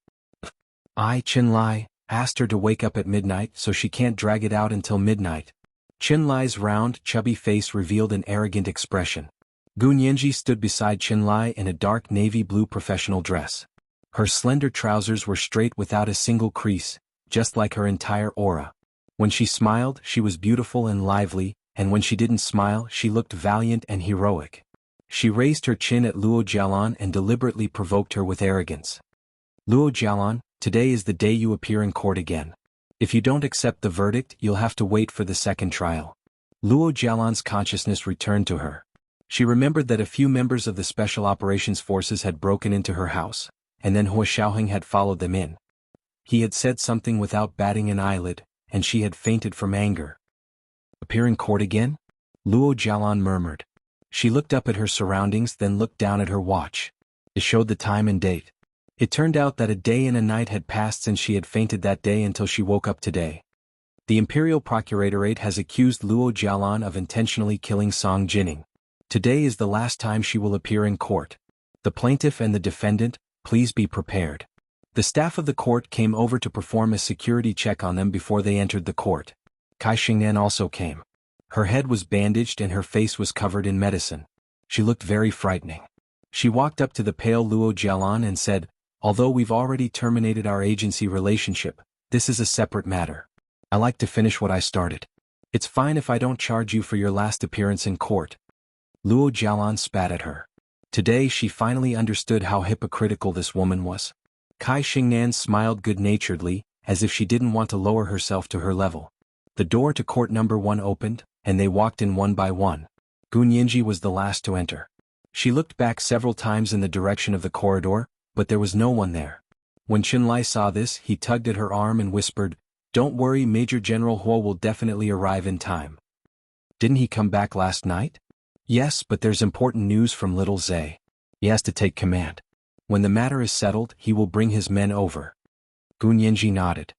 Chinlai asked her to wake up at midnight so she can't drag it out until midnight. Chinlai's round, chubby face revealed an arrogant expression. Gu Nianji stood beside Chinlai in a dark navy blue professional dress. Her slender trousers were straight without a single crease, just like her entire aura. When she smiled, she was beautiful and lively, and when she didn't smile, she looked valiant and heroic. She raised her chin at Luo Jialan and deliberately provoked her with arrogance. Luo Jialan, today is the day you appear in court again. If you don't accept the verdict, you'll have to wait for the second trial. Luo Jialan's consciousness returned to her. She remembered that a few members of the Special Operations Forces had broken into her house, and then Hua Xiaoheng had followed them in. He had said something without batting an eyelid, and she had fainted from anger. Appear in court again? Luo Jialan murmured. She looked up at her surroundings, then looked down at her watch. It showed the time and date. It turned out that a day and a night had passed since she had fainted that day until she woke up today. The Imperial Procuratorate has accused Luo Jialan of intentionally killing Song Jining. Today is the last time she will appear in court. The plaintiff and the defendant, please be prepared. The staff of the court came over to perform a security check on them before they entered the court. Kai Xingnan also came. Her head was bandaged and her face was covered in medicine. She looked very frightening. She walked up to the pale Luo Jialan and said, "Although we've already terminated our agency relationship, this is a separate matter. I like to finish what I started. It's fine if I don't charge you for your last appearance in court." Luo Jialan spat at her. Today she finally understood how hypocritical this woman was. Kai Xingnan smiled good-naturedly, as if she didn't want to lower herself to her level. The door to court number 1 opened, and they walked in one by one. Gu Nianji was the last to enter. She looked back several times in the direction of the corridor, but there was no one there. When Chinlai saw this, he tugged at her arm and whispered, "Don't worry, Major General Huo will definitely arrive in time." "Didn't he come back last night?" "Yes, but there's important news from Little Zhe. He has to take command. When the matter is settled, he will bring his men over." Gu Nianji nodded.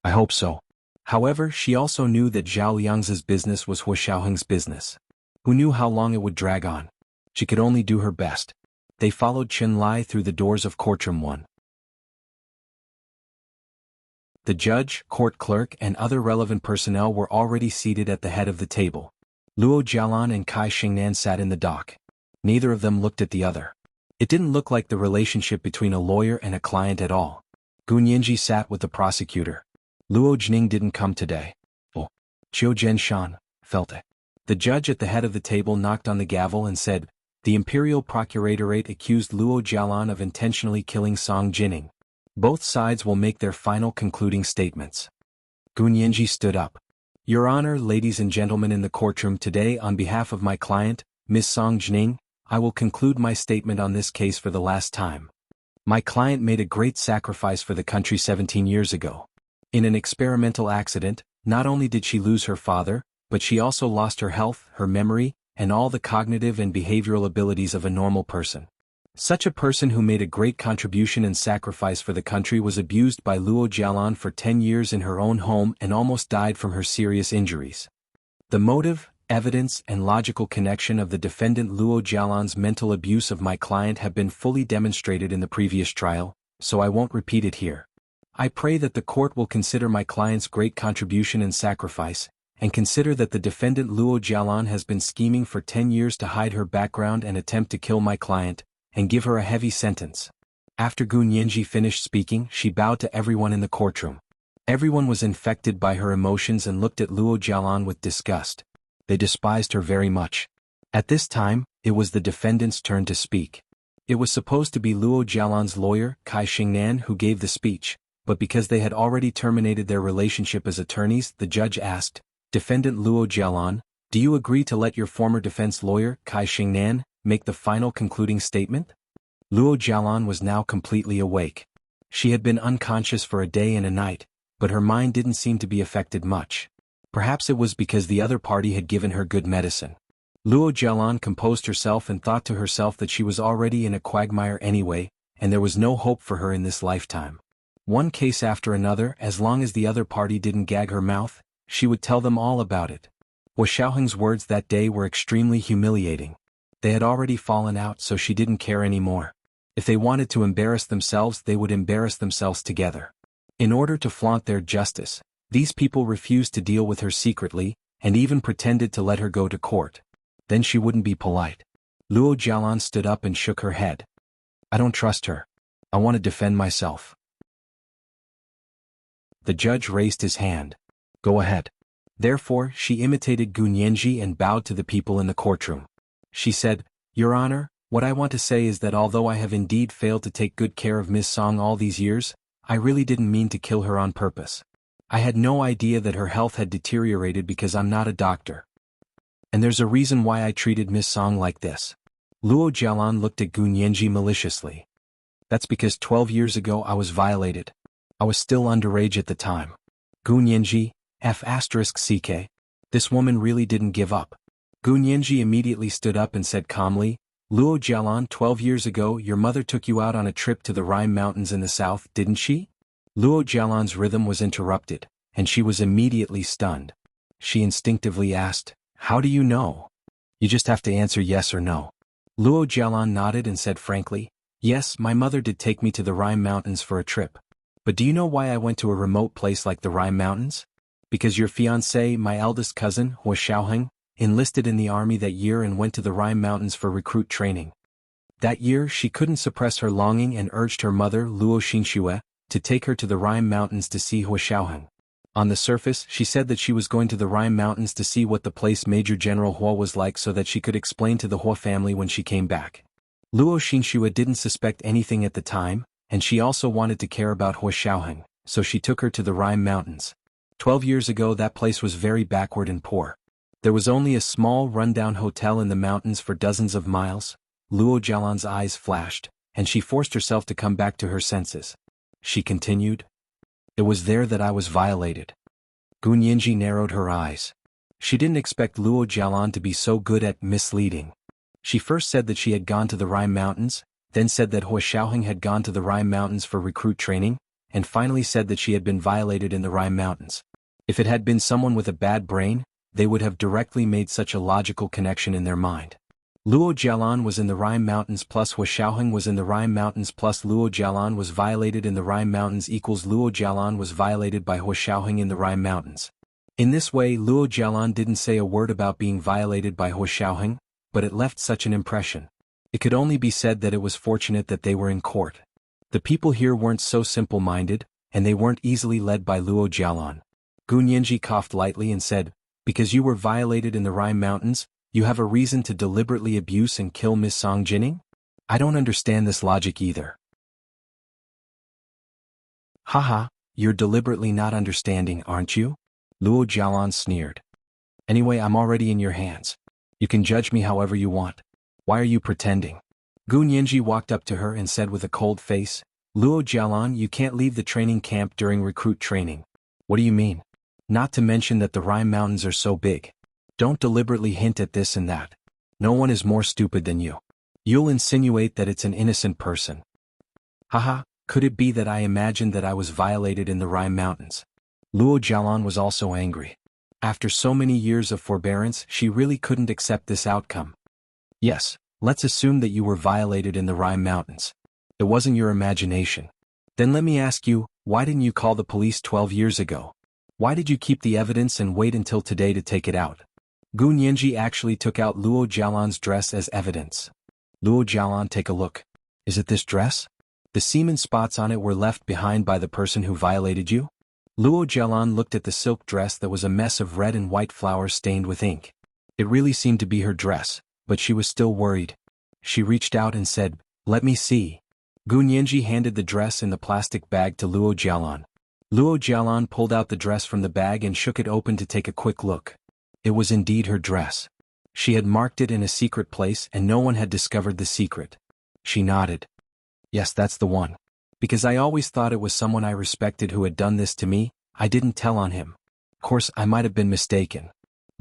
"I hope so." However, she also knew that Zhao Liang's business was Hua Xiaoheng's business. Who knew how long it would drag on? She could only do her best. They followed Chinlai through the doors of courtroom 1. The judge, court clerk, and other relevant personnel were already seated at the head of the table. Luo Jialan and Kai Xingnan sat in the dock. Neither of them looked at the other. It didn't look like the relationship between a lawyer and a client at all. Gu Nianji sat with the prosecutor. Luo Jining didn't come today. Oh. Qiu Zhenshan felt it. The judge at the head of the table knocked on the gavel and said, "The Imperial Procuratorate accused Luo Jialan of intentionally killing Song Jining. Both sides will make their final concluding statements." Gu Nianji stood up. "Your Honor, ladies and gentlemen in the courtroom today, on behalf of my client, Ms. Song Jining, I will conclude my statement on this case for the last time. My client made a great sacrifice for the country 17 years ago. In an experimental accident, not only did she lose her father, but she also lost her health, her memory, and all the cognitive and behavioral abilities of a normal person. Such a person who made a great contribution and sacrifice for the country was abused by Luo Jialan for 10 years in her own home and almost died from her serious injuries. The motive, evidence, and logical connection of the defendant Luo Jialan's mental abuse of my client have been fully demonstrated in the previous trial, so I won't repeat it here. I pray that the court will consider my client's great contribution and sacrifice, and consider that the defendant Luo Jialan has been scheming for 10 years to hide her background and attempt to kill my client, and give her a heavy sentence." After Gu Nianji finished speaking, she bowed to everyone in the courtroom. Everyone was infected by her emotions and looked at Luo Jialan with disgust. They despised her very much. At this time, it was the defendant's turn to speak. It was supposed to be Luo Jialan's lawyer, Kai Xingnan, who gave the speech, but because they had already terminated their relationship as attorneys, the judge asked, "Defendant Luo Jialan, do you agree to let your former defense lawyer, Kai Xingnan, make the final concluding statement?" Luo Jialan was now completely awake. She had been unconscious for a day and a night, but her mind didn't seem to be affected much. Perhaps it was because the other party had given her good medicine. Luo Jialan composed herself and thought to herself that she was already in a quagmire anyway, and there was no hope for her in this lifetime. One case after another, as long as the other party didn't gag her mouth, she would tell them all about it. Hua Xiaoheng's words that day were extremely humiliating. They had already fallen out, so she didn't care anymore. If they wanted to embarrass themselves, they would embarrass themselves together. In order to flaunt their justice, these people refused to deal with her secretly, and even pretended to let her go to court. Then she wouldn't be polite. Luo Jialan stood up and shook her head. I don't trust her. I want to defend myself. The judge raised his hand. Go ahead. Therefore, she imitated Gu Nianji and bowed to the people in the courtroom. She said, Your Honor, what I want to say is that although I have indeed failed to take good care of Miss Song all these years, I really didn't mean to kill her on purpose. I had no idea that her health had deteriorated because I'm not a doctor. And there's a reason why I treated Miss Song like this. Luo Jialan looked at Gu Nianji maliciously. That's because 12 years ago I was violated. I was still underage at the time. Gu Nianji, F***ck. This woman really didn't give up. Gu Nianji immediately stood up and said calmly, Luo Jialan, 12 years ago your mother took you out on a trip to the Rhine Mountains in the south, didn't she? Luo Jialan's rhythm was interrupted, and she was immediately stunned. She instinctively asked, How do you know? You just have to answer yes or no. Luo Jialan nodded and said frankly, Yes, my mother did take me to the Rhine Mountains for a trip. But do you know why I went to a remote place like the Rhine Mountains? Because your fiancé, my eldest cousin, Hua Xiaoheng, enlisted in the army that year and went to the Rhine Mountains for recruit training. That year she couldn't suppress her longing and urged her mother, Luo Xinxue, to take her to the Rhine Mountains to see Hua Xiaoheng. On the surface, she said that she was going to the Rhine Mountains to see what the place Major General Hua was like so that she could explain to the Hua family when she came back. Luo Xinxue didn't suspect anything at the time, and she also wanted to care about Hua Xiaoheng, so she took her to the Rhine Mountains. 12 years ago that place was very backward and poor. There was only a small rundown hotel in the mountains for dozens of miles. Luo Jialan's eyes flashed, and she forced herself to come back to her senses. She continued, It was there that I was violated. Gu Nianji narrowed her eyes. She didn't expect Luo Jialan to be so good at misleading. She first said that she had gone to the Rhine Mountains, then said that Hua Xiaoheng had gone to the Rhine Mountains for recruit training, and finally said that she had been violated in the Rhine Mountains. If it had been someone with a bad brain, they would have directly made such a logical connection in their mind. Luo Jialan was in the Rhine Mountains plus Hua Xiaoheng was in the Rhine Mountains plus Luo Jialan was violated in the Rhine Mountains equals Luo Jialan was violated by Hua Xiaoheng in the Rhine Mountains. In this way Luo Jialan didn't say a word about being violated by Hua Xiaoheng, but it left such an impression. It could only be said that it was fortunate that they were in court. The people here weren't so simple-minded, and they weren't easily led by Luo Jialan. Gu Nianji coughed lightly and said, Because you were violated in the Rhine Mountains, you have a reason to deliberately abuse and kill Miss Song Jining? I don't understand this logic either. Haha, you're deliberately not understanding, aren't you? Luo Jialan sneered. Anyway, I'm already in your hands. You can judge me however you want. Why are you pretending? Gu Nianji walked up to her and said with a cold face, Luo Jialan, you can't leave the training camp during recruit training. What do you mean? Not to mention that the Rhine Mountains are so big. Don't deliberately hint at this and that. No one is more stupid than you. You'll insinuate that it's an innocent person. Haha, could it be that I imagined that I was violated in the Rhine Mountains? Luo Jialan was also angry. After so many years of forbearance, she really couldn't accept this outcome. Yes, let's assume that you were violated in the Rhine Mountains. It wasn't your imagination. Then let me ask you, why didn't you call the police 12 years ago? Why did you keep the evidence and wait until today to take it out? Gu Nianji actually took out Luo Jialan's dress as evidence. Luo Jialan, take a look. Is it this dress? The semen spots on it were left behind by the person who violated you? Luo Jialan looked at the silk dress that was a mess of red and white flowers stained with ink. It really seemed to be her dress, but she was still worried. She reached out and said, Let me see. Gu Nianji handed the dress in the plastic bag to Luo Jialan. Luo Jialan pulled out the dress from the bag and shook it open to take a quick look. It was indeed her dress. She had marked it in a secret place and no one had discovered the secret. She nodded. Yes, that's the one. Because I always thought it was someone I respected who had done this to me, I didn't tell on him. Of course, I might have been mistaken.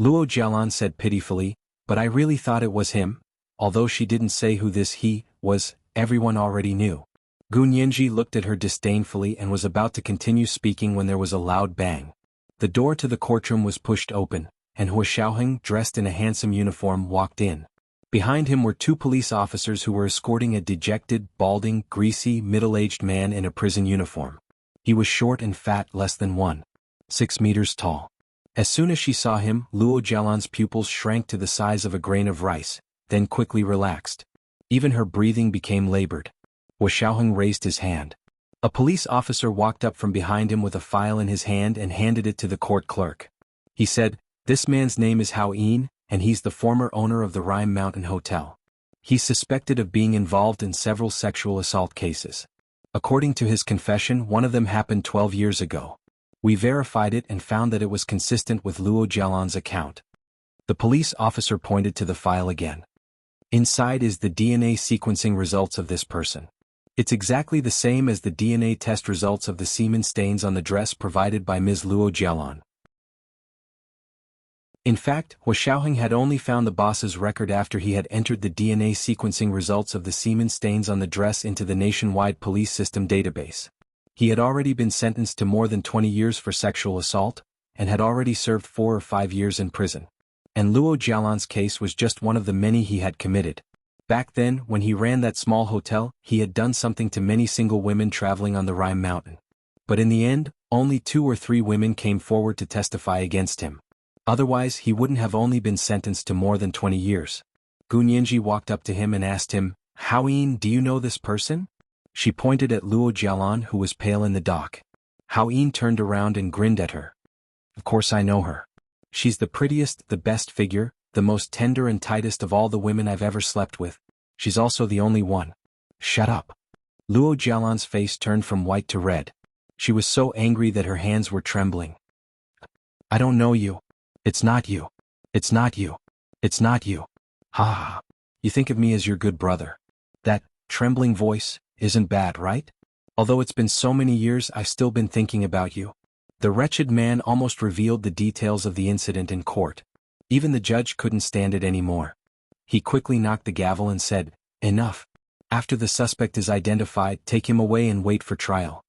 Luo Jialan said pitifully, but I really thought it was him. Although she didn't say who this he was, everyone already knew. Gu Nianji looked at her disdainfully and was about to continue speaking when there was a loud bang. The door to the courtroom was pushed open, and Hua Xiaoheng, dressed in a handsome uniform, walked in. Behind him were two police officers who were escorting a dejected, balding, greasy, middle-aged man in a prison uniform. He was short and fat, less than 1.6 meters tall. As soon as she saw him, Luo Jialan's pupils shrank to the size of a grain of rice, then quickly relaxed. Even her breathing became labored. Wu Xiaoheng raised his hand. A police officer walked up from behind him with a file in his hand and handed it to the court clerk. He said, "This man's name is Hao Yin, and he's the former owner of the Rime Mountain Hotel. He's suspected of being involved in several sexual assault cases. According to his confession, one of them happened 12 years ago. We verified it and found that it was consistent with Luo Jialan's account." The police officer pointed to the file again. "Inside is the DNA sequencing results of this person. It's exactly the same as the DNA test results of the semen stains on the dress provided by Ms. Luo Jialan." In fact, Wu Xiaoheng had only found the boss's record after he had entered the DNA sequencing results of the semen stains on the dress into the nationwide police system database. He had already been sentenced to more than 20 years for sexual assault, and had already served 4 or 5 years in prison. And Luo Jialan's case was just one of the many he had committed. Back then, when he ran that small hotel, he had done something to many single women traveling on the Rime Mountain. But in the end, only 2 or 3 women came forward to testify against him. Otherwise, he wouldn't have only been sentenced to more than 20 years. Gu Nianji walked up to him and asked him, "Hao Yin, do you know this person?" She pointed at Luo Jialan, who was pale in the dock. Hao Yin turned around and grinned at her. "Of course I know her. She's the prettiest, the best figure, the most tender and tightest of all the women I've ever slept with. She's also the only one." "Shut up." Luo Jialan's face turned from white to red. She was so angry that her hands were trembling. "I don't know you. It's not you. It's not you. It's not you. Ha ha. You think of me as your good brother. That trembling voice isn't bad, right? Although it's been so many years, I've still been thinking about you." The wretched man almost revealed the details of the incident in court. Even the judge couldn't stand it anymore. He quickly knocked the gavel and said, "Enough. After the suspect is identified, take him away and wait for trial."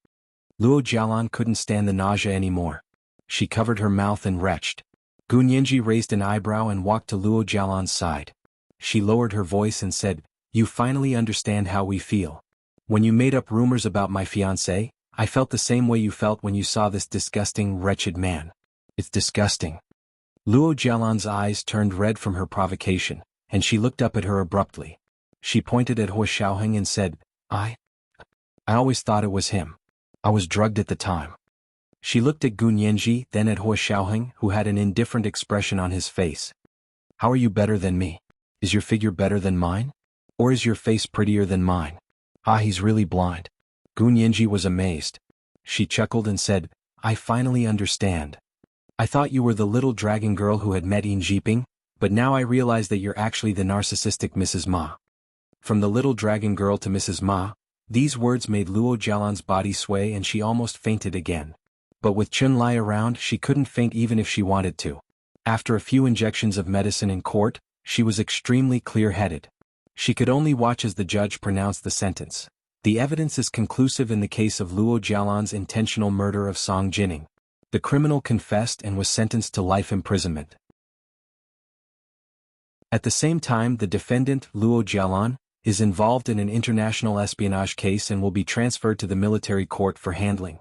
Luo Jialan couldn't stand the nausea anymore. She covered her mouth and retched. Gu Nianji raised an eyebrow and walked to Luo Jialan's side. She lowered her voice and said, "You finally understand how we feel. When you made up rumors about my fiancé, I felt the same way you felt when you saw this disgusting, wretched man. It's disgusting." Luo Jialan's eyes turned red from her provocation, and she looked up at her abruptly. She pointed at Wu Xiaoheng and said, I always thought it was him. I was drugged at the time." She looked at Gu Nianji, then at Wu Xiaoheng, who had an indifferent expression on his face. "How are you better than me? Is your figure better than mine? Or is your face prettier than mine? Ah, he's really blind." Gu Nianji was amazed. She chuckled and said, "I finally understand. I thought you were the little dragon girl who had met Yin Jiping, but now I realize that you're actually the narcissistic Mrs. Ma." From the little dragon girl to Mrs. Ma, these words made Luo Jialan's body sway and she almost fainted again. But with Chun Lai around, she couldn't faint even if she wanted to. After a few injections of medicine in court, she was extremely clear-headed. She could only watch as the judge pronounced the sentence. The evidence is conclusive in the case of Luo Jialan's intentional murder of Song Jining. The criminal confessed and was sentenced to life imprisonment. At the same time, the defendant, Luo Jialan, is involved in an international espionage case and will be transferred to the military court for handling.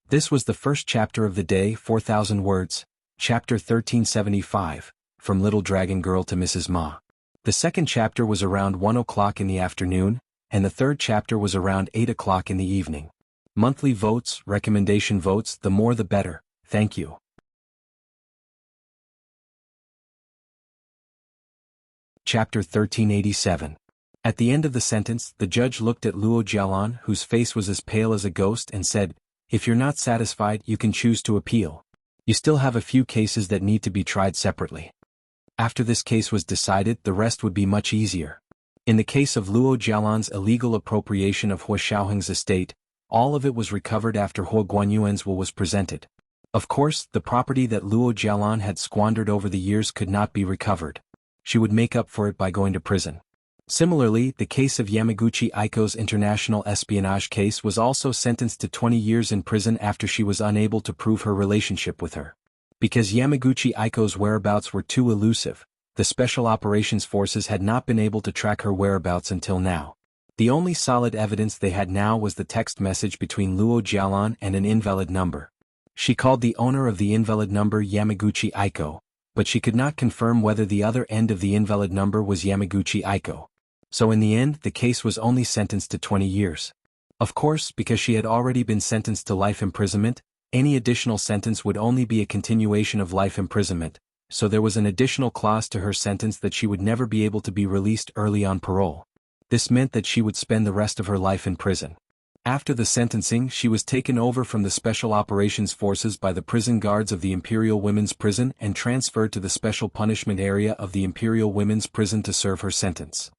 This was the first chapter of the day, 4,000 words, chapter 1375, From Little Dragon Girl to Mrs. Ma. The second chapter was around 1 o'clock in the afternoon, and the third chapter was around 8 o'clock in the evening. Monthly votes, recommendation votes, the more the better, thank you. Chapter 1387. At the end of the sentence, the judge looked at Luo Jialan, whose face was as pale as a ghost, and said, "If you're not satisfied, you can choose to appeal. You still have a few cases that need to be tried separately." After this case was decided, the rest would be much easier. In the case of Luo Jialan's illegal appropriation of Wu Xiaoheng's estate, all of it was recovered after Hu Guanyuan's will was presented. Of course, the property that Luo Jialan had squandered over the years could not be recovered. She would make up for it by going to prison. Similarly, the case of Yamaguchi Aiko's international espionage case was also sentenced to 20 years in prison after she was unable to prove her relationship with her. Because Yamaguchi Aiko's whereabouts were too elusive, The Special Operations Forces had not been able to track her whereabouts until now. The only solid evidence they had now was the text message between Luo Jialan and an invalid number. She called the owner of the invalid number Yamaguchi Aiko, but she could not confirm whether the other end of the invalid number was Yamaguchi Aiko. So in the end, the case was only sentenced to 20 years. Of course, because she had already been sentenced to life imprisonment, any additional sentence would only be a continuation of life imprisonment, so there was an additional clause to her sentence that she would never be able to be released early on parole. This meant that she would spend the rest of her life in prison. After the sentencing, she was taken over from the Special Operations Forces by the prison guards of the Imperial Women's Prison and transferred to the Special Punishment Area of the Imperial Women's Prison to serve her sentence.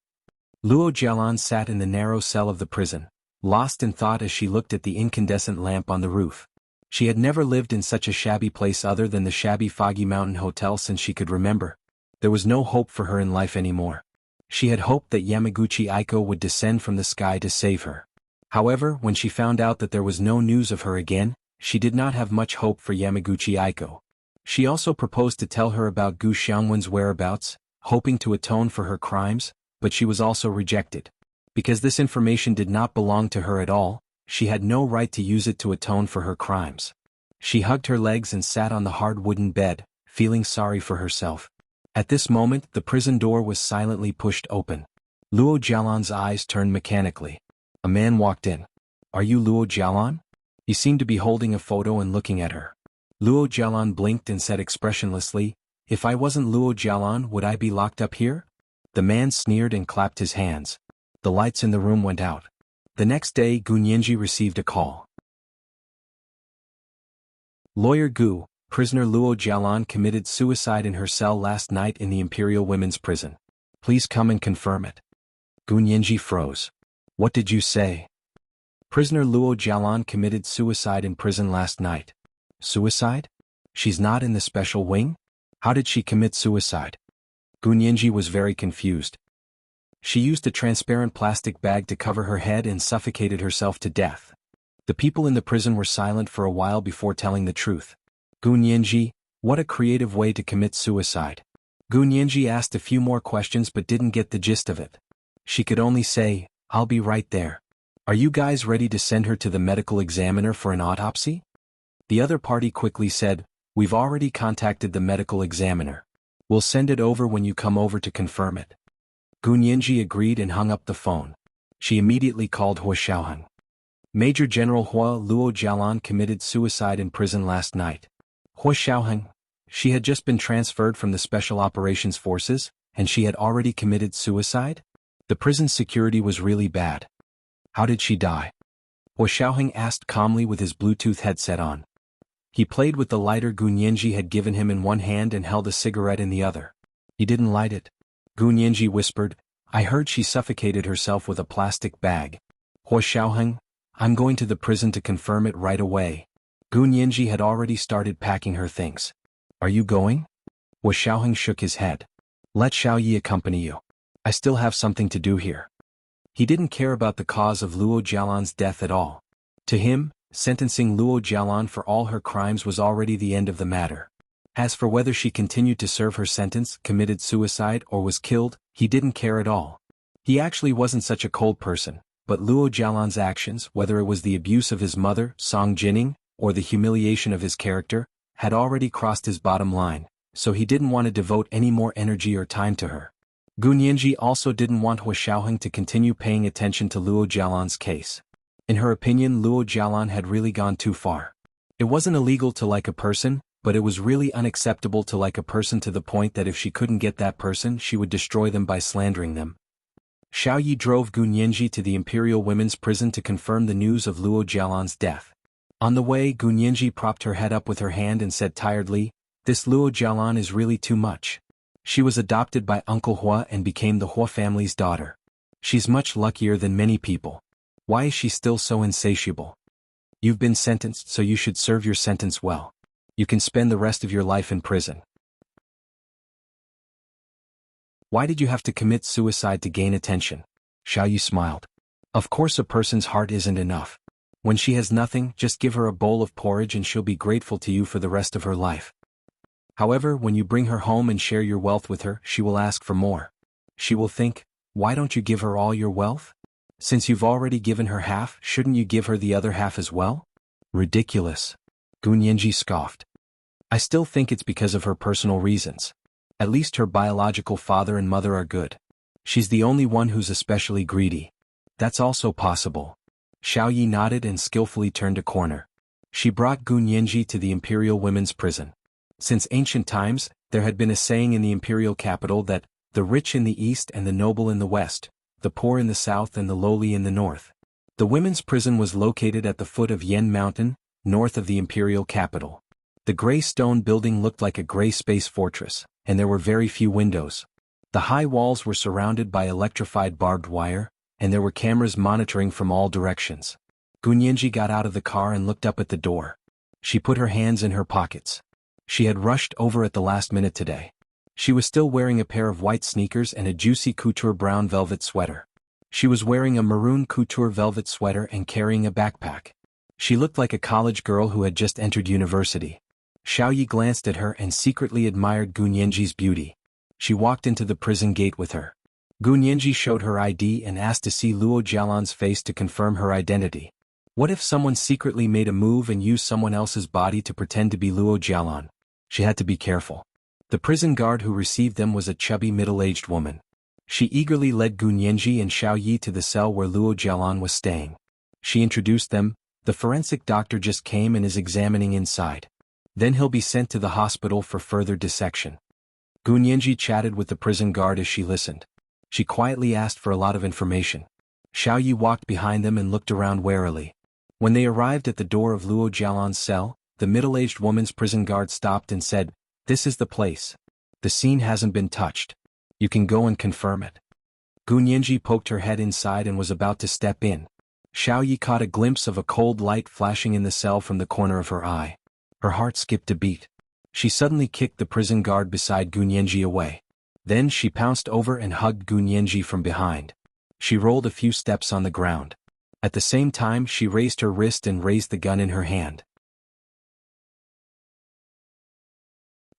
Luo Jialan sat in the narrow cell of the prison, lost in thought as she looked at the incandescent lamp on the roof. She had never lived in such a shabby place other than the shabby Foggy Mountain Hotel since she could remember. There was no hope for her in life anymore. She had hoped that Yamaguchi Aiko would descend from the sky to save her. However, when she found out that there was no news of her again, she did not have much hope for Yamaguchi Aiko. She also proposed to tell her about Gu Xiangwen's whereabouts, hoping to atone for her crimes, but she was also rejected. Because this information did not belong to her at all, she had no right to use it to atone for her crimes. She hugged her legs and sat on the hard wooden bed, feeling sorry for herself. At this moment, the prison door was silently pushed open. Luo Jialan's eyes turned mechanically. A man walked in. "Are you Luo Jialan?" He seemed to be holding a photo and looking at her. Luo Jialan blinked and said expressionlessly, "If I wasn't Luo Jialan, would I be locked up here?" The man sneered and clapped his hands. The lights in the room went out. The next day, Gu Nianji received a call. Lawyer Gu, prisoner Luo Jialan committed suicide in her cell last night in the Imperial Women's Prison. Please come and confirm it. Gu Nianji froze. What did you say? Prisoner Luo Jialan committed suicide in prison last night. Suicide? She's not in the special wing? How did she commit suicide? Gu Nianji was very confused. She used a transparent plastic bag to cover her head and suffocated herself to death. The people in the prison were silent for a while before telling the truth. Gu Nianji, what a creative way to commit suicide. Gu Nianji asked a few more questions but didn't get the gist of it. She could only say, "I'll be right there. Are you guys ready to send her to the medical examiner for an autopsy?" The other party quickly said, "We've already contacted the medical examiner. We'll send it over when you come over to confirm it." Gu Nianji agreed and hung up the phone. She immediately called Hua Xiaoheng. Major General Hua Luo Jialan committed suicide in prison last night. Hua Xiaoheng. She had just been transferred from the Special Operations Forces, and she had already committed suicide? The prison security was really bad. How did she die? Hua Xiaoheng asked calmly with his Bluetooth headset on. He played with the lighter Gu Nianji had given him in one hand and held a cigarette in the other. He didn't light it. Gu Nianji whispered, "I heard she suffocated herself with a plastic bag." Hua Xiaoheng, "I'm going to the prison to confirm it right away." Gu Nianji had already started packing her things. "Are you going?" Hua Xiaoheng shook his head. "Let Xiao Yi accompany you. I still have something to do here." He didn't care about the cause of Luo Jialan's death at all. To him, sentencing Luo Jialan for all her crimes was already the end of the matter. As for whether she continued to serve her sentence, committed suicide, or was killed, he didn't care at all. He actually wasn't such a cold person, but Luo Jialan's actions, whether it was the abuse of his mother, Song Jining, or the humiliation of his character, had already crossed his bottom line, so he didn't want to devote any more energy or time to her. Gu Nianji also didn't want Hua Xiaoheng to continue paying attention to Luo Jialan's case. In her opinion, Luo Jialan had really gone too far. It wasn't illegal to like a person, but it was really unacceptable to like a person to the point that if she couldn't get that person, she would destroy them by slandering them. Xiao Yi drove Gu Nianji to the Imperial Women's Prison to confirm the news of Luo Jialan's death. On the way, Gu Nianji propped her head up with her hand and said tiredly, "This Luo Jialan is really too much. She was adopted by Uncle Hua and became the Hua family's daughter. She's much luckier than many people. Why is she still so insatiable? You've been sentenced, so you should serve your sentence well. You can spend the rest of your life in prison." Why did you have to commit suicide to gain attention? Xiao Yi smiled. Of course a person's heart isn't enough. When she has nothing, just give her a bowl of porridge and she'll be grateful to you for the rest of her life. However, when you bring her home and share your wealth with her, she will ask for more. She will think, why don't you give her all your wealth? Since you've already given her half, shouldn't you give her the other half as well? Ridiculous. Gunyanji scoffed. I still think it's because of her personal reasons. At least her biological father and mother are good. She's the only one who's especially greedy. That's also possible. Xiaoyi nodded and skillfully turned a corner. She brought Gunyanji to the Imperial Women's Prison. Since ancient times, there had been a saying in the imperial capital that, the rich in the east and the noble in the west, the poor in the south and the lowly in the north. The women's prison was located at the foot of Yen Mountain, north of the imperial capital. The gray stone building looked like a gray space fortress, and there were very few windows. The high walls were surrounded by electrified barbed wire, and there were cameras monitoring from all directions. Gunyanji got out of the car and looked up at the door. She put her hands in her pockets. She had rushed over at the last minute today. She was still wearing a pair of white sneakers and a juicy couture brown velvet sweater. She was wearing a maroon couture velvet sweater and carrying a backpack. She looked like a college girl who had just entered university. Xiaoyi glanced at her and secretly admired Gunyanji's beauty. She walked into the prison gate with her. Gunyanji showed her ID and asked to see Luo Jialan's face to confirm her identity. What if someone secretly made a move and used someone else's body to pretend to be Luo Jialan? She had to be careful. The prison guard who received them was a chubby middle-aged woman. She eagerly led Gunyanji and Xiaoyi to the cell where Luo Jialan was staying. She introduced them. The forensic doctor just came and is examining inside. Then he'll be sent to the hospital for further dissection. Gunyanji chatted with the prison guard as she listened. She quietly asked for a lot of information. Xiaoyi walked behind them and looked around warily. When they arrived at the door of Luo Jialan's cell, the middle-aged woman's prison guard stopped and said, "This is the place. The scene hasn't been touched. You can go and confirm it." Gunyanji poked her head inside and was about to step in. Xiaoyi caught a glimpse of a cold light flashing in the cell from the corner of her eye. Her heart skipped a beat. She suddenly kicked the prison guard beside Gunyanji away. Then she pounced over and hugged Gunyanji from behind. She rolled a few steps on the ground. At the same time, she raised her wrist and raised the gun in her hand.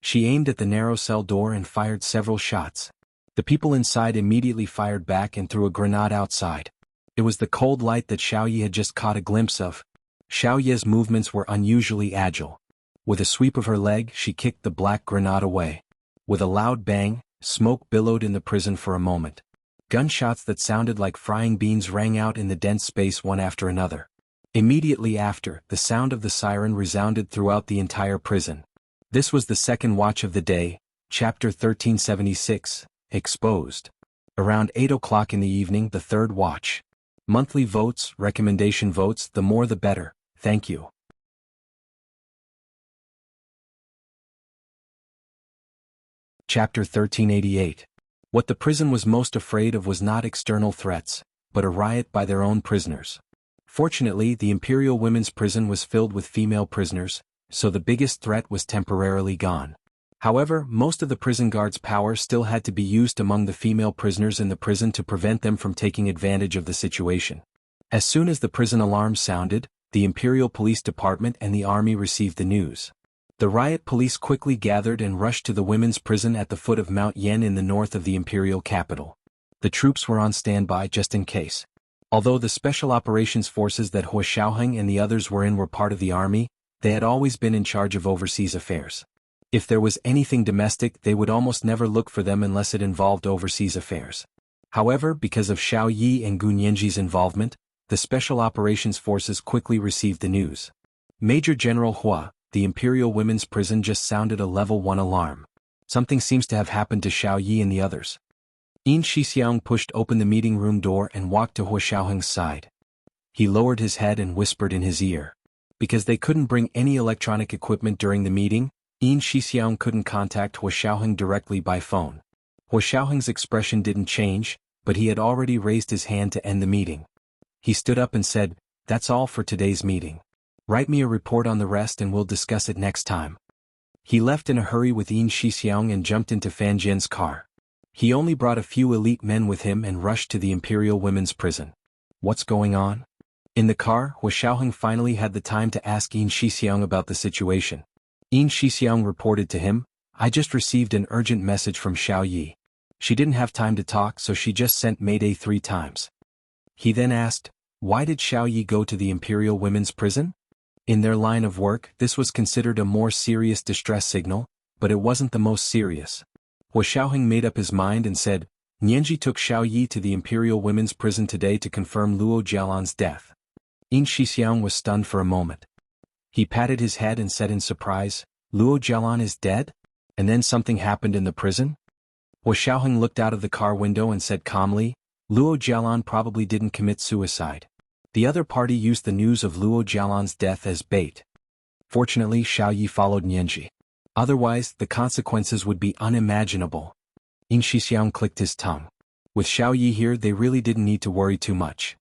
She aimed at the narrow cell door and fired several shots. The people inside immediately fired back and threw a grenade outside. It was the cold light that Xiaoyi had just caught a glimpse of. Xiaoyi's movements were unusually agile. With a sweep of her leg, she kicked the black grenade away. With a loud bang, smoke billowed in the prison for a moment. Gunshots that sounded like frying beans rang out in the dense space one after another. Immediately after, the sound of the siren resounded throughout the entire prison. This was the second watch of the day, Chapter 1376, Exposed. Around 8 o'clock in the evening, the third watch. Monthly votes, recommendation votes, the more the better, thank you. Chapter 1388. What the prison was most afraid of was not external threats, but a riot by their own prisoners. Fortunately, the Imperial Women's Prison was filled with female prisoners, so the biggest threat was temporarily gone. However, most of the prison guards' power still had to be used among the female prisoners in the prison to prevent them from taking advantage of the situation. As soon as the prison alarm sounded, the Imperial Police Department and the army received the news. The riot police quickly gathered and rushed to the women's prison at the foot of Mount Yen in the north of the imperial capital. The troops were on standby just in case. Although the special operations forces that Hua Xiaoheng and the others were in were part of the army, they had always been in charge of overseas affairs. If there was anything domestic, they would almost never look for them unless it involved overseas affairs. However, because of Xiaoyi and Gunyanji's involvement, the special operations forces quickly received the news. Major General Hua, the Imperial Women's Prison just sounded a level 1 alarm. Something seems to have happened to Xiaoyi and the others. Yin Shixiang pushed open the meeting room door and walked to Hua Xiaoheng's side. He lowered his head and whispered in his ear. Because they couldn't bring any electronic equipment during the meeting, Yin Shixiang couldn't contact Hua Xiaoheng directly by phone. Hua Xiaoheng's expression didn't change, but he had already raised his hand to end the meeting. He stood up and said, "That's all for today's meeting. Write me a report on the rest and we'll discuss it next time." He left in a hurry with Yin Shixiang and jumped into Fan Jian's car. He only brought a few elite men with him and rushed to the Imperial Women's Prison. What's going on? In the car, Hua Xiaoheng finally had the time to ask Yin Shixiang about the situation. Yin Shixiang reported to him, I just received an urgent message from Xiao Yi. She didn't have time to talk, so she just sent Mayday 3 times. He then asked, why did Xiao Yi go to the Imperial Women's Prison? In their line of work, this was considered a more serious distress signal, but it wasn't the most serious. Hua Xiaoheng made up his mind and said, Nianji took Xiao Yi to the Imperial Women's Prison today to confirm Luo Jialan's death. Yin Shixiang was stunned for a moment. He patted his head and said in surprise, Luo Jialan is dead? And then something happened in the prison? Hua Xiaoheng looked out of the car window and said calmly, Luo Jialan probably didn't commit suicide. The other party used the news of Luo Jialan's death as bait. Fortunately, Xiao Yi followed Nianji. Otherwise, the consequences would be unimaginable. Yin Shixiang clicked his tongue. With Xiao Yi here, they really didn't need to worry too much.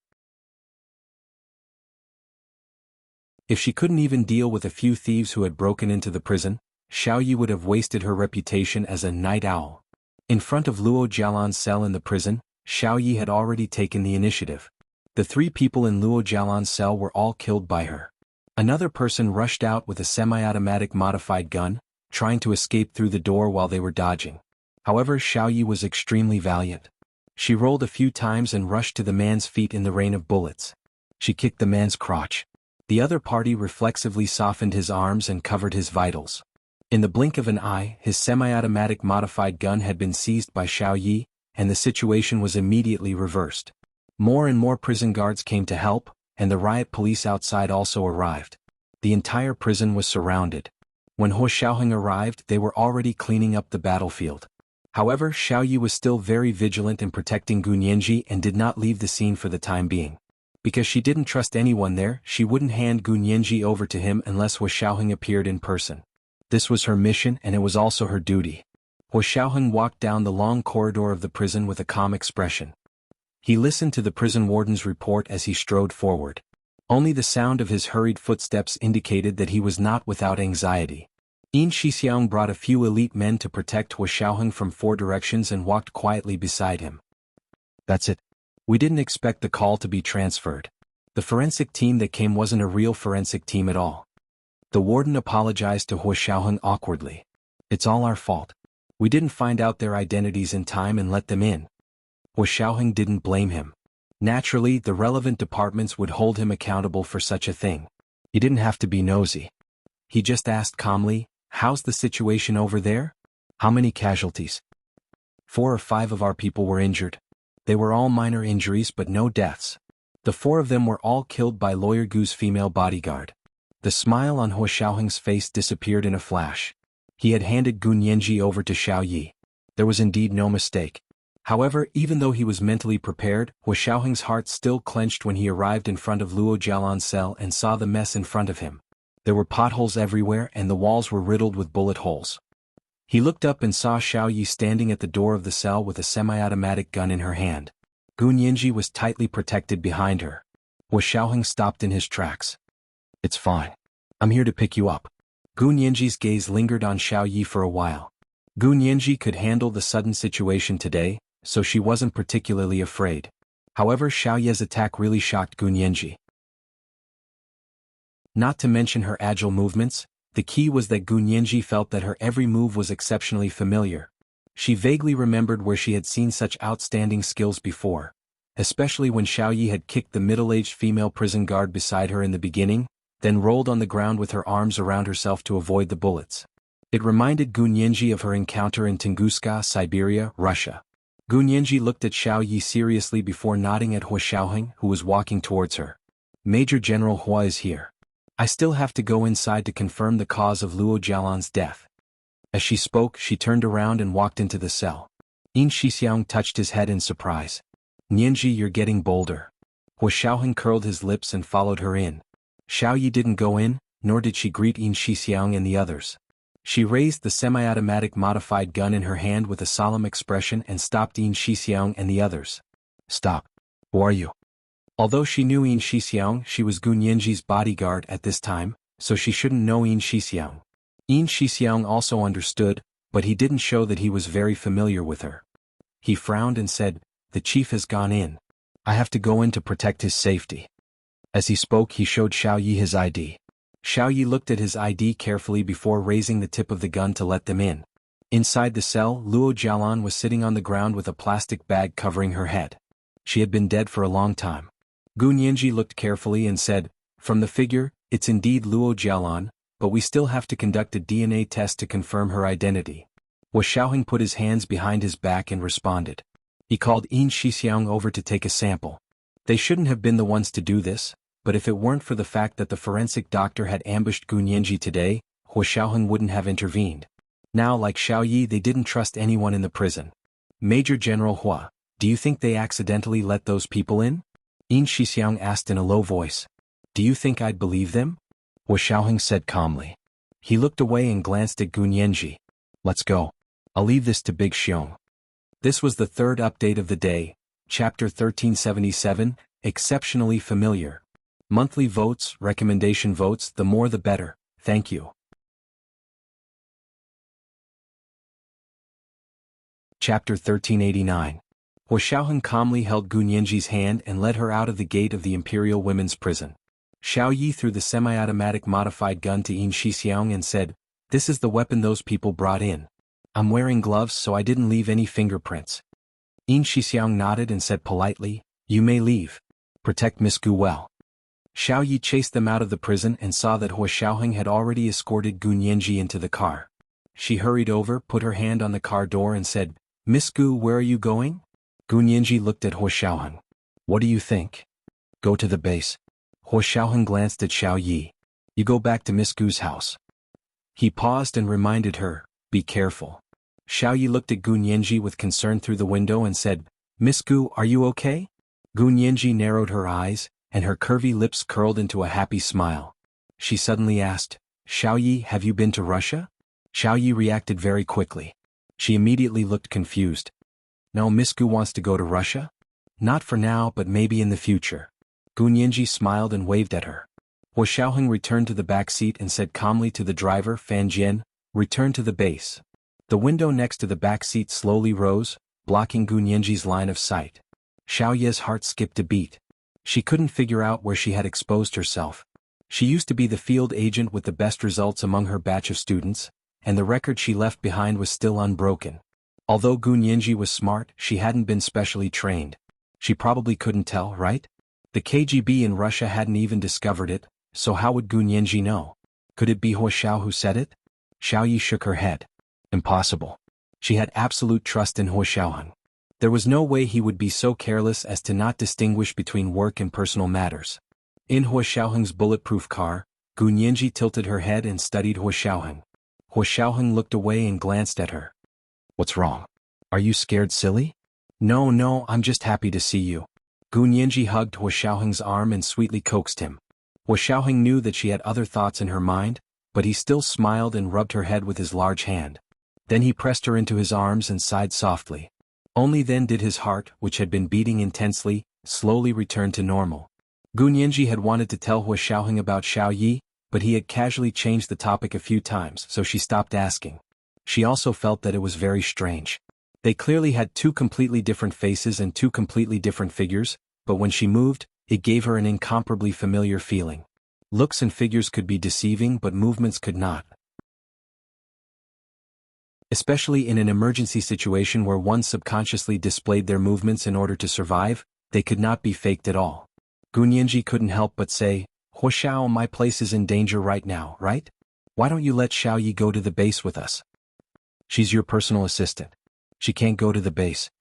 If she couldn't even deal with a few thieves who had broken into the prison, Xiao Yi would have wasted her reputation as a night owl. In front of Luo Jialan's cell in the prison, Xiao Yi had already taken the initiative. The 3 people in Luo Jialan's cell were all killed by her. Another person rushed out with a semi-automatic modified gun, trying to escape through the door while they were dodging. However, Xiao Yi was extremely valiant. She rolled a few times and rushed to the man's feet in the rain of bullets. She kicked the man's crotch. The other party reflexively softened his arms and covered his vitals. In the blink of an eye, his semi-automatic modified gun had been seized by Xiao Yi, and the situation was immediately reversed. More and more prison guards came to help, and the riot police outside also arrived. The entire prison was surrounded. When Hua Xiaoheng arrived, they were already cleaning up the battlefield. However, Xiao Yi was still very vigilant in protecting Gu Nianji and did not leave the scene for the time being. Because she didn't trust anyone there, she wouldn't hand Gu Nianji over to him unless Hua Xiaoheng appeared in person. This was her mission, and it was also her duty. Hua Xiaoheng walked down the long corridor of the prison with a calm expression. He listened to the prison warden's report as he strode forward. Only the sound of his hurried footsteps indicated that he was not without anxiety. Yin Shixiang brought a few elite men to protect Hua Xiaoheng from 4 directions and walked quietly beside him. That's it. We didn't expect the call to be transferred. The forensic team that came wasn't a real forensic team at all. The warden apologized to Hua Xiaoheng awkwardly. It's all our fault. We didn't find out their identities in time and let them in. Hua Xiaoheng didn't blame him. Naturally, the relevant departments would hold him accountable for such a thing. He didn't have to be nosy. He just asked calmly, how's the situation over there? How many casualties? 4 or 5 of our people were injured. They were all minor injuries but no deaths. The 4 of them were all killed by Lawyer Gu's female bodyguard. The smile on Hua Xiaoheng's face disappeared in a flash. He had handed Gu Nianji over to Xiao Yi. There was indeed no mistake. However, even though he was mentally prepared, Hua Xiaoheng's heart still clenched when he arrived in front of Luo Jialan's cell and saw the mess in front of him. There were potholes everywhere and the walls were riddled with bullet holes. He looked up and saw Xiao Yi standing at the door of the cell with a semi-automatic gun in her hand. Gu Nianji was tightly protected behind her. Hua Xiaoheng stopped in his tracks. It's fine. I'm here to pick you up. Gu Nianji's gaze lingered on Xiao Yi for a while. Gu Nianji could handle the sudden situation today, so she wasn't particularly afraid. However, Xiao Yi's attack really shocked Gu Nianji. Not to mention her agile movements, the key was that Gu Nianji felt that her every move was exceptionally familiar. She vaguely remembered where she had seen such outstanding skills before, especially when Xiao Yi had kicked the middle-aged female prison guard beside her in the beginning, then rolled on the ground with her arms around herself to avoid the bullets. It reminded Gu Nianji of her encounter in Tunguska, Siberia, Russia. Gu Nianji looked at Xiao Yi seriously before nodding at Hua Xiaoheng, who was walking towards her. Major General Hua is here. I still have to go inside to confirm the cause of Luo Jialan's death. As she spoke, she turned around and walked into the cell. Yin Shixiang touched his head in surprise. Nianji, you're getting bolder. Hua Xiaoheng curled his lips and followed her in. Xiao Yi didn't go in, nor did she greet Yin Shixiang and the others. She raised the semi-automatic modified gun in her hand with a solemn expression and stopped Yin Shixiang and the others. Stop. Who are you? Although she knew Yin Shixiang, she was Gu Nianji's bodyguard at this time, so she shouldn't know Yin Shixiang. Yin Shixiang also understood, but he didn't show that he was very familiar with her. He frowned and said, the chief has gone in. I have to go in to protect his safety. As he spoke, he showed Xiao Yi his ID. Xiao Yi looked at his ID carefully before raising the tip of the gun to let them in. Inside the cell, Luo Jialan was sitting on the ground with a plastic bag covering her head. She had been dead for a long time. Gu Nianji looked carefully and said, "From the figure, it's indeed Luo Jialan, but we still have to conduct a DNA test to confirm her identity." Hua Xiaoheng put his hands behind his back and responded. He called Yin Shixiang over to take a sample. They shouldn't have been the ones to do this, but if it weren't for the fact that the forensic doctor had ambushed Gu Nianji today, Hua Xiaoheng wouldn't have intervened. Now, like Xiao Yi, they didn't trust anyone in the prison. "Major General Hua, do you think they accidentally let those people in?" Yin Shixiang asked in a low voice. "Do you think I'd believe them?" Hua Xiaoheng said calmly. He looked away and glanced at Gu Nianji. "Let's go. I'll leave this to Big Xiong." This was the third update of the day, Chapter 1377, Exceptionally Familiar. Monthly votes, recommendation votes, the more the better, thank you. Chapter 1389. Hua Xiaoheng calmly held Gu Nianji's hand and led her out of the gate of the Imperial Women's Prison. Xiao Yi threw the semi-automatic modified gun to Yin Shixiang and said, "This is the weapon those people brought in. I'm wearing gloves so I didn't leave any fingerprints." Yin Shixiang nodded and said politely, "You may leave. Protect Miss Gu well." Xiao Yi chased them out of the prison and saw that Hua Xiaoheng had already escorted Gu Nianji into the car. She hurried over, put her hand on the car door and said, "Miss Gu, where are you going?" Gu Nianji looked at Hua Xiaoheng. "What do you think?" "Go to the base." Hua Xiaoheng glanced at Xiao Yi. "You go back to Miss Gu's house." He paused and reminded her, "Be careful." Xiao Yi looked at Gu Nianji with concern through the window and said, "Miss Gu, are you okay?" Gu Nianji narrowed her eyes, and her curvy lips curled into a happy smile. She suddenly asked, "Xiao Yi, have you been to Russia?" Xiao Yi reacted very quickly. She immediately looked confused. "No, Miss Gu wants to go to Russia? Not for now, but maybe in the future." Gu Nianji smiled and waved at her. Hua Xiaoheng returned to the back seat and said calmly to the driver, "Fan Jian, return to the base." The window next to the back seat slowly rose, blocking Gu Nianji's line of sight. Xiao Yi's heart skipped a beat. She couldn't figure out where she had exposed herself. She used to be the field agent with the best results among her batch of students, and the record she left behind was still unbroken. Although Gu Nianji was smart, she hadn't been specially trained. She probably couldn't tell, right? The KGB in Russia hadn't even discovered it, so how would Gu Nianji know? Could it be Hua Xiao who said it? Xiao Yi shook her head. Impossible. She had absolute trust in Hua Xiaoheng. There was no way he would be so careless as to not distinguish between work and personal matters. In Hua Xiaoheng's bulletproof car, Gu Nianji tilted her head and studied Hua Xiaoheng. Hua Xiaoheng looked away and glanced at her. "What's wrong? Are you scared silly?" No, I'm just happy to see you." Gu Nianji hugged Hua Xiaoheng's arm and sweetly coaxed him. Hua Xiaoheng knew that she had other thoughts in her mind, but he still smiled and rubbed her head with his large hand. Then he pressed her into his arms and sighed softly. Only then did his heart, which had been beating intensely, slowly return to normal. Gu Nianji had wanted to tell Hua Xiaoheng about Xiao Yi, but he had casually changed the topic a few times, so she stopped asking. She also felt that it was very strange. They clearly had two completely different faces and two completely different figures, but when she moved, it gave her an incomparably familiar feeling. Looks and figures could be deceiving, but movements could not. Especially in an emergency situation where one subconsciously displayed their movements in order to survive, they could not be faked at all. Gu Nianji couldn't help but say, "Hua Xiao, my place is in danger right now, right? Why don't you let Xiao Yi go to the base with us? She's your personal assistant. She can't go to the base."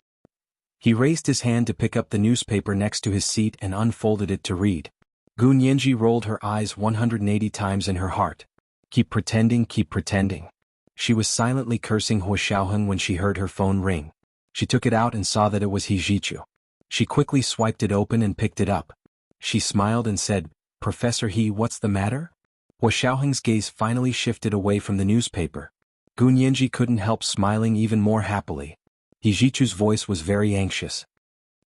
He raised his hand to pick up the newspaper next to his seat and unfolded it to read. Gu Nianji rolled her eyes 180 times in her heart. Keep pretending, keep pretending. She was silently cursing Hua Xiaoheng when she heard her phone ring. She took it out and saw that it was He Jichu. She quickly swiped it open and picked it up. She smiled and said, "Professor He, what's the matter?" Hua Xiaoheng's gaze finally shifted away from the newspaper. Gu Nianji couldn't help smiling even more happily. He Jichu's voice was very anxious.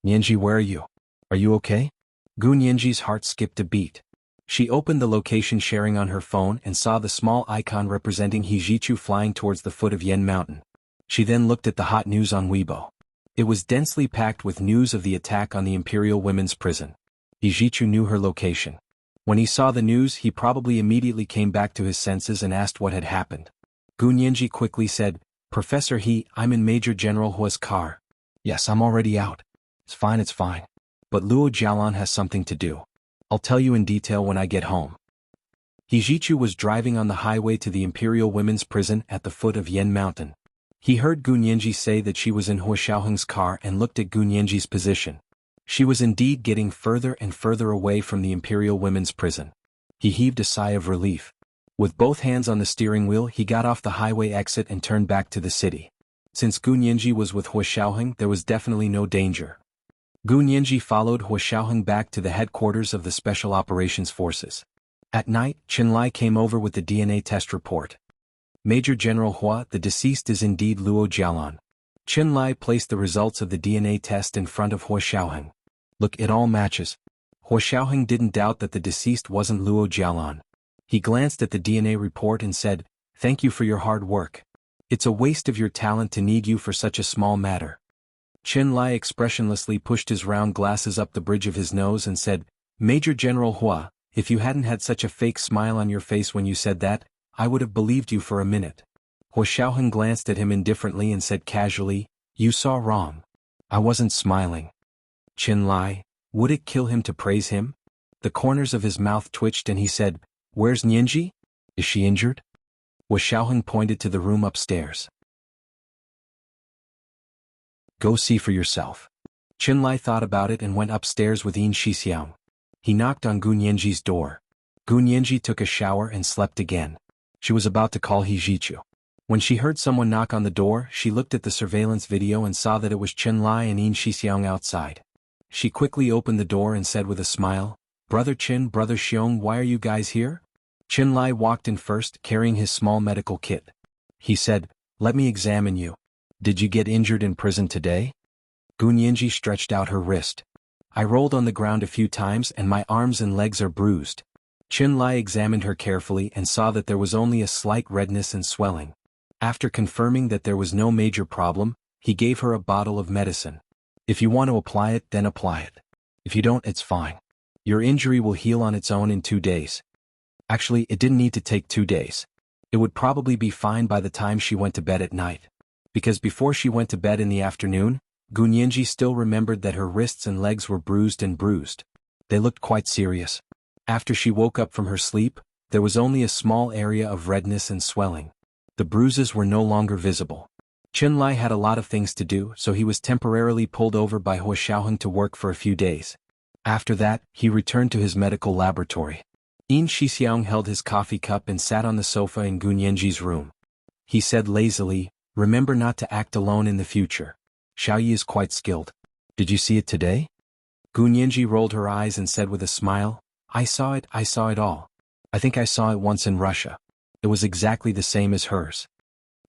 "Nianji, where are you? Are you okay?" Gu Nianji's heart skipped a beat. She opened the location sharing on her phone and saw the small icon representing He Jichu flying towards the foot of Yen Mountain. She then looked at the hot news on Weibo. It was densely packed with news of the attack on the Imperial Women's Prison. He Jichu knew her location. When he saw the news, he probably immediately came back to his senses and asked what had happened. Gu Nianji quickly said, Professor He, I'm in Major General Hua's car. Yes, I'm already out. It's fine. But Luo Jialan has something to do. I'll tell you in detail when I get home. He Jichu was driving on the highway to the Imperial Women's Prison at the foot of Yen Mountain. He heard Gun Yanji say that she was in Hua Xiaoheng's car and looked at Gun Yanji's position. She was indeed getting further and further away from the Imperial Women's Prison. He heaved a sigh of relief. With both hands on the steering wheel, he got off the highway exit and turned back to the city. Since Gun Yanji was with Hua Xiaoheng, there was definitely no danger. Gun Yanji followed Hua Xiaoheng back to the headquarters of the Special Operations Forces. At night, Chen Lai came over with the DNA test report. Major General Hua, the deceased is indeed Luo Jialan. Chen Lai placed the results of the DNA test in front of Hua Xiaoheng. Look, it all matches. Hua Xiaoheng didn't doubt that the deceased wasn't Luo Jialan. He glanced at the DNA report and said, "Thank you for your hard work. It's a waste of your talent to need you for such a small matter." Chen Lai expressionlessly pushed his round glasses up the bridge of his nose and said, "Major General Hua, if you hadn't had such a fake smile on your face when you said that, I would have believed you for a minute." Hua Xiaoheng glanced at him indifferently and said casually, "You saw wrong. I wasn't smiling." Chen Lai, would it kill him to praise him? The corners of his mouth twitched and he said, "Where's Nianji? Is she injured?" Hua Xiaoheng pointed to the room upstairs. "Go see for yourself." Chen Lai thought about it and went upstairs with Yin Shixiang. He knocked on Gun Yanji's door. Gun Yanji took a shower and slept again. She was about to call He Jichu. When she heard someone knock on the door, she looked at the surveillance video and saw that it was Chen Lai and Yin Shixiang outside. She quickly opened the door and said with a smile, "Brother Chen, Brother Xiong, why are you guys here?" Chen Lai walked in first, carrying his small medical kit. He said, "Let me examine you. Did you get injured in prison today?" Gun Yanji stretched out her wrist. "I rolled on the ground a few times and my arms and legs are bruised." Chen Lai examined her carefully and saw that there was only a slight redness and swelling. After confirming that there was no major problem, he gave her a bottle of medicine. "If you want to apply it, then apply it. If you don't, it's fine. Your injury will heal on its own in 2 days." Actually, it didn't need to take 2 days. It would probably be fine by the time she went to bed at night. Because before she went to bed in the afternoon, Gun Yanji still remembered that her wrists and legs were bruised. They looked quite serious. After she woke up from her sleep, there was only a small area of redness and swelling. The bruises were no longer visible. Chen Lai had a lot of things to do, so he was temporarily pulled over by Hua Xiaoheng to work for a few days. After that, he returned to his medical laboratory. Yin Shixiang held his coffee cup and sat on the sofa in Gun Yanji's room. He said lazily, "Remember not to act alone in the future. Xiaoyi is quite skilled. Did you see it today?" Gun Yanji rolled her eyes and said with a smile, I saw it all. I think I saw it once in Russia. It was exactly the same as hers."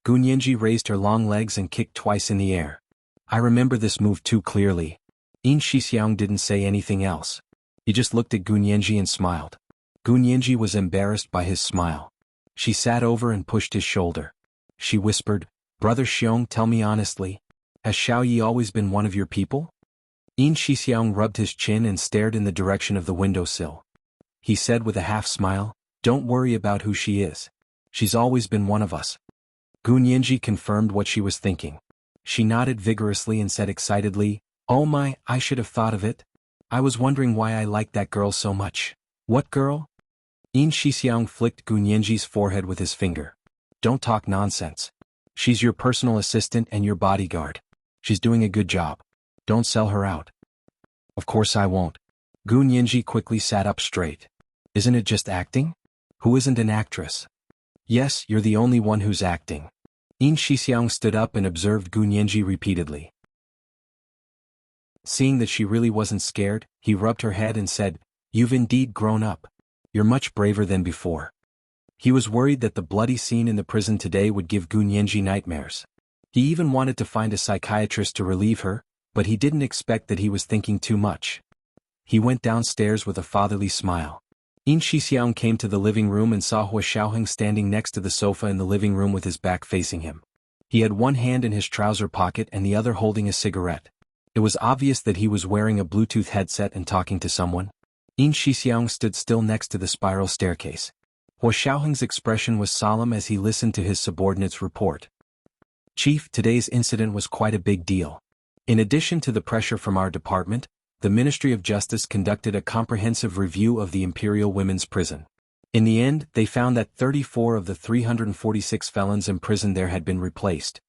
Gun Yanji raised her long legs and kicked twice in the air. "I remember this move too clearly." Yin Shixiang didn't say anything else. He just looked at Gun Yanji and smiled. Gun Yanji was embarrassed by his smile. She sat over and pushed his shoulder. She whispered, "Brother Xiong, tell me honestly, has Xiaoyi always been one of your people?" Yin Shixiang rubbed his chin and stared in the direction of the windowsill. He said with a half-smile, "Don't worry about who she is. She's always been one of us." Gun Yanji confirmed what she was thinking. She nodded vigorously and said excitedly, "Oh my, I should have thought of it. I was wondering why I liked that girl so much." "What girl?" Yin Shixiang flicked Gun Yanji's forehead with his finger. "Don't talk nonsense. She's your personal assistant and your bodyguard. She's doing a good job. Don't sell her out." "Of course I won't." Gun Yanji quickly sat up straight. "Isn't it just acting? Who isn't an actress?" "Yes, you're the only one who's acting." Yin Shixiang stood up and observed Gun Yanji repeatedly. Seeing that she really wasn't scared, he rubbed her head and said, "You've indeed grown up. You're much braver than before." He was worried that the bloody scene in the prison today would give Gun Yanji nightmares. He even wanted to find a psychiatrist to relieve her, but he didn't expect that he was thinking too much. He went downstairs with a fatherly smile. Yin Shixiang came to the living room and saw Hua Xiaoheng standing next to the sofa in the living room with his back facing him. He had one hand in his trouser pocket and the other holding a cigarette. It was obvious that he was wearing a Bluetooth headset and talking to someone. Yin Shixiang stood still next to the spiral staircase. Hua Xiaoheng's expression was solemn as he listened to his subordinate's report. Chief, today's incident was quite a big deal. In addition to the pressure from our department, the Ministry of Justice conducted a comprehensive review of the Imperial Women's Prison. In the end, they found that 34 of the 346 felons imprisoned there had been replaced.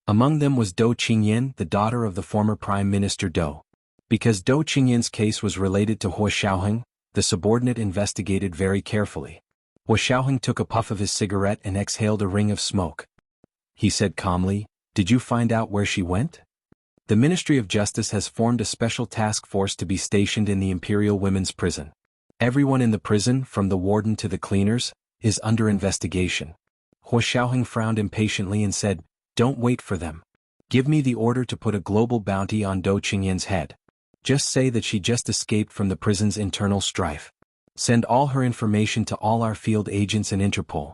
Among them was Dou Qingyan, the daughter of the former Prime Minister Dou. Because Dou Qingyan's case was related to Hua Xiaoheng, the subordinate investigated very carefully. Hua Xiaoheng took a puff of his cigarette and exhaled a ring of smoke. He said calmly, "Did you find out where she went?" The Ministry of Justice has formed a special task force to be stationed in the Imperial Women's Prison. Everyone in the prison, from the warden to the cleaners, is under investigation. Hua Xiaoheng frowned impatiently and said, "Don't wait for them. Give me the order to put a global bounty on Dou Qingyan's head. Just say that she just escaped from the prison's internal strife. Send all her information to all our field agents and Interpol."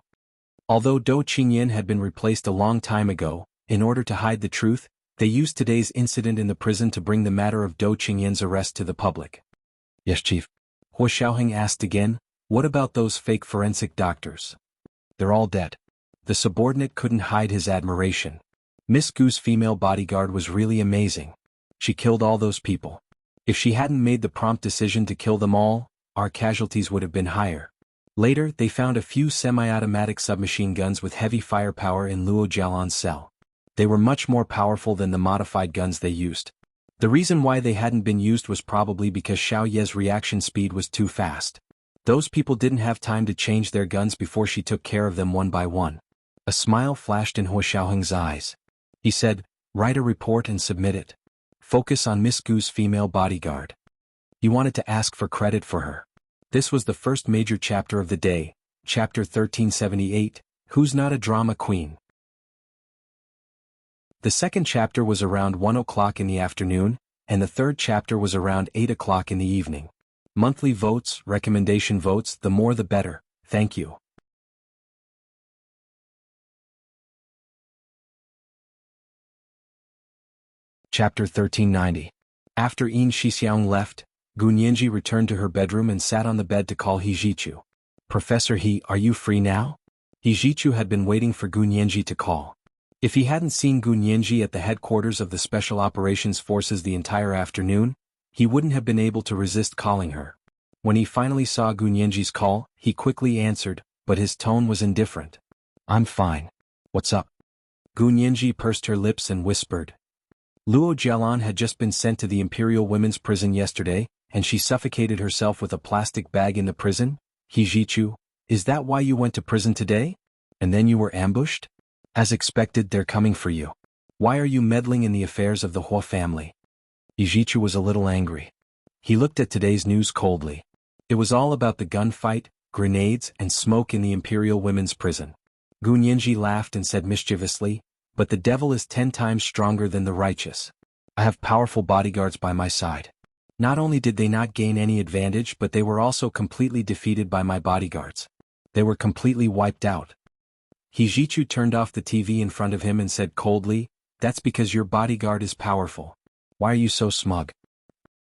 Although Dou Qingyan had been replaced a long time ago, in order to hide the truth, they used today's incident in the prison to bring the matter of Dou Qingyan's arrest to the public. "Yes, Chief." Hua Xiaoheng asked again, "What about those fake forensic doctors?" "They're all dead." The subordinate couldn't hide his admiration. Miss Gu's female bodyguard was really amazing. She killed all those people. If she hadn't made the prompt decision to kill them all, our casualties would have been higher. Later, they found a few semi-automatic submachine guns with heavy firepower in Luo Jialan's cell. They were much more powerful than the modified guns they used. The reason why they hadn't been used was probably because Xiao Ye's reaction speed was too fast. Those people didn't have time to change their guns before she took care of them one by one. A smile flashed in Hua Xiaoheng's eyes. He said, "Write a report and submit it. Focus on Miss Gu's female bodyguard." He wanted to ask for credit for her. This was the first major chapter of the day, chapter 1378, Who's Not a Drama Queen? The second chapter was around 1 o'clock in the afternoon, and the third chapter was around 8 o'clock in the evening. Monthly votes, recommendation votes, the more the better, thank you. Chapter 1390. After Yin Shixiang left, Gu Nianji returned to her bedroom and sat on the bed to call He Jichu. "Professor He, are you free now?" He Jichu had been waiting for Gu Nianji to call. If he hadn't seen Gu Nianji at the headquarters of the Special Operations Forces the entire afternoon, he wouldn't have been able to resist calling her. When he finally saw Gu Nianji's call, he quickly answered, but his tone was indifferent. "I'm fine. What's up?" Gu Nianji pursed her lips and whispered. Luo Jialan had just been sent to the Imperial Women's Prison yesterday, and she suffocated herself with a plastic bag in the prison. He Jichu, is that why you went to prison today? And then you were ambushed? As expected, they're coming for you. Why are you meddling in the affairs of the Hua family? Ijichu was a little angry. He looked at today's news coldly. It was all about the gunfight, grenades, and smoke in the Imperial Women's Prison. Gu Nianji laughed and said mischievously, "But the devil is 10 times stronger than the righteous. I have powerful bodyguards by my side. Not only did they not gain any advantage, but they were also completely defeated by my bodyguards. They were completely wiped out." Hijichu turned off the TV in front of him and said coldly, "That's because your bodyguard is powerful. Why are you so smug?"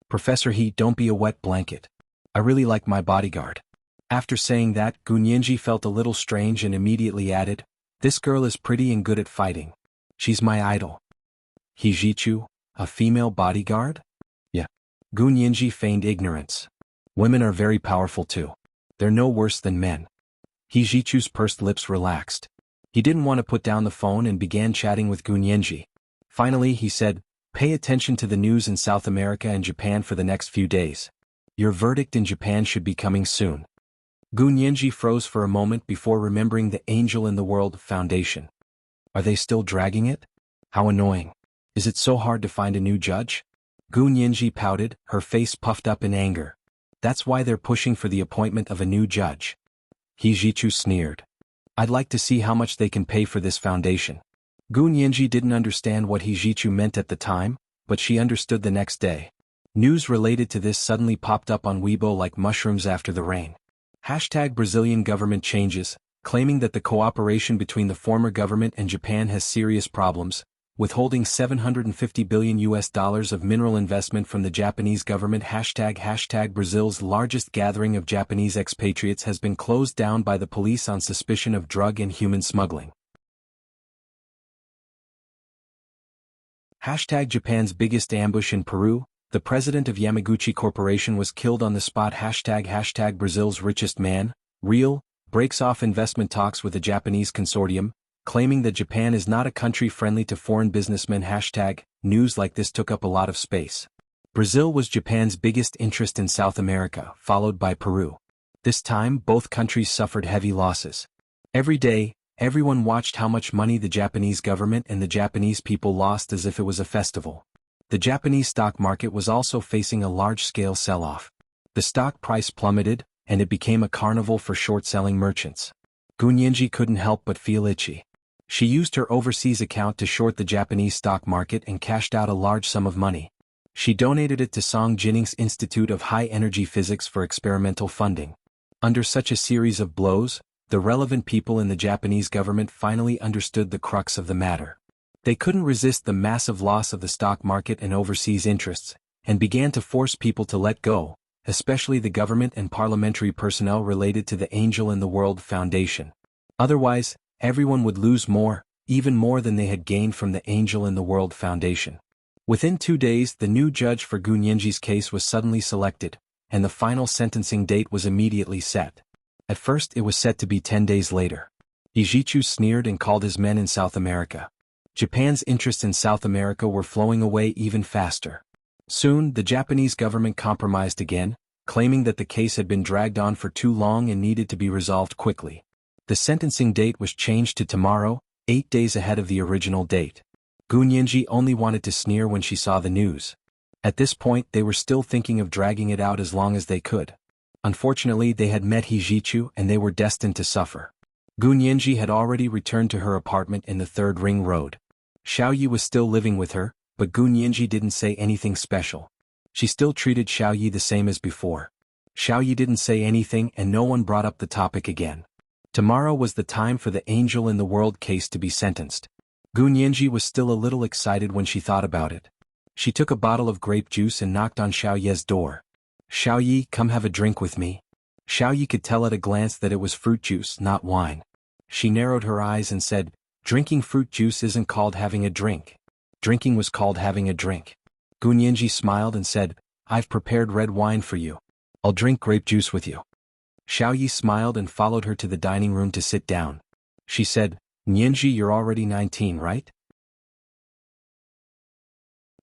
"Professor He, don't be a wet blanket. I really like my bodyguard." After saying that, Gu Nianji felt a little strange and immediately added, "This girl is pretty and good at fighting. She's my idol." Hijichu, a female bodyguard? Yeah. Gu Nianji feigned ignorance. Women are very powerful too. They're no worse than men. Hijichu's pursed lips relaxed. He didn't want to put down the phone and began chatting with Gu Nianji. Finally, he said, "Pay attention to the news in South America and Japan for the next few days. Your verdict in Japan should be coming soon." Gu Nianji froze for a moment before remembering the Angel in the World Foundation. Are they still dragging it? How annoying. Is it so hard to find a new judge? Gu Nianji pouted, her face puffed up in anger. That's why they're pushing for the appointment of a new judge. Hijichu sneered. I'd like to see how much they can pay for this foundation. Gu Nianji didn't understand what Hijichu meant at the time, but she understood the next day. News related to this suddenly popped up on Weibo like mushrooms after the rain. Hashtag Brazilian government changes, claiming that the cooperation between the former government and Japan has serious problems, withholding $750 billion of mineral investment from the Japanese government. Hashtag Brazil's largest gathering of Japanese expatriates has been closed down by the police on suspicion of drug and human smuggling. Hashtag Japan's biggest ambush in Peru. The president of Yamaguchi Corporation was killed on the spot. Hashtag Brazil's richest man, real, breaks off investment talks with a Japanese consortium, claiming that Japan is not a country friendly to foreign businessmen. Hashtag news like this took up a lot of space. Brazil was Japan's biggest interest in South America, followed by Peru. This time, both countries suffered heavy losses. Every day, everyone watched how much money the Japanese government and the Japanese people lost as if it was a festival. The Japanese stock market was also facing a large-scale sell-off. The stock price plummeted, and it became a carnival for short-selling merchants. Gunyenji couldn't help but feel itchy. She used her overseas account to short the Japanese stock market and cashed out a large sum of money. She donated it to Song Jinning's Institute of High-Energy Physics for experimental funding. Under such a series of blows, the relevant people in the Japanese government finally understood the crux of the matter. They couldn't resist the massive loss of the stock market and overseas interests, and began to force people to let go, especially the government and parliamentary personnel related to the Angel in the World Foundation. Otherwise, everyone would lose more, even more than they had gained from the Angel in the World Foundation. Within 2 days, the new judge for Gunyenji's case was suddenly selected, and the final sentencing date was immediately set. At first it was set to be 10 days later. Ijichu sneered and called his men in South America. Japan's interests in South America were flowing away even faster. Soon, the Japanese government compromised again, claiming that the case had been dragged on for too long and needed to be resolved quickly. The sentencing date was changed to tomorrow, 8 days ahead of the original date. Gunyenji only wanted to sneer when she saw the news. At this point they were still thinking of dragging it out as long as they could. Unfortunately they had met Hijichu and they were destined to suffer. Gunyenji had already returned to her apartment in the 3rd Ring Road. Xiaoyi was still living with her, but Gunyenji didn't say anything special. She still treated Xiaoyi the same as before. Xiaoyi didn't say anything and no one brought up the topic again. Tomorrow was the time for the Angel in the World case to be sentenced. Gunyenji was still a little excited when she thought about it. She took a bottle of grape juice and knocked on Xiaoyi's door. "Xiaoyi, come have a drink with me." Xiaoyi could tell at a glance that it was fruit juice, not wine. She narrowed her eyes and said, "Drinking fruit juice isn't called having a drink. Drinking was called having a drink." Gunyenji smiled and said, "I've prepared red wine for you. I'll drink grape juice with you." Xiaoyi smiled and followed her to the dining room to sit down. She said, "Nyenji, you're already 19, right?"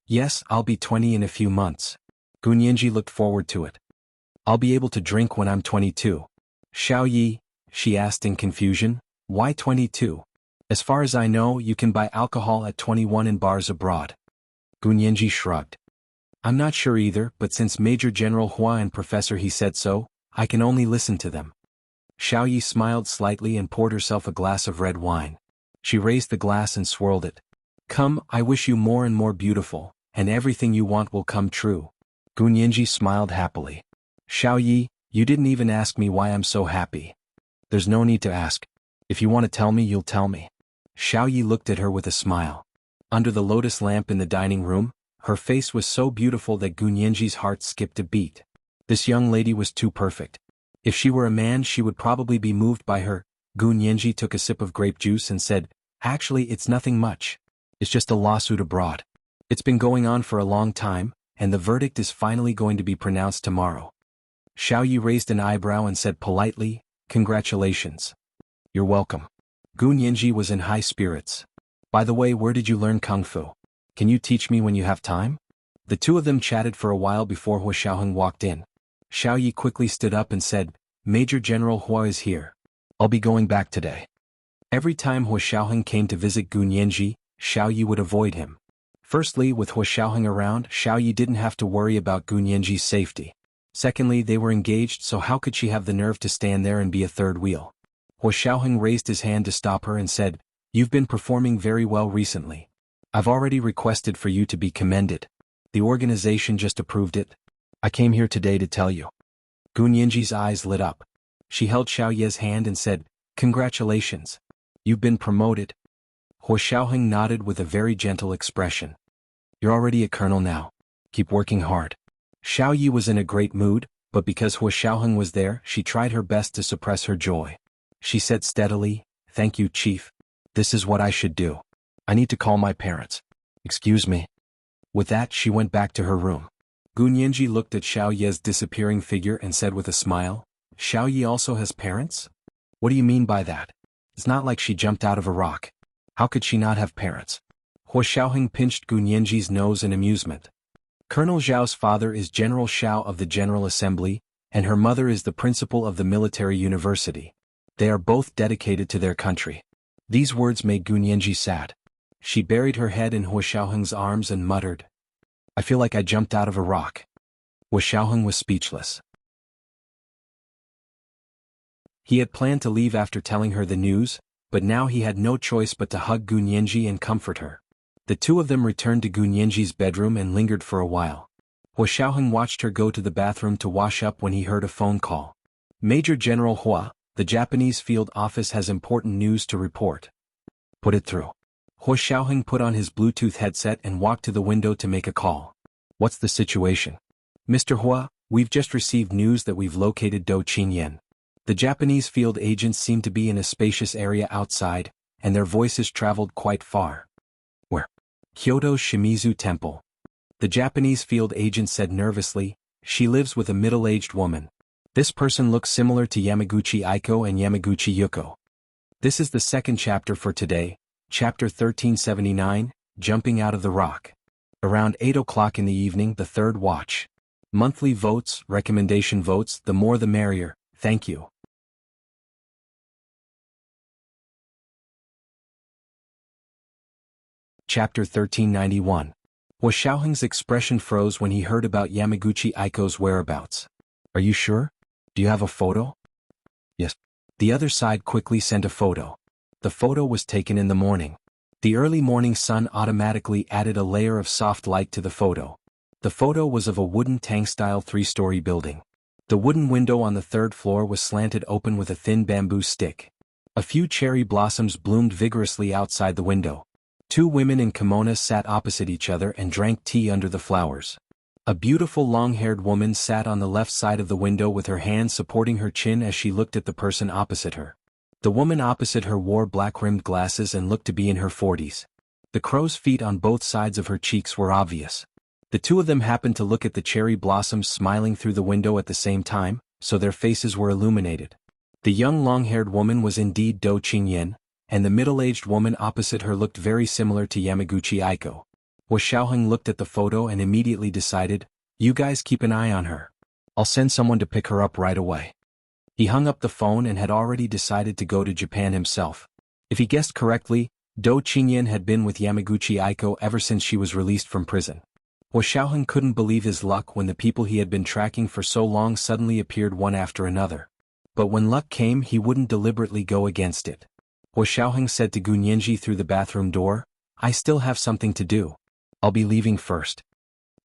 "Yes, I'll be 20 in a few months." Gunyenji looked forward to it. "I'll be able to drink when I'm 22. "Xiaoyi," she asked in confusion, "why 22? As far as I know, you can buy alcohol at 21 in bars abroad." Gunyenji shrugged. "I'm not sure either, but since Major General Hua and Professor He said so, I can only listen to them." Xiaoyi smiled slightly and poured herself a glass of red wine. She raised the glass and swirled it. "Come, I wish you more and more beautiful, and everything you want will come true." Gunyenji smiled happily. "Xiaoyi, you didn't even ask me why I'm so happy." "There's no need to ask. If you want to tell me, you'll tell me." Xiaoyi looked at her with a smile. Under the lotus lamp in the dining room, her face was so beautiful that Gunyenji's heart skipped a beat. This young lady was too perfect. If she were a man, she would probably be moved by her. Gunyenji took a sip of grape juice and said, "Actually, it's nothing much. It's just a lawsuit abroad. It's been going on for a long time, and the verdict is finally going to be pronounced tomorrow." Xiaoyi raised an eyebrow and said politely, "Congratulations." "You're welcome." Gunyenji was in high spirits. "By the way, where did you learn Kung Fu? Can you teach me when you have time?" The two of them chatted for a while before Hua Xiaoheng walked in. Xiaoyi quickly stood up and said, "Major General Hua is here. I'll be going back today." Every time Hua Xiaoheng came to visit Gunyenji, Xiaoyi would avoid him. Firstly, with Hua Xiaoheng around, Xiaoyi didn't have to worry about Gunyenji's safety. Secondly, they were engaged, so how could she have the nerve to stand there and be a third wheel? Hua Xiaoheng raised his hand to stop her and said, "You've been performing very well recently. I've already requested for you to be commended. The organization just approved it. I came here today to tell you." Gunyenji's eyes lit up. She held Xiaoyi's hand and said, "Congratulations. You've been promoted." Hua Xiaoheng nodded with a very gentle expression. "You're already a colonel now. Keep working hard." Xiaoyi was in a great mood, but because Hua Xiaoheng was there, she tried her best to suppress her joy. She said steadily, "Thank you, Chief. This is what I should do. I need to call my parents." "Excuse me." With that she went back to her room. Gunyanji looked at Xiao Ye's disappearing figure and said with a smile, Xiao Ye also has parents? What do you mean by that? It's not like she jumped out of a rock. How could she not have parents? Hua Xiaoheng pinched Gunyanji's nose in amusement. Colonel Zhao's father is General Xiao of the General Assembly, and her mother is the principal of the military university. They are both dedicated to their country. These words made Gunyanji sad. She buried her head in Hua Xiaoheng's arms and muttered, I feel like I jumped out of a rock. Hua Xiaoheng was speechless. He had planned to leave after telling her the news, but now he had no choice but to hug Gunyanji and comfort her. The two of them returned to Gunyanji's bedroom and lingered for a while. Hua Xiaoheng watched her go to the bathroom to wash up when he heard a phone call. Major General Hua, the Japanese field office has important news to report. Put it through. Hua Xiaoheng put on his Bluetooth headset and walked to the window to make a call. What's the situation? Mr. Hua, we've just received news that we've located Do Qingyan. The Japanese field agents seem to be in a spacious area outside, and their voices traveled quite far. Where? Kyoto's Shimizu Temple. The Japanese field agent said nervously, she lives with a middle-aged woman. This person looks similar to Yamaguchi Aiko and Yamaguchi Yuko. This is the second chapter for today, chapter 1379, Jumping Out of the Rock. Around 8 o'clock in the evening, the third watch. Monthly votes, recommendation votes, the more the merrier, thank you. Chapter 1391. Hua Xiaoheng's expression froze when he heard about Yamaguchi Aiko's whereabouts. Are you sure? Do you have a photo? Yes. The other side quickly sent a photo. The photo was taken in the morning. The early morning sun automatically added a layer of soft light to the photo. The photo was of a wooden tank-style 3-story building. The wooden window on the third floor was slanted open with a thin bamboo stick. A few cherry blossoms bloomed vigorously outside the window. Two women in kimonos sat opposite each other and drank tea under the flowers. A beautiful long-haired woman sat on the left side of the window with her hands supporting her chin as she looked at the person opposite her. The woman opposite her wore black-rimmed glasses and looked to be in her 40s. The crow's feet on both sides of her cheeks were obvious. The two of them happened to look at the cherry blossoms smiling through the window at the same time, so their faces were illuminated. The young long-haired woman was indeed Do Qingyan, and the middle-aged woman opposite her looked very similar to Yamaguchi Aiko. Hua Xiaoheng looked at the photo and immediately decided, you guys keep an eye on her. I'll send someone to pick her up right away. He hung up the phone and had already decided to go to Japan himself. If he guessed correctly, Do Qingyan had been with Yamaguchi Aiko ever since she was released from prison. Hua Xiaoheng couldn't believe his luck when the people he had been tracking for so long suddenly appeared one after another. But when luck came, he wouldn't deliberately go against it. Hua Xiaoheng said to Gunyanji through the bathroom door, I still have something to do. I'll be leaving first.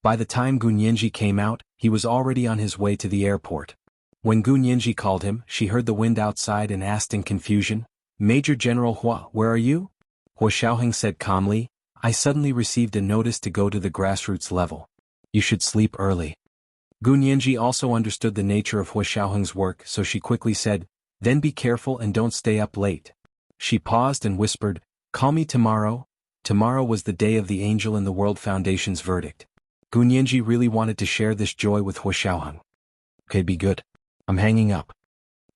By the time Gunyanji came out, he was already on his way to the airport. When Gunyanji called him, she heard the wind outside and asked in confusion, Major General Hua, where are you? Hua Xiaoheng said calmly, I suddenly received a notice to go to the grassroots level. You should sleep early. Gunyanji also understood the nature of Hua Xiaoheng's work, so she quickly said, then be careful and don't stay up late. She paused and whispered, call me tomorrow. Tomorrow was the day of the Angel in the World Foundation's verdict. Gunyanji really wanted to share this joy with Hua Xiaoheng. Okay, be good. I'm hanging up.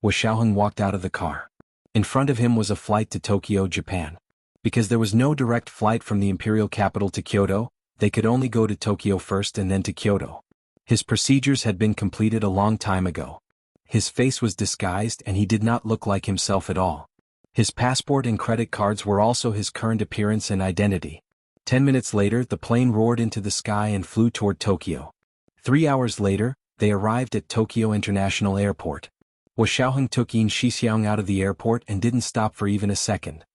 Hua Xiaoheng walked out of the car. In front of him was a flight to Tokyo, Japan. Because there was no direct flight from the imperial capital to Kyoto, they could only go to Tokyo first and then to Kyoto. His procedures had been completed a long time ago. His face was disguised and he did not look like himself at all. His passport and credit cards were also his current appearance and identity. 10 minutes later, the plane roared into the sky and flew toward Tokyo. 3 hours later, they arrived at Tokyo International Airport. Hua Xiaoheng took Yin Shixiang out of the airport and didn't stop for even a second.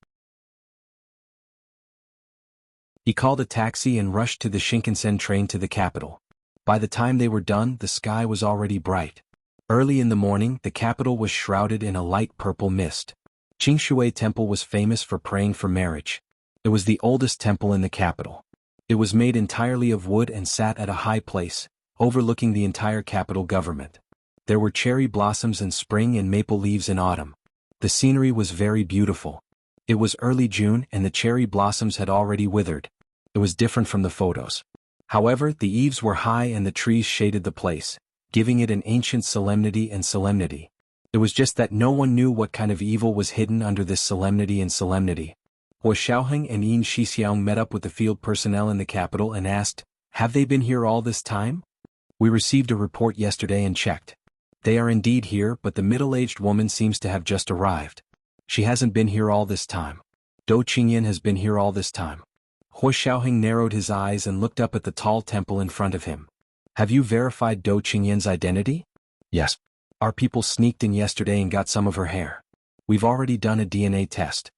He called a taxi and rushed to the Shinkansen train to the capital. By the time they were done, the sky was already bright. Early in the morning, the capital was shrouded in a light purple mist. Qingshui Temple was famous for praying for marriage. It was the oldest temple in the capital. It was made entirely of wood and sat at a high place, overlooking the entire capital government. There were cherry blossoms in spring and maple leaves in autumn. The scenery was very beautiful. It was early June and the cherry blossoms had already withered. It was different from the photos. However, the eaves were high and the trees shaded the place, giving it an ancient solemnity and solemnity. It was just that no one knew what kind of evil was hidden under this solemnity and solemnity. Hua Xiaoheng and Yin Shixiang met up with the field personnel in the capital and asked, "Have they been here all this time? We received a report yesterday and checked. They are indeed here, but the middle-aged woman seems to have just arrived. She hasn't been here all this time. Dou Qingyan has been here all this time." Hua Xiaoheng narrowed his eyes and looked up at the tall temple in front of him. "Have you verified Dou Qingyan's identity?" "Yes. Our people sneaked in yesterday and got some of her hair. We've already done a DNA test."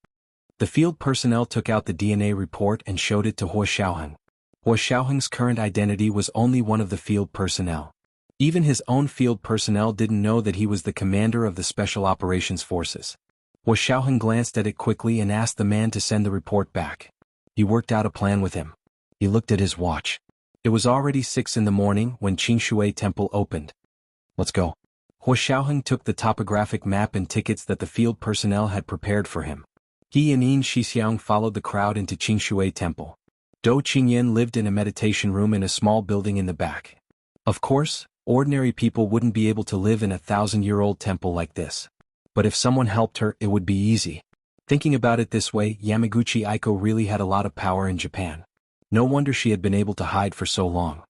The field personnel took out the DNA report and showed it to Hua Xiaoheng. Hua Xiaoheng's current identity was only one of the field personnel. Even his own field personnel didn't know that he was the commander of the Special Operations Forces. Hua Xiaoheng glanced at it quickly and asked the man to send the report back. He worked out a plan with him. He looked at his watch. It was already 6 in the morning when Qingshui Temple opened. "Let's go." Hua Xiaoheng took the topographic map and tickets that the field personnel had prepared for him. He and Yin Shixiang followed the crowd into Qingshui Temple. Dou Qingyan lived in a meditation room in a small building in the back. Of course, ordinary people wouldn't be able to live in a 1,000-year-old temple like this. But if someone helped her, it would be easy. Thinking about it this way, Yamaguchi Aiko really had a lot of power in Japan. No wonder she had been able to hide for so long.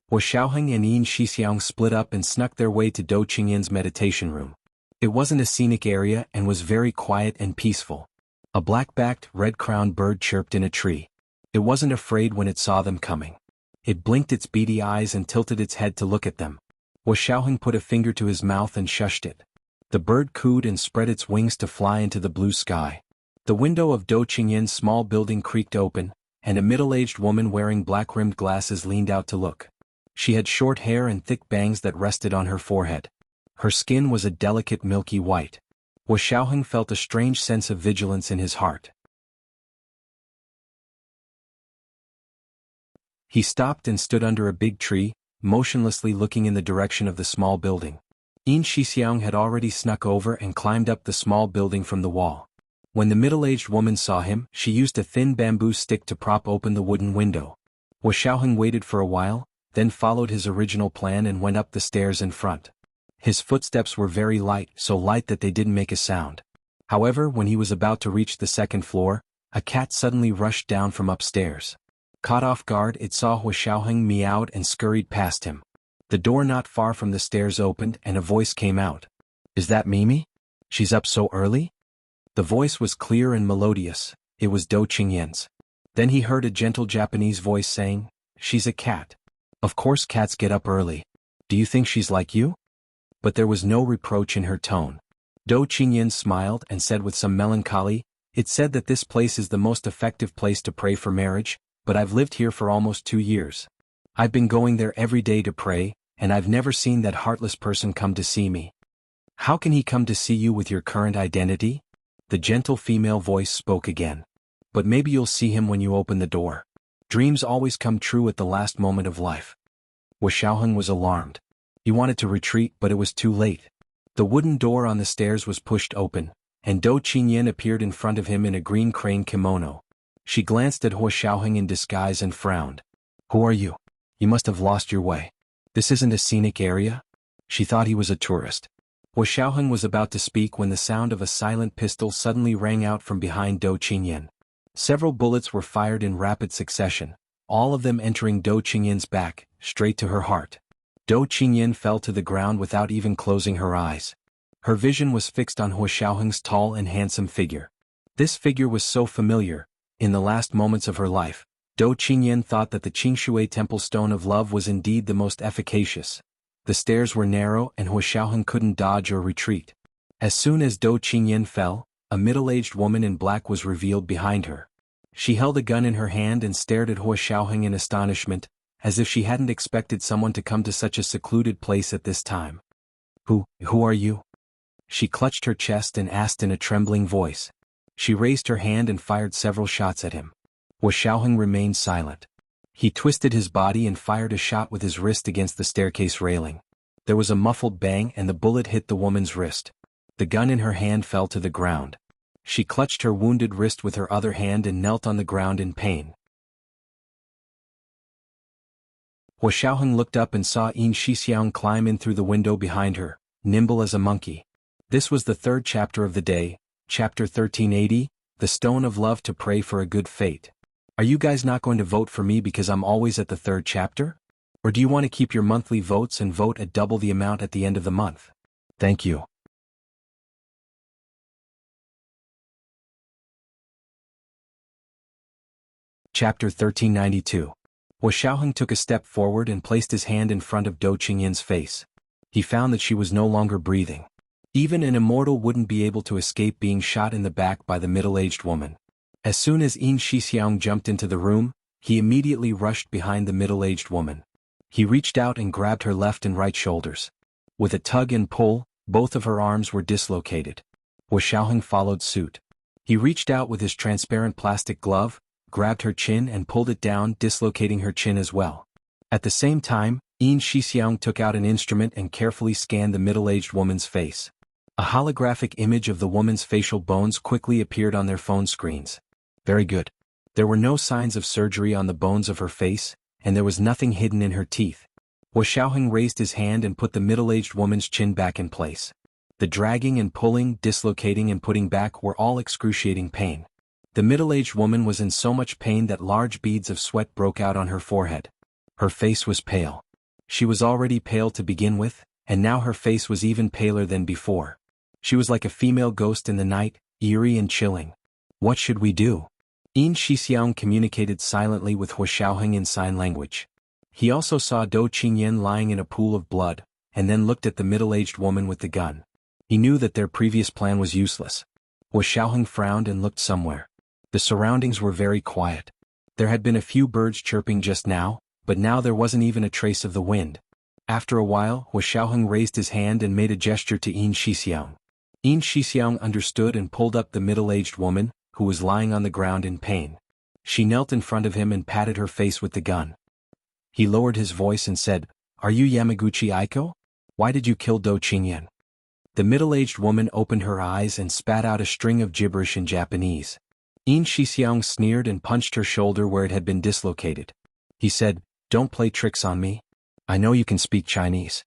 Hua Xiaoheng and Yin Shixiang split up and snuck their way to Dou Qingyan's meditation room. It wasn't a scenic area and was very quiet and peaceful. A black-backed, red-crowned bird chirped in a tree. It wasn't afraid when it saw them coming. It blinked its beady eyes and tilted its head to look at them. Hua Xiaoheng put a finger to his mouth and shushed it. The bird cooed and spread its wings to fly into the blue sky. The window of Dou Qingyan's small building creaked open, and a middle-aged woman wearing black-rimmed glasses leaned out to look. She had short hair and thick bangs that rested on her forehead. Her skin was a delicate milky white. Hua Xiaoheng felt a strange sense of vigilance in his heart. He stopped and stood under a big tree, motionlessly looking in the direction of the small building. Yin Shixiang had already snuck over and climbed up the small building from the wall. When the middle-aged woman saw him, she used a thin bamboo stick to prop open the wooden window. Hua Xiaoheng waited for a while, then followed his original plan and went up the stairs in front. His footsteps were very light, so light that they didn't make a sound. However, when he was about to reach the second floor, a cat suddenly rushed down from upstairs. Caught off guard, it saw Hua Xiaoheng meowed and scurried past him. The door not far from the stairs opened and a voice came out. "Is that Mimi? She's up so early?" The voice was clear and melodious. It was Dou Qingyan's. Then he heard a gentle Japanese voice saying, "She's a cat. Of course cats get up early. Do you think she's like you?" But there was no reproach in her tone. Dou Qingyan smiled and said with some melancholy, "It's said that this place is the most effective place to pray for marriage, but I've lived here for almost 2 years. I've been going there every day to pray, and I've never seen that heartless person come to see me." "How can he come to see you with your current identity?" The gentle female voice spoke again. "But maybe you'll see him when you open the door. Dreams always come true at the last moment of life." Hua Xiaoheng was alarmed. He wanted to retreat, but it was too late. The wooden door on the stairs was pushed open, and Dou Qingyan appeared in front of him in a green crane kimono. She glanced at Hua Xiaoheng in disguise and frowned. "Who are you? You must have lost your way. This isn't a scenic area?" She thought he was a tourist. Hua Xiaoheng was about to speak when the sound of a silent pistol suddenly rang out from behind Dou Qingyan. Several bullets were fired in rapid succession, all of them entering Dou Qingyan's back, straight to her heart. Dou Qingyan fell to the ground without even closing her eyes. Her vision was fixed on Hua Xiaoheng's tall and handsome figure. This figure was so familiar. In the last moments of her life, Dou Qingyan thought that the Qingshui Temple Stone of Love was indeed the most efficacious. The stairs were narrow and Hua Xiaoheng couldn't dodge or retreat. As soon as Dou Qingyan fell, a middle-aged woman in black was revealed behind her. She held a gun in her hand and stared at Hua Xiaoheng in astonishment, as if she hadn't expected someone to come to such a secluded place at this time. Who are you?" She clutched her chest and asked in a trembling voice. She raised her hand and fired several shots at him. Hua Xiaoheng remained silent. He twisted his body and fired a shot with his wrist against the staircase railing. There was a muffled bang and the bullet hit the woman's wrist. The gun in her hand fell to the ground. She clutched her wounded wrist with her other hand and knelt on the ground in pain. Hua Xiaoheng looked up and saw Yin Shixiang climb in through the window behind her, nimble as a monkey. This was the third chapter of the day, chapter 1380, The Stone of Love to Pray for a Good Fate. Are you guys not going to vote for me because I'm always at the third chapter? Or do you want to keep your monthly votes and vote at double the amount at the end of the month? Thank you. Chapter 1392. Hua Xiaoheng took a step forward and placed his hand in front of Dou Qingyin's face. He found that she was no longer breathing. Even an immortal wouldn't be able to escape being shot in the back by the middle-aged woman. As soon as Yin Shixiang jumped into the room, he immediately rushed behind the middle-aged woman. He reached out and grabbed her left and right shoulders. With a tug and pull, both of her arms were dislocated. Hua Xiaoheng followed suit. He reached out with his transparent plastic glove, grabbed her chin and pulled it down, dislocating her chin as well. At the same time, Yin Shixiang took out an instrument and carefully scanned the middle-aged woman's face. A holographic image of the woman's facial bones quickly appeared on their phone screens. Very good. There were no signs of surgery on the bones of her face, and there was nothing hidden in her teeth. Hua Xiaoheng raised his hand and put the middle-aged woman's chin back in place. The dragging and pulling, dislocating and putting back were all excruciating pain. The middle-aged woman was in so much pain that large beads of sweat broke out on her forehead. Her face was pale. She was already pale to begin with, and now her face was even paler than before. She was like a female ghost in the night, eerie and chilling. What should we do? Yin Shixiang communicated silently with Hua Xiaoheng in sign language. He also saw Dou Qingyan lying in a pool of blood, and then looked at the middle-aged woman with the gun. He knew that their previous plan was useless. Hua Xiaoheng frowned and looked somewhere. The surroundings were very quiet. There had been a few birds chirping just now, but now there wasn't even a trace of the wind. After a while, Hua Xiaoheng raised his hand and made a gesture to Yin Shixiang. Yin Shixiang understood and pulled up the middle-aged woman, who was lying on the ground in pain. She knelt in front of him and patted her face with the gun. He lowered his voice and said, "Are you Yamaguchi Aiko? Why did you kill Dou Qingyan?" The middle-aged woman opened her eyes and spat out a string of gibberish in Japanese. Yin Shixiang sneered and punched her shoulder where it had been dislocated. He said, "Don't play tricks on me. I know you can speak Chinese."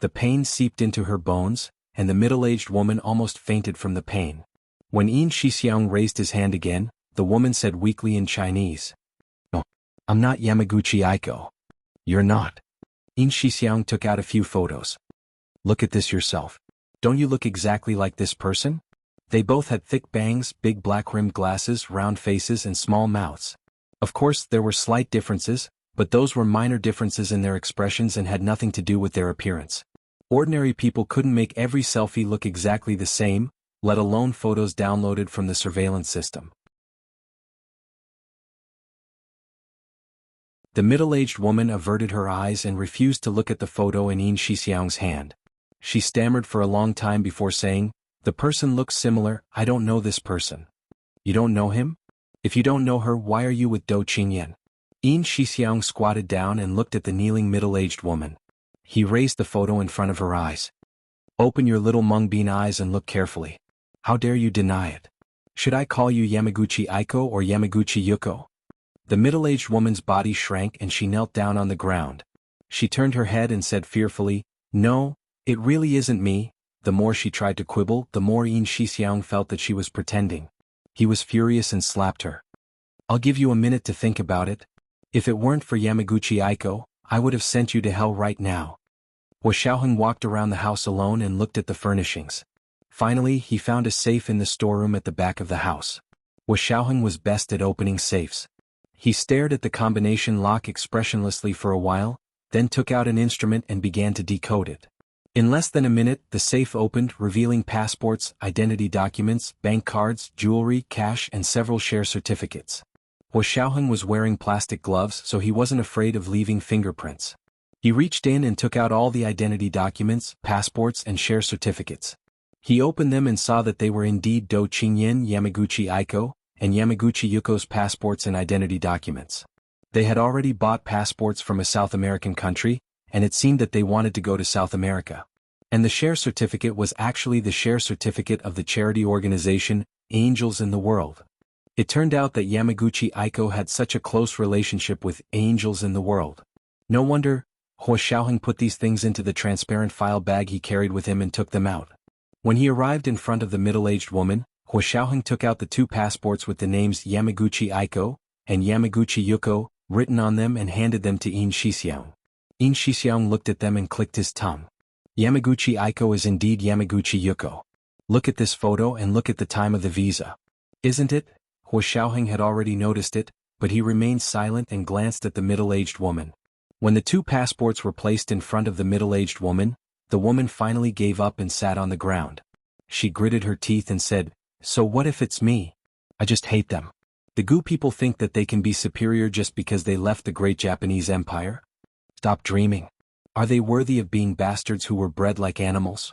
The pain seeped into her bones, and the middle-aged woman almost fainted from the pain. When Yin Shixiang raised his hand again, the woman said weakly in Chinese, "No, I'm not Yamaguchi Aiko." "You're not." Yin Shixiang took out a few photos. "Look at this yourself. Don't you look exactly like this person?" They both had thick bangs, big black-rimmed glasses, round faces and small mouths. Of course, there were slight differences, but those were minor differences in their expressions and had nothing to do with their appearance. Ordinary people couldn't make every selfie look exactly the same, let alone photos downloaded from the surveillance system. The middle-aged woman averted her eyes and refused to look at the photo in Yin Shixiang's hand. She stammered for a long time before saying, "The person looks similar, I don't know this person." "You don't know him? If you don't know her, why are you with Dou Qingyan?" Yin Shixiang squatted down and looked at the kneeling middle-aged woman. He raised the photo in front of her eyes. "Open your little mung-bean eyes and look carefully. How dare you deny it? Should I call you Yamaguchi Aiko or Yamaguchi Yuko?" The middle-aged woman's body shrank and she knelt down on the ground. She turned her head and said fearfully, "No, it really isn't me." The more she tried to quibble, the more Yin Shixiang felt that she was pretending. He was furious and slapped her. "I'll give you a minute to think about it. If it weren't for Yamaguchi Aiko, I would have sent you to hell right now." Hua Xiaoheng walked around the house alone and looked at the furnishings. Finally, he found a safe in the storeroom at the back of the house. Hua Xiaoheng was best at opening safes. He stared at the combination lock expressionlessly for a while, then took out an instrument and began to decode it. In less than a minute, the safe opened, revealing passports, identity documents, bank cards, jewelry, cash, and several share certificates. Hua Xiaoheng was wearing plastic gloves, so he wasn't afraid of leaving fingerprints. He reached in and took out all the identity documents, passports, and share certificates. He opened them and saw that they were indeed Dou Qingyan, Yamaguchi Aiko, and Yamaguchi Yuko's passports and identity documents. They had already bought passports from a South American country, and it seemed that they wanted to go to South America. And the share certificate was actually the share certificate of the charity organization, Angels in the World. It turned out that Yamaguchi Aiko had such a close relationship with Angels in the World. No wonder. Hua Xiaoheng put these things into the transparent file bag he carried with him and took them out. When he arrived in front of the middle-aged woman, Hua Xiaoheng took out the 2 passports with the names Yamaguchi Aiko and Yamaguchi Yuko written on them and handed them to Yin Shixiang. Yin Shixiang looked at them and clicked his tongue. Yamaguchi Aiko is indeed Yamaguchi Yuko. Look at this photo and look at the time of the visa. Isn't it? Hua Xiaoheng had already noticed it, but he remained silent and glanced at the middle-aged woman. When the 2 passports were placed in front of the middle-aged woman, the woman finally gave up and sat on the ground. She gritted her teeth and said, "So what if it's me? I just hate them. The Gu people think that they can be superior just because they left the great Japanese empire? Stop dreaming. Are they worthy of being bastards who were bred like animals?"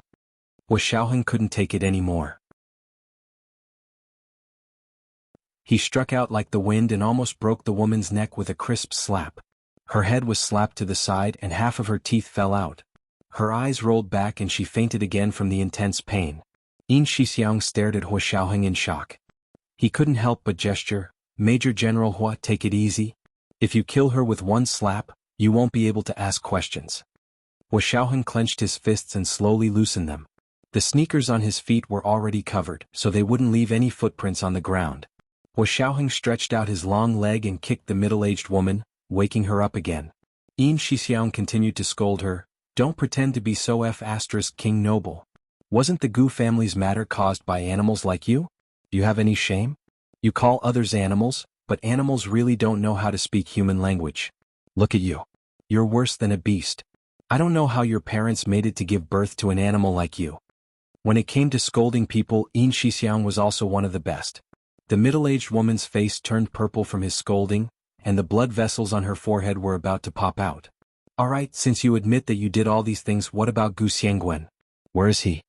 Hua Xiaoheng couldn't take it anymore. He struck out like the wind and almost broke the woman's neck with a crisp slap. Her head was slapped to the side and half of her teeth fell out. Her eyes rolled back and she fainted again from the intense pain. Yin Shixiang stared at Hua Xiaoheng in shock. He couldn't help but gesture, "Major General Hua, take it easy. If you kill her with one slap, you won't be able to ask questions." Hua Xiaoheng clenched his fists and slowly loosened them. The sneakers on his feet were already covered, so they wouldn't leave any footprints on the ground. Hua Xiaoheng stretched out his long leg and kicked the middle-aged woman, waking her up again. Yin Shixiang continued to scold her, "Don't pretend to be so King noble. Wasn't the Gu family's matter caused by animals like you? Do you have any shame? You call others animals, but animals really don't know how to speak human language. Look at you. You're worse than a beast. I don't know how your parents made it to give birth to an animal like you." When it came to scolding people, Yin Shixiang was also one of the best. The middle-aged woman's face turned purple from his scolding, and the blood vessels on her forehead were about to pop out. "Alright, since you admit that you did all these things, what about Gu Xiangwen? Where is he?"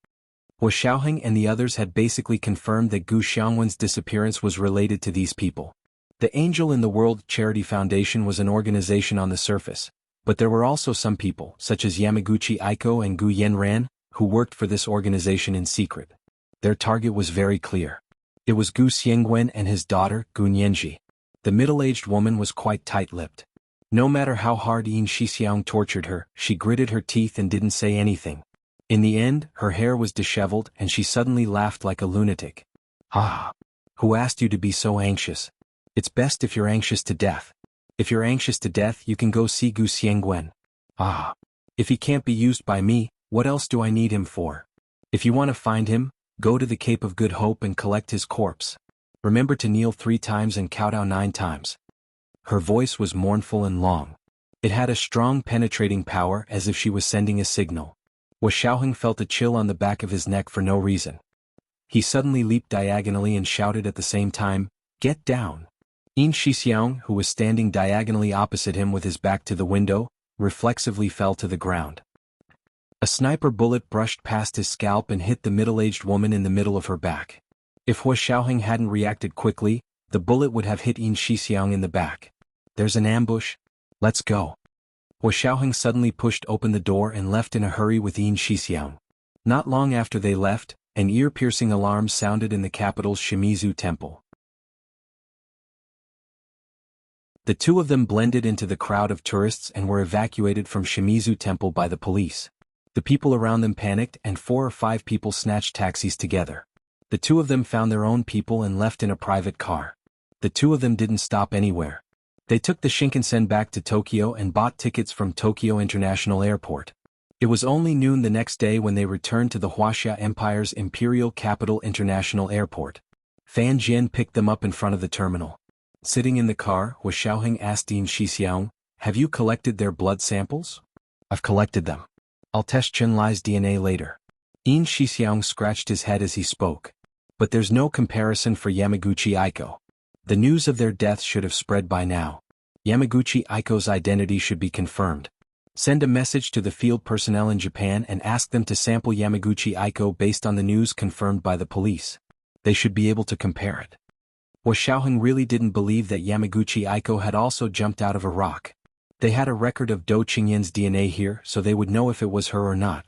Hua Xiaoheng and the others had basically confirmed that Gu Xiangwen's disappearance was related to these people. The Angel in the World Charity Foundation was an organization on the surface, but there were also some people, such as Yamaguchi Aiko and Gu Yanran, who worked for this organization in secret. Their target was very clear. It was Gu Xiangwen and his daughter, Gu Nianji. The middle-aged woman was quite tight-lipped. No matter how hard Yin Shixiang tortured her, she gritted her teeth and didn't say anything. In the end, her hair was disheveled and she suddenly laughed like a lunatic. "Ah! Who asked you to be so anxious? It's best if you're anxious to death. If you're anxious to death, you can go see Gu Xiangwen. Ah! If he can't be used by me, what else do I need him for? If you want to find him, go to the Cape of Good Hope and collect his corpse. Remember to kneel 3 times and kowtow 9 times. Her voice was mournful and long. It had a strong penetrating power as if she was sending a signal. Hua Xiaoheng felt a chill on the back of his neck for no reason. He suddenly leaped diagonally and shouted at the same time, "Get down!" Yin Shixiang, who was standing diagonally opposite him with his back to the window, reflexively fell to the ground. A sniper bullet brushed past his scalp and hit the middle-aged woman in the middle of her back. If Hua Xiaoheng hadn't reacted quickly, the bullet would have hit Yin Shixiang in the back. "There's an ambush. Let's go." Hua Xiaoheng suddenly pushed open the door and left in a hurry with Yin Shixiang. Not long after they left, an ear-piercing alarm sounded in the capital's Shimizu temple. The 2 of them blended into the crowd of tourists and were evacuated from Shimizu temple by the police. The people around them panicked and 4 or 5 people snatched taxis together. The 2 of them found their own people and left in a private car. The 2 of them didn't stop anywhere. They took the Shinkansen back to Tokyo and bought tickets from Tokyo International Airport. It was only noon the next day when they returned to the Huaxia Empire's Imperial Capital International Airport. Fan Jian picked them up in front of the terminal. Sitting in the car, Hua Xiaoheng asked Yin Shixiang, "Have you collected their blood samples?" "I've collected them. I'll test Chen Lai's DNA later." Yin Shixiang scratched his head as he spoke. "But there's no comparison for Yamaguchi Aiko. The news of their death should have spread by now. Yamaguchi Aiko's identity should be confirmed. Send a message to the field personnel in Japan and ask them to sample Yamaguchi Aiko based on the news confirmed by the police. They should be able to compare it." Hua Xiaoheng really didn't believe that Yamaguchi Aiko had also jumped out of a rock. They had a record of Do Qingyan's DNA here, so they would know if it was her or not.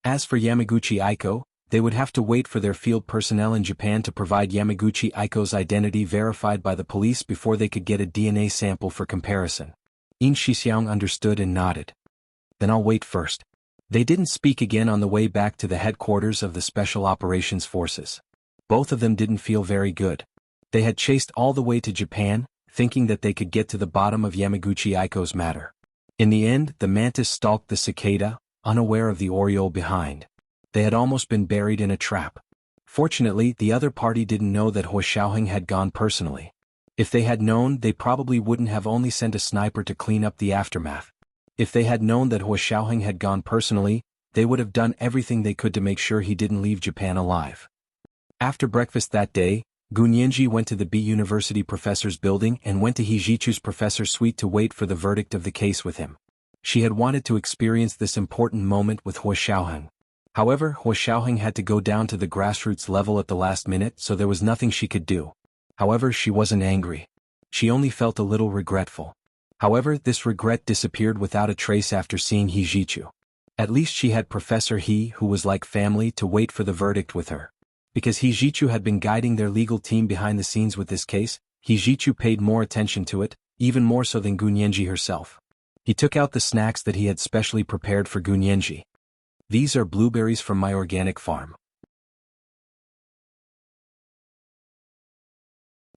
As for Yamaguchi Aiko, they would have to wait for their field personnel in Japan to provide Yamaguchi Aiko's identity verified by the police before they could get a DNA sample for comparison. Yin Shixiang understood and nodded. Then I'll wait first. They didn't speak again on the way back to the headquarters of the Special Operations Forces. Both of them didn't feel very good. They had chased all the way to Japan, thinking that they could get to the bottom of Yamaguchi Aiko's matter. In the end, the mantis stalked the cicada, unaware of the oriole behind. They had almost been buried in a trap. Fortunately, the other party didn't know that He Xiaoheng had gone personally. If they had known, they probably wouldn't have only sent a sniper to clean up the aftermath. If they had known that He Xiaoheng had gone personally, they would have done everything they could to make sure he didn't leave Japan alive. After breakfast that day, Gu Nianji went to the B University professor's building and went to He Jichu's professor's suite to wait for the verdict of the case with him. She had wanted to experience this important moment with He Xiaoheng. However, He Xiaoheng had to go down to the grassroots level at the last minute, so there was nothing she could do. However, she wasn't angry. She only felt a little regretful. However, this regret disappeared without a trace after seeing He Jichu. At least she had Professor He, who was like family, to wait for the verdict with her. Because He Jichu had been guiding their legal team behind the scenes with this case, He Jichu paid more attention to it, even more so than Gu Nianji herself. He took out the snacks that he had specially prepared for Gu Nianji. These are blueberries from my organic farm.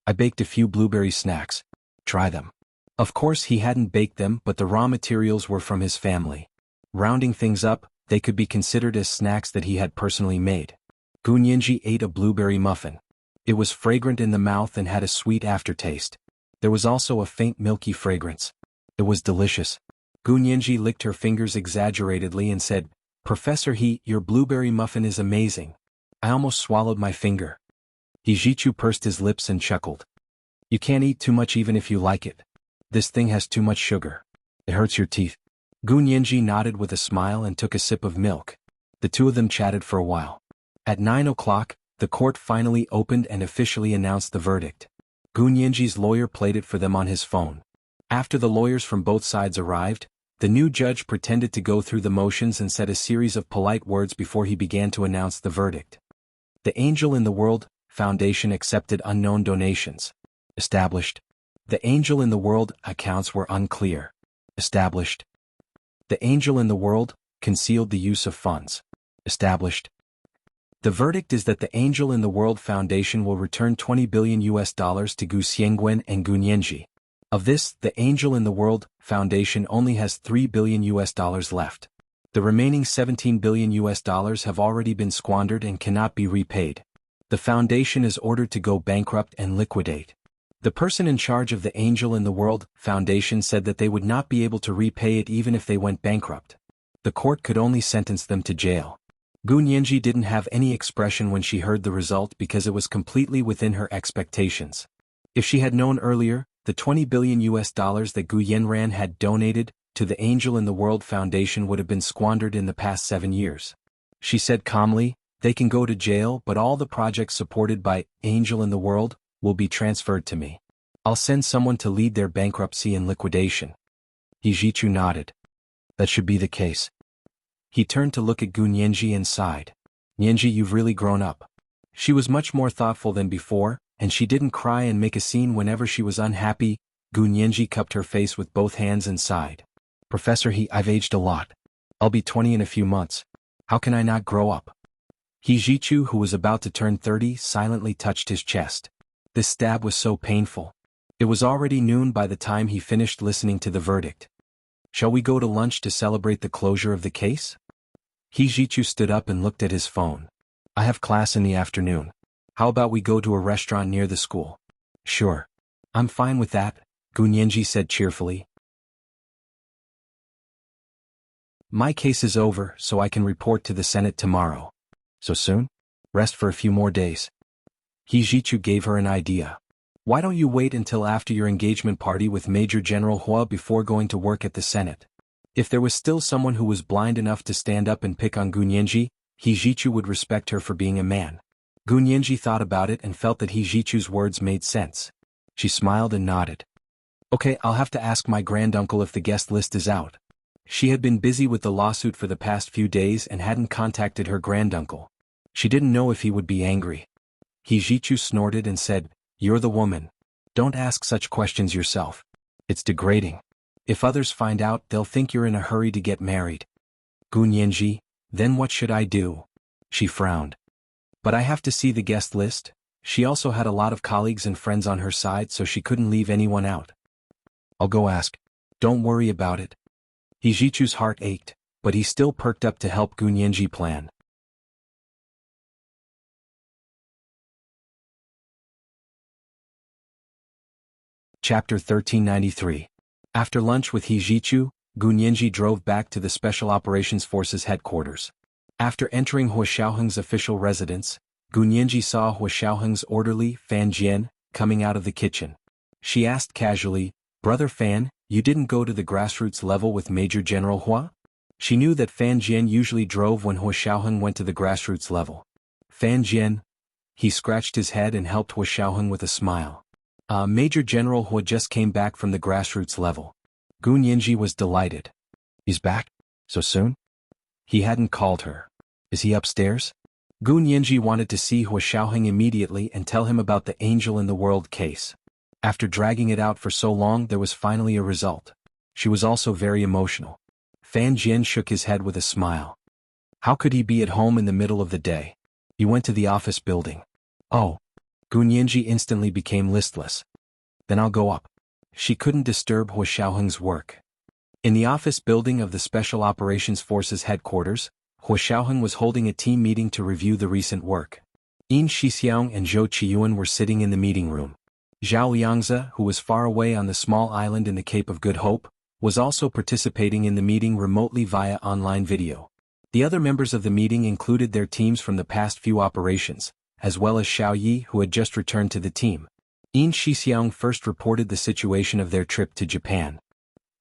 I baked a few blueberry snacks. Try them. Of course he hadn't baked them, but the raw materials were from his family. Rounding things up, they could be considered as snacks that he had personally made. Gu Nianji ate a blueberry muffin. It was fragrant in the mouth and had a sweet aftertaste. There was also a faint milky fragrance. It was delicious. Gu Nianji licked her fingers exaggeratedly and said, "Professor He, your blueberry muffin is amazing. I almost swallowed my finger." He Jichu pursed his lips and chuckled. "You can't eat too much even if you like it. This thing has too much sugar. It hurts your teeth." Gu Nianji nodded with a smile and took a sip of milk. The two of them chatted for a while. At 9 o'clock, the court finally opened and officially announced the verdict. Gu Nianji's lawyer played it for them on his phone. After the lawyers from both sides arrived, the new judge pretended to go through the motions and said a series of polite words before he began to announce the verdict. The Angel in the World Foundation accepted unknown donations. Established. The Angel in the World accounts were unclear. Established. The Angel in the World concealed the use of funds. Established. The verdict is that the Angel in the World Foundation will return $20 billion to Gu Xiangwen and Gu Nianji. Of this, the Angel in the World Foundation only has $3 billion left. The remaining $17 billion have already been squandered and cannot be repaid. The foundation is ordered to go bankrupt and liquidate. The person in charge of the Angel in the World Foundation said that they would not be able to repay it even if they went bankrupt. The court could only sentence them to jail. Gu Nianji didn't have any expression when she heard the result because it was completely within her expectations. If she had known earlier, the $20 billion that Gu Yanran had donated to the Angel in the World Foundation would have been squandered in the past 7 years. She said calmly, "They can go to jail, but all the projects supported by Angel in the World will be transferred to me. I'll send someone to lead their bankruptcy and liquidation." He Jichu nodded. "That should be the case." He turned to look at Gu Nianji and sighed. "Nianji, you've really grown up." She was much more thoughtful than before, and she didn't cry and make a scene whenever she was unhappy. Gu Nianji cupped her face with both hands and sighed. "Professor He, I've aged a lot. I'll be 20 in a few months. How can I not grow up?" He Jichu, who was about to turn 30, silently touched his chest. This stab was so painful. It was already noon by the time he finished listening to the verdict. "Shall we go to lunch to celebrate the closure of the case?" He Jichu stood up and looked at his phone. "I have class in the afternoon. How about we go to a restaurant near the school?" "Sure. I'm fine with that," Gu Nianji said cheerfully. "My case is over, so I can report to the Senate tomorrow." "So soon? Rest for a few more days." He Jichu gave her an idea. "Why don't you wait until after your engagement party with Major General Hua before going to work at the Senate?" If there was still someone who was blind enough to stand up and pick on Gu Nianji, He Jichu would respect her for being a man. Gu Nianji thought about it and felt that He Jichu's words made sense. She smiled and nodded. "Okay, I'll have to ask my granduncle if the guest list is out." She had been busy with the lawsuit for the past few days and hadn't contacted her granduncle. She didn't know if he would be angry. He Jichu snorted and said, "You're the woman. Don't ask such questions yourself. It's degrading." If others find out, they'll think you're in a hurry to get married. Gu Nianji, then what should I do? She frowned. But I have to see the guest list. She also had a lot of colleagues and friends on her side, so she couldn't leave anyone out. I'll go ask. Don't worry about it. He Jichu's heart ached, but he still perked up to help Gu Nianji plan. Chapter 1393. After lunch with He Jichu, Gu Nianji drove back to the Special Operations Forces headquarters. After entering Hua Xiaoheng's official residence, Gu Nianji saw Hua Xiaoheng's orderly, Fan Jian, coming out of the kitchen. She asked casually, "Brother Fan, you didn't go to the grassroots level with Major General Hua?" She knew that Fan Jian usually drove when Hua Xiaoheng went to the grassroots level. Fan Jian. He scratched his head and helped Hua Xiaoheng with a smile. Major General Hua just came back from the grassroots level. Gu Nianji was delighted. He's back? So soon? He hadn't called her. Is he upstairs? Gu Nianji wanted to see Hua Xiaoheng immediately and tell him about the Angel in the World case. After dragging it out for so long, there was finally a result. She was also very emotional. Fan Jian shook his head with a smile. How could he be at home in the middle of the day? He went to the office building. Oh. Gu Nianji instantly became listless. Then I'll go up. She couldn't disturb Hua Xiaoheng's work. In the office building of the Special Operations Forces headquarters, Hua Xiaoheng was holding a team meeting to review the recent work. Yin Shixiang and Zhou Qiyuan were sitting in the meeting room. Zhao Liangzi, who was far away on the small island in the Cape of Good Hope, was also participating in the meeting remotely via online video. The other members of the meeting included their teams from the past few operations, as well as Xiao Yi, who had just returned to the team. Yin Shixiang first reported the situation of their trip to Japan.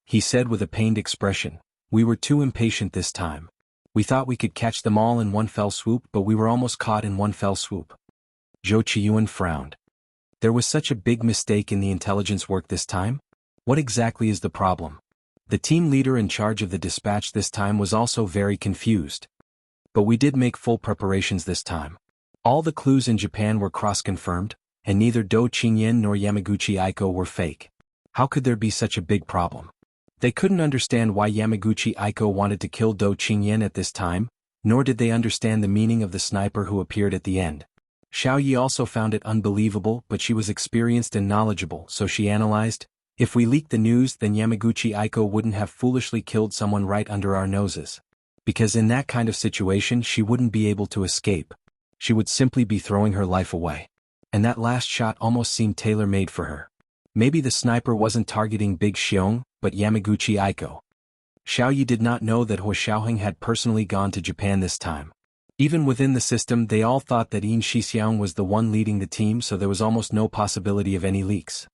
He said with a pained expression, "We were too impatient this time. We thought we could catch them all in one fell swoop, but we were almost caught in one fell swoop." Zhou Qiyuan frowned. There was such a big mistake in the intelligence work this time? What exactly is the problem? The team leader in charge of the dispatch this time was also very confused. But we did make full preparations this time. All the clues in Japan were cross-confirmed, and neither Do Qingyan nor Yamaguchi Aiko were fake. How could there be such a big problem? They couldn't understand why Yamaguchi Aiko wanted to kill Do Qingyan at this time, nor did they understand the meaning of the sniper who appeared at the end. Xiao Yi also found it unbelievable, but she was experienced and knowledgeable, so she analyzed, if we leak the news, then Yamaguchi Aiko wouldn't have foolishly killed someone right under our noses. Because in that kind of situation she wouldn't be able to escape. She would simply be throwing her life away. And that last shot almost seemed tailor-made for her. Maybe the sniper wasn't targeting Big Xiong, but Yamaguchi Aiko. Xiao Yi did not know that Hua Xiaoheng had personally gone to Japan this time. Even within the system, they all thought that Yin Shixiang was the one leading the team, so there was almost no possibility of any leaks.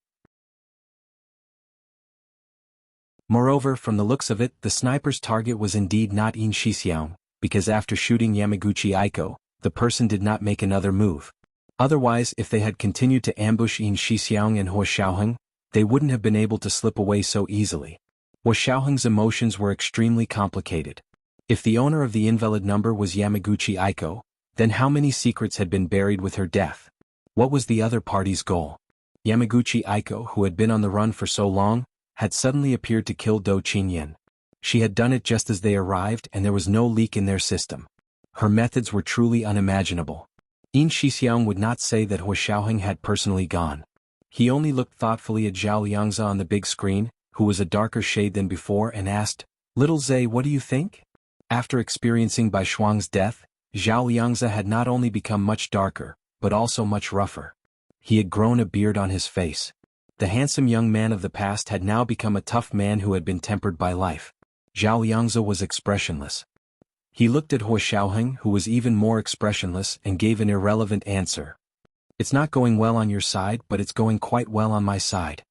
Moreover, from the looks of it, the sniper's target was indeed not Yin Shixiang, because after shooting Yamaguchi Aiko, the person did not make another move. Otherwise, if they had continued to ambush Yin Shixiang and Hua Xiaoheng, they wouldn't have been able to slip away so easily. Hua Xiaoheng's emotions were extremely complicated. If the owner of the invalid number was Yamaguchi Aiko, then how many secrets had been buried with her death? What was the other party's goal? Yamaguchi Aiko, who had been on the run for so long, had suddenly appeared to kill Do Qingyan. She had done it just as they arrived, and there was no leak in their system. Her methods were truly unimaginable. Yin Shixiang would not say that Hua Xiaoheng had personally gone. He only looked thoughtfully at Zhao Liangzi on the big screen, who was a darker shade than before, and asked, "Little Zhe, what do you think?" After experiencing Bai Shuang's death, Zhao Liangzi had not only become much darker, but also much rougher. He had grown a beard on his face. The handsome young man of the past had now become a tough man who had been tempered by life. Zhao Liangzi was expressionless. He looked at Hua Xiaoheng, who was even more expressionless, and gave an irrelevant answer. "It's not going well on your side, but it's going quite well on my side."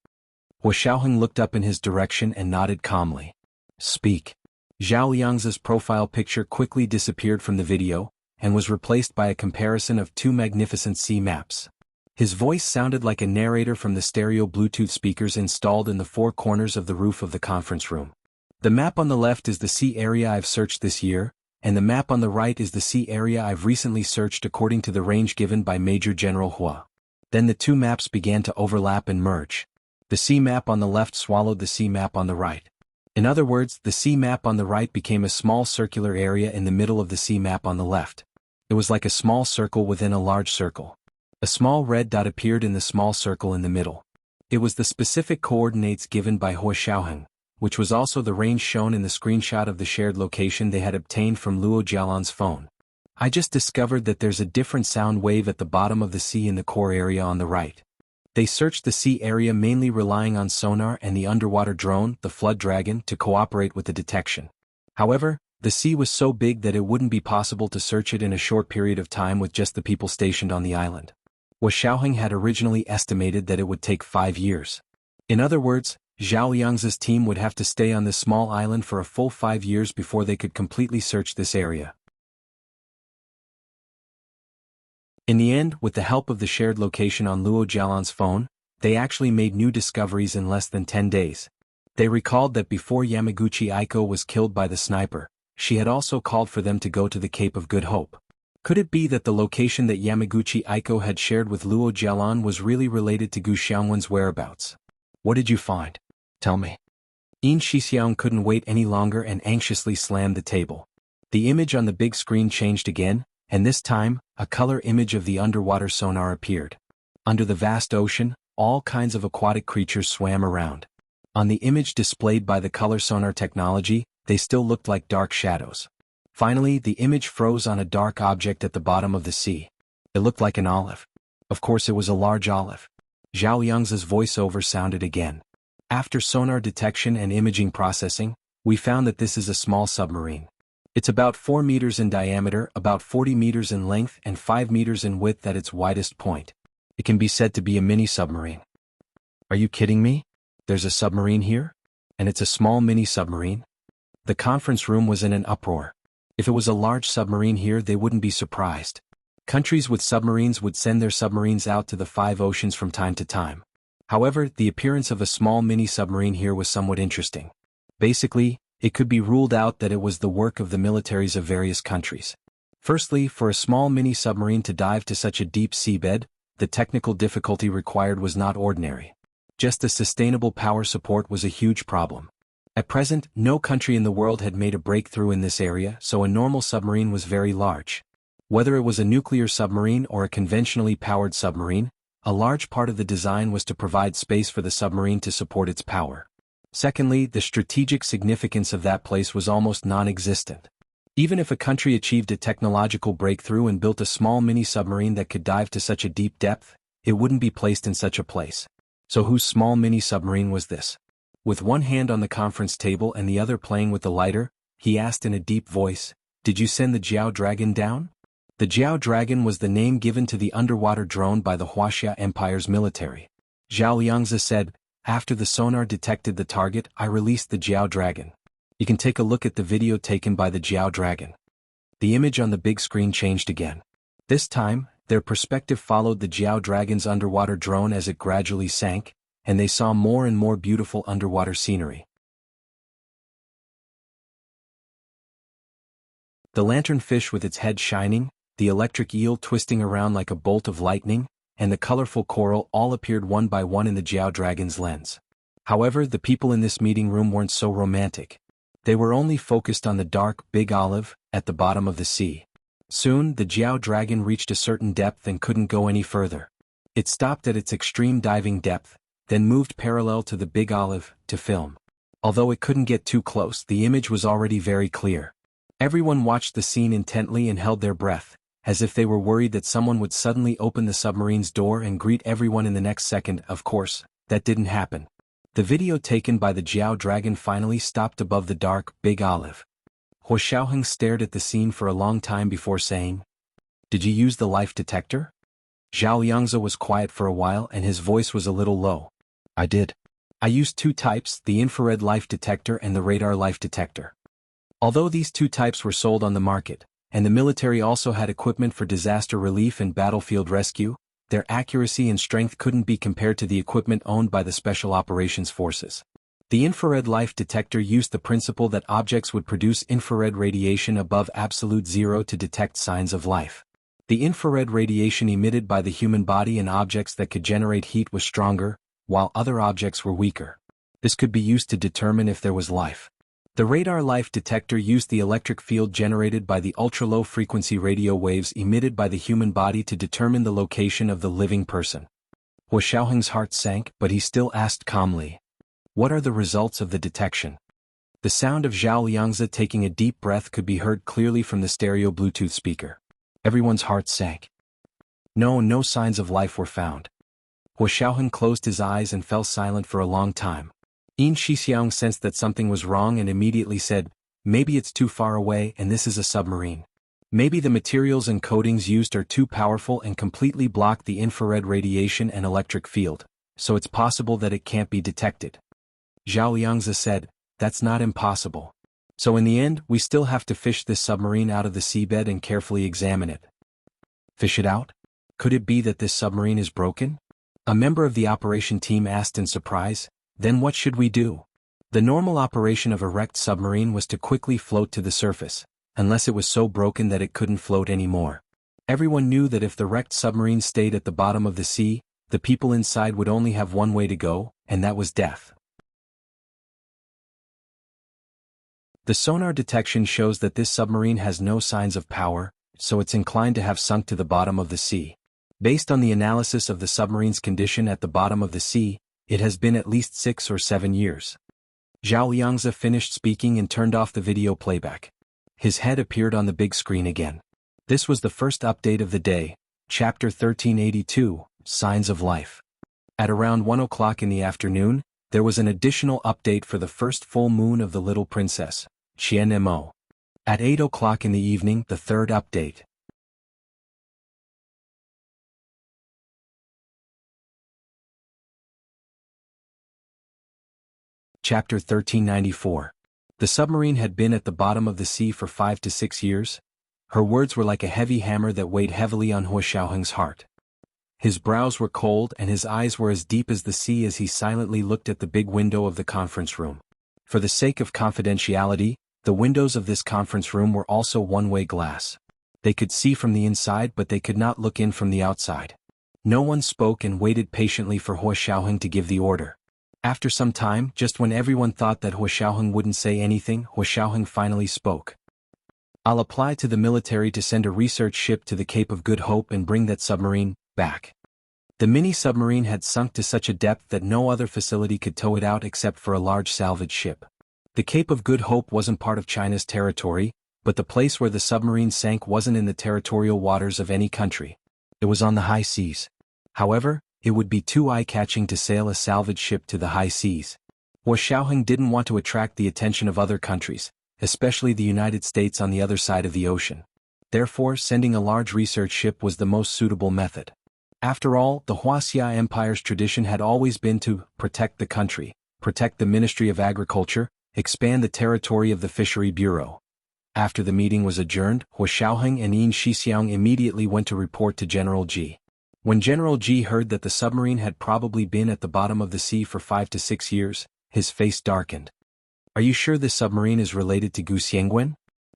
Hua Xiaoheng looked up in his direction and nodded calmly. "Speak." Zhao Liangzi's profile picture quickly disappeared from the video, and was replaced by a comparison of two magnificent sea maps. His voice sounded like a narrator from the stereo Bluetooth speakers installed in the four corners of the roof of the conference room. "The map on the left is the sea area I've searched this year, and the map on the right is the sea area I've recently searched according to the range given by Major General Hua." Then the two maps began to overlap and merge. The sea map on the left swallowed the sea map on the right. In other words, the sea map on the right became a small circular area in the middle of the sea map on the left. It was like a small circle within a large circle. A small red dot appeared in the small circle in the middle. It was the specific coordinates given by Hua Xiaoheng, which was also the range shown in the screenshot of the shared location they had obtained from Luo Jialan's phone. I just discovered that there's a different sound wave at the bottom of the sea in the core area on the right. They searched the sea area mainly relying on sonar and the underwater drone, the Flood Dragon, to cooperate with the detection. However, the sea was so big that it wouldn't be possible to search it in a short period of time with just the people stationed on the island. Hua Xiaoheng had originally estimated that it would take 5 years. In other words, Zhao Liang's team would have to stay on this small island for a full 5 years before they could completely search this area. In the end, with the help of the shared location on Luo Jialan's phone, they actually made new discoveries in less than 10 days. They recalled that before Yamaguchi Aiko was killed by the sniper, she had also called for them to go to the Cape of Good Hope. Could it be that the location that Yamaguchi Aiko had shared with Luo Jialan was really related to Gu Xiangwen's whereabouts? What did you find? Tell me. Yin Shixiang couldn't wait any longer and anxiously slammed the table. The image on the big screen changed again, and this time, a color image of the underwater sonar appeared. Under the vast ocean, all kinds of aquatic creatures swam around. On the image displayed by the color sonar technology, they still looked like dark shadows. Finally, the image froze on a dark object at the bottom of the sea. It looked like an olive. Of course, it was a large olive. Zhao Yang's voiceover sounded again. After sonar detection and imaging processing, we found that this is a small submarine. It's about 4 meters in diameter, about 40 meters in length, and 5 meters in width at its widest point. It can be said to be a mini submarine. Are you kidding me? There's a submarine here? And it's a small mini submarine? The conference room was in an uproar. If it was a large submarine here, they wouldn't be surprised. Countries with submarines would send their submarines out to the 5 oceans from time to time. However, the appearance of a small mini submarine here was somewhat interesting. Basically, it could be ruled out that it was the work of the militaries of various countries. Firstly, for a small mini submarine to dive to such a deep seabed, the technical difficulty required was not ordinary. Just the sustainable power support was a huge problem. At present, no country in the world had made a breakthrough in this area, so a normal submarine was very large. Whether it was a nuclear submarine or a conventionally powered submarine, a large part of the design was to provide space for the submarine to support its power. Secondly, the strategic significance of that place was almost non-existent. Even if a country achieved a technological breakthrough and built a small mini-submarine that could dive to such a deep depth, it wouldn't be placed in such a place. So whose small mini-submarine was this? With one hand on the conference table and the other playing with the lighter, he asked in a deep voice, "Did you send the Jiao Dragon down?" The Jiao Dragon was the name given to the underwater drone by the Huaxia Empire's military. Zhao Liangzi said, "After the sonar detected the target, I released the Jiao Dragon." You can take a look at the video taken by the Jiao Dragon. The image on the big screen changed again. This time, their perspective followed the Jiao Dragon's underwater drone as it gradually sank, and they saw more and more beautiful underwater scenery. The lanternfish with its head shining, the electric eel twisting around like a bolt of lightning, and the colorful coral all appeared one by one in the Jiao Dragon's lens. However, the people in this meeting room weren't so romantic. They were only focused on the dark, big olive at the bottom of the sea. Soon, the Jiao Dragon reached a certain depth and couldn't go any further. It stopped at its extreme diving depth, then moved parallel to the big olive to film. Although it couldn't get too close, the image was already very clear. Everyone watched the scene intently and held their breath, as if they were worried that someone would suddenly open the submarine's door and greet everyone in the next second. Of course, that didn't happen. The video taken by the Jiao Dragon finally stopped above the dark, big olive. Hua Xiaoheng stared at the scene for a long time before saying, "Did you use the life detector?" Zhao Yangzi was quiet for a while and his voice was a little low. "I did. I used 2 types, the infrared life detector and the radar life detector. Although these 2 types were sold on the market, and the military also had equipment for disaster relief and battlefield rescue, their accuracy and strength couldn't be compared to the equipment owned by the Special Operations Forces. The infrared life detector used the principle that objects would produce infrared radiation above absolute zero to detect signs of life. The infrared radiation emitted by the human body and objects that could generate heat was stronger, while other objects were weaker. This could be used to determine if there was life. The radar life detector used the electric field generated by the ultra-low frequency radio waves emitted by the human body to determine the location of the living person. Hua Xiaoheng's heart sank, but he still asked calmly, "What are the results of the detection?" The sound of Zhao Liangzi taking a deep breath could be heard clearly from the stereo Bluetooth speaker. Everyone's heart sank. No signs of life were found. Hua Xiaoheng closed his eyes and fell silent for a long time. Yin Shixiang sensed that something was wrong and immediately said, "Maybe it's too far away and this is a submarine. Maybe the materials and coatings used are too powerful and completely block the infrared radiation and electric field, so it's possible that it can't be detected." Zhao Liangzi said, "That's not impossible. So in the end, we still have to fish this submarine out of the seabed and carefully examine it." "Fish it out? Could it be that this submarine is broken?" A member of the operation team asked in surprise. "Then what should we do?" The normal operation of a wrecked submarine was to quickly float to the surface, unless it was so broken that it couldn't float anymore. Everyone knew that if the wrecked submarine stayed at the bottom of the sea, the people inside would only have one way to go, and that was death. The sonar detection shows that this submarine has no signs of power, so it's inclined to have sunk to the bottom of the sea. Based on the analysis of the submarine's condition at the bottom of the sea, it has been at least 6 or 7 years. Zhao Liangzi finished speaking and turned off the video playback. His head appeared on the big screen again. This was the first update of the day, Chapter 1382, Signs of Life. At around 1 o'clock in the afternoon, there was an additional update for the first full moon of the Little Princess, Qian Mo. At 8 o'clock in the evening, the third update. Chapter 1394. The submarine had been at the bottom of the sea for 5 to 6 years. Her words were like a heavy hammer that weighed heavily on Hua Xiaoheng's heart. His brows were cold and his eyes were as deep as the sea as he silently looked at the big window of the conference room. For the sake of confidentiality, the windows of this conference room were also one-way glass. They could see from the inside but they could not look in from the outside. No one spoke and waited patiently for Hua Xiaoheng to give the order. After some time, just when everyone thought that Hua Xiaoheng wouldn't say anything, Hua Xiaoheng finally spoke. "I'll apply to the military to send a research ship to the Cape of Good Hope and bring that submarine back." The mini-submarine had sunk to such a depth that no other facility could tow it out except for a large salvage ship. The Cape of Good Hope wasn't part of China's territory, but the place where the submarine sank wasn't in the territorial waters of any country. It was on the high seas. However, it would be too eye-catching to sail a salvage ship to the high seas. Hua Xiaoheng didn't want to attract the attention of other countries, especially the United States on the other side of the ocean. Therefore, sending a large research ship was the most suitable method. After all, the Huaxia Empire's tradition had always been to protect the country, protect the Ministry of Agriculture, expand the territory of the Fishery Bureau. After the meeting was adjourned, Hua Xiaoheng and Yin Shixiang immediately went to report to General Ji. When General Ji heard that the submarine had probably been at the bottom of the sea for 5 to 6 years, his face darkened. "Are you sure this submarine is related to Gu Xiangguan?"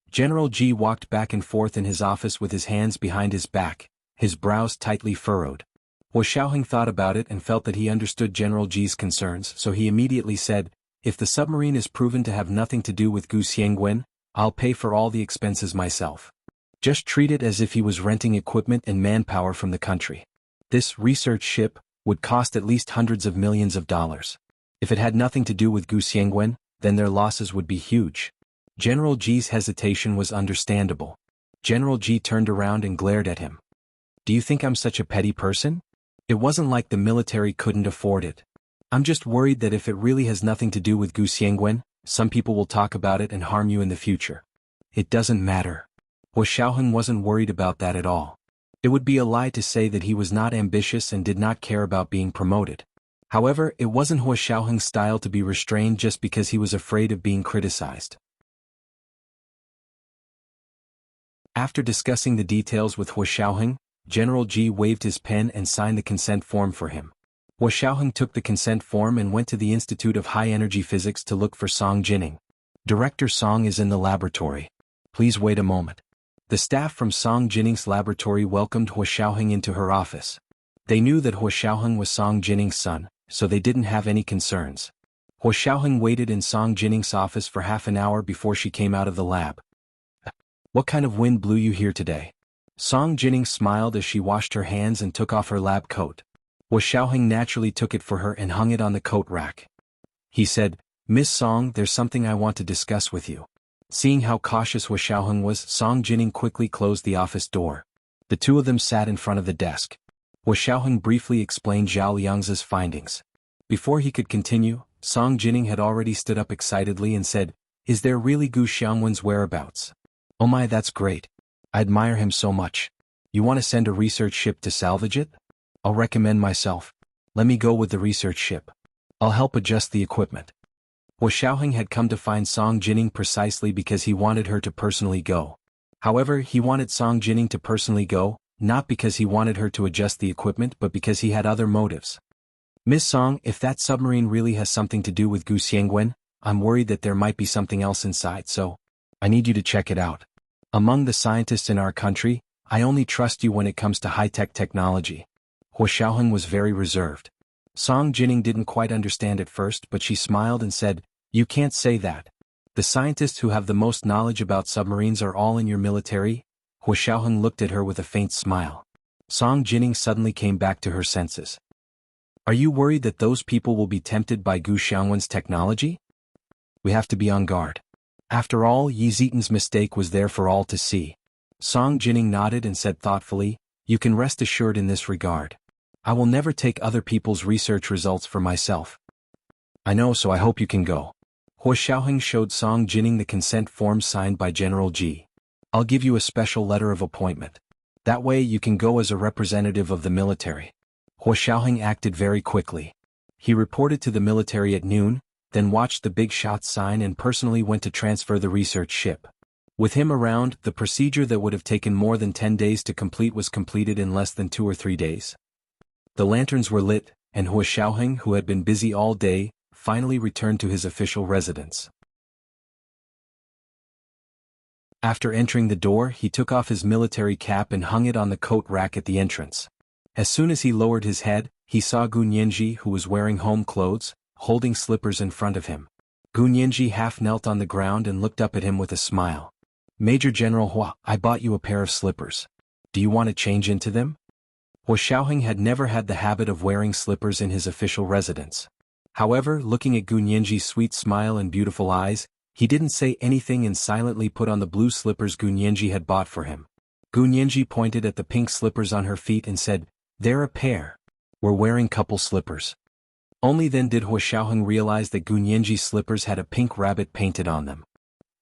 General Ji walked back and forth in his office with his hands behind his back, his brows tightly furrowed. Hua Xiaoheng thought about it and felt that he understood General Ji's concerns, so he immediately said, "If the submarine is proven to have nothing to do with Gu Xiangguan, I'll pay for all the expenses myself. Just treat it as if he was renting equipment and manpower from the country. This research ship would cost at least hundreds of millions of dollars. If it had nothing to do with Gu Xiangguan, then their losses would be huge." General Ji's hesitation was understandable. General Ji turned around and glared at him. "Do you think I'm such a petty person? It wasn't like the military couldn't afford it. I'm just worried that if it really has nothing to do with Gu Xiangguan, some people will talk about it and harm you in the future." "It doesn't matter." Hua Xiaoheng wasn't worried about that at all. It would be a lie to say that he was not ambitious and did not care about being promoted. However, it wasn't Hua Xiaoheng's style to be restrained just because he was afraid of being criticized. After discussing the details with Hua Xiaoheng, General Ji waved his pen and signed the consent form for him. Hua Xiaoheng took the consent form and went to the Institute of High Energy Physics to look for Song Jining. "Director Song is in the laboratory. Please wait a moment." The staff from Song Jinning's laboratory welcomed Hua Xiaoheng into her office. They knew that Hua Xiaoheng was Song Jinning's son, so they didn't have any concerns. Hua Xiaoheng waited in Song Jinning's office for half an hour before she came out of the lab. What kind of wind blew you here today? Song Jinning smiled as she washed her hands and took off her lab coat. Hua Xiaoheng naturally took it for her and hung it on the coat rack. He said, Miss Song, there's something I want to discuss with you. Seeing how cautious Hua Xiaoheng was, Song Jinning quickly closed the office door. The two of them sat in front of the desk. Hua Xiaoheng briefly explained Zhao Liang's findings. Before he could continue, Song Jinning had already stood up excitedly and said, Is there really Gu Xiangwen's whereabouts? Oh my, that's great. I admire him so much. You want to send a research ship to salvage it? I'll recommend myself. Let me go with the research ship. I'll help adjust the equipment. Hua Xiaoheng had come to find Song Jinning precisely because he wanted her to personally go. However, he wanted Song Jinning to personally go, not because he wanted her to adjust the equipment but because he had other motives. Miss Song, if that submarine really has something to do with Gu Xiangwen, I'm worried that there might be something else inside, so I need you to check it out. Among the scientists in our country, I only trust you when it comes to high-tech technology. Hua Xiaoheng was very reserved. Song Jinning didn't quite understand at first, but she smiled and said, You can't say that. The scientists who have the most knowledge about submarines are all in your military? Hua Xiaoheng looked at her with a faint smile. Song Jinning suddenly came back to her senses. Are you worried that those people will be tempted by Gu Xiangwen's technology? We have to be on guard. After all, Yi Zitan's mistake was there for all to see. Song Jinning nodded and said thoughtfully, You can rest assured in this regard. I will never take other people's research results for myself. I know, so I hope you can go. Hua Xiaoheng showed Song Jinning the consent form signed by General Ji. I'll give you a special letter of appointment. That way you can go as a representative of the military. Hua Xiaoheng acted very quickly. He reported to the military at noon, then watched the big shots sign and personally went to transfer the research ship. With him around, the procedure that would have taken more than 10 days to complete was completed in less than 2 or 3 days. The lanterns were lit, and Hua Xiaoheng, who had been busy all day, finally returned to his official residence. After entering the door, he took off his military cap and hung it on the coat rack at the entrance. As soon as he lowered his head, he saw Gu Nianji, who was wearing home clothes, holding slippers in front of him. Gu Nianji half knelt on the ground and looked up at him with a smile. Major General Hua, I bought you a pair of slippers. Do you want to change into them? Hua Xiaoheng had never had the habit of wearing slippers in his official residence. However, looking at Gu Nianji's sweet smile and beautiful eyes, he didn't say anything and silently put on the blue slippers Gu Nianji had bought for him. Gu Nianji pointed at the pink slippers on her feet and said, They're a pair. We're wearing couple slippers. Only then did Hua Xiaoheng realize that Gu Nianji's slippers had a pink rabbit painted on them.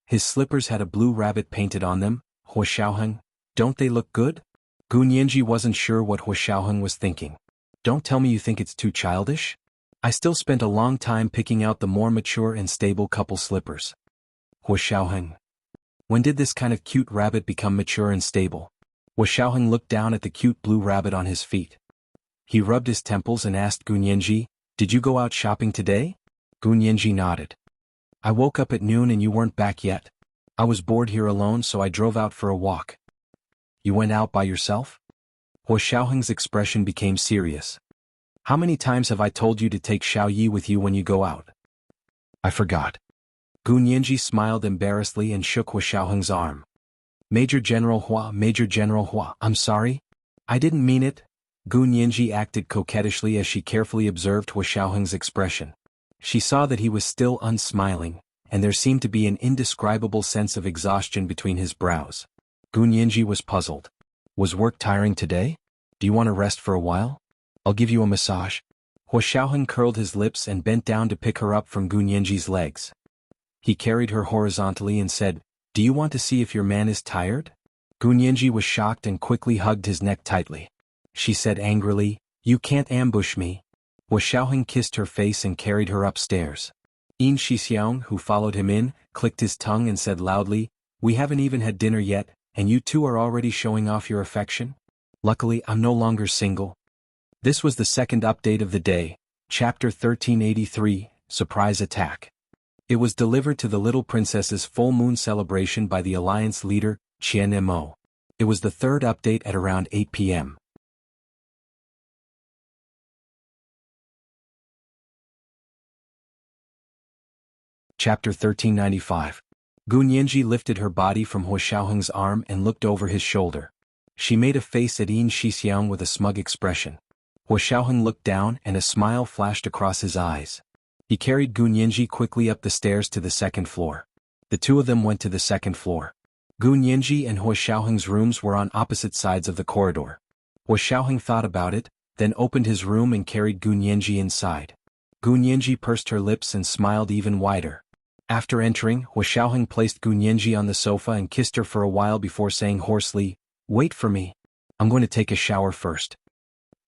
His slippers had a blue rabbit painted on them. Hua Xiaoheng, don't they look good? Gu Nianji wasn't sure what Hua Xiaoheng was thinking. Don't tell me you think it's too childish? I still spent a long time picking out the more mature and stable couple slippers. Hua Xiaoheng. When did this kind of cute rabbit become mature and stable? Hua Xiaoheng looked down at the cute blue rabbit on his feet. He rubbed his temples and asked Gu Nianji, Did you go out shopping today? Gu Nianji nodded. I woke up at noon and you weren't back yet. I was bored here alone, so I drove out for a walk. You went out by yourself? Hua Xiaoheng's expression became serious. How many times have I told you to take Xiao Yi with you when you go out? I forgot. Gu Nianji smiled embarrassedly and shook Hua Xiaoheng's arm. Major General Hua, I'm sorry. I didn't mean it. Gu Nianji acted coquettishly as she carefully observed Hua Xiaoheng's expression. She saw that he was still unsmiling, and there seemed to be an indescribable sense of exhaustion between his brows. Gu Nianji was puzzled. Was work tiring today? Do you want to rest for a while? I'll give you a massage. Hua Xiaoheng curled his lips and bent down to pick her up from Gu Nianji's legs. He carried her horizontally and said, Do you want to see if your man is tired? Gu Nianji was shocked and quickly hugged his neck tightly. She said angrily, You can't ambush me. Hua Xiaoheng kissed her face and carried her upstairs. Yin Shixiang, who followed him in, clicked his tongue and said loudly, We haven't even had dinner yet, and you two are already showing off your affection? Luckily, I'm no longer single. This was the second update of the day, Chapter 1383, Surprise Attack. It was delivered to the little princess's full moon celebration by the alliance leader, Qian Mo. It was the third update at around 8 p.m. Chapter 1395. Gu Nianji lifted her body from Hua Xiaoheng's arm and looked over his shoulder. She made a face at Yin Shixiang with a smug expression. Hua Xiaoheng looked down and a smile flashed across his eyes. He carried Gu Nianji quickly up the stairs to the second floor. The two of them went to the second floor. Gu Nianji and Hua Xiaoheng's rooms were on opposite sides of the corridor. Hua Xiaoheng thought about it, then opened his room and carried Gu Nianji inside. Gu Nianji pursed her lips and smiled even wider. After entering, Hua Xiaoheng placed Gu Nianji on the sofa and kissed her for a while before saying hoarsely, "Wait for me. I'm going to take a shower first."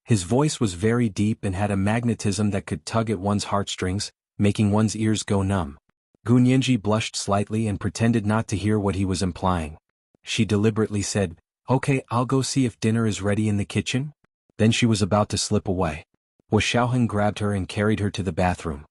His voice was very deep and had a magnetism that could tug at one's heartstrings, making one's ears go numb. Gu Nianji blushed slightly and pretended not to hear what he was implying. She deliberately said, "Okay, I'll go see if dinner is ready in the kitchen." Then she was about to slip away. Hua Xiaoheng grabbed her and carried her to the bathroom.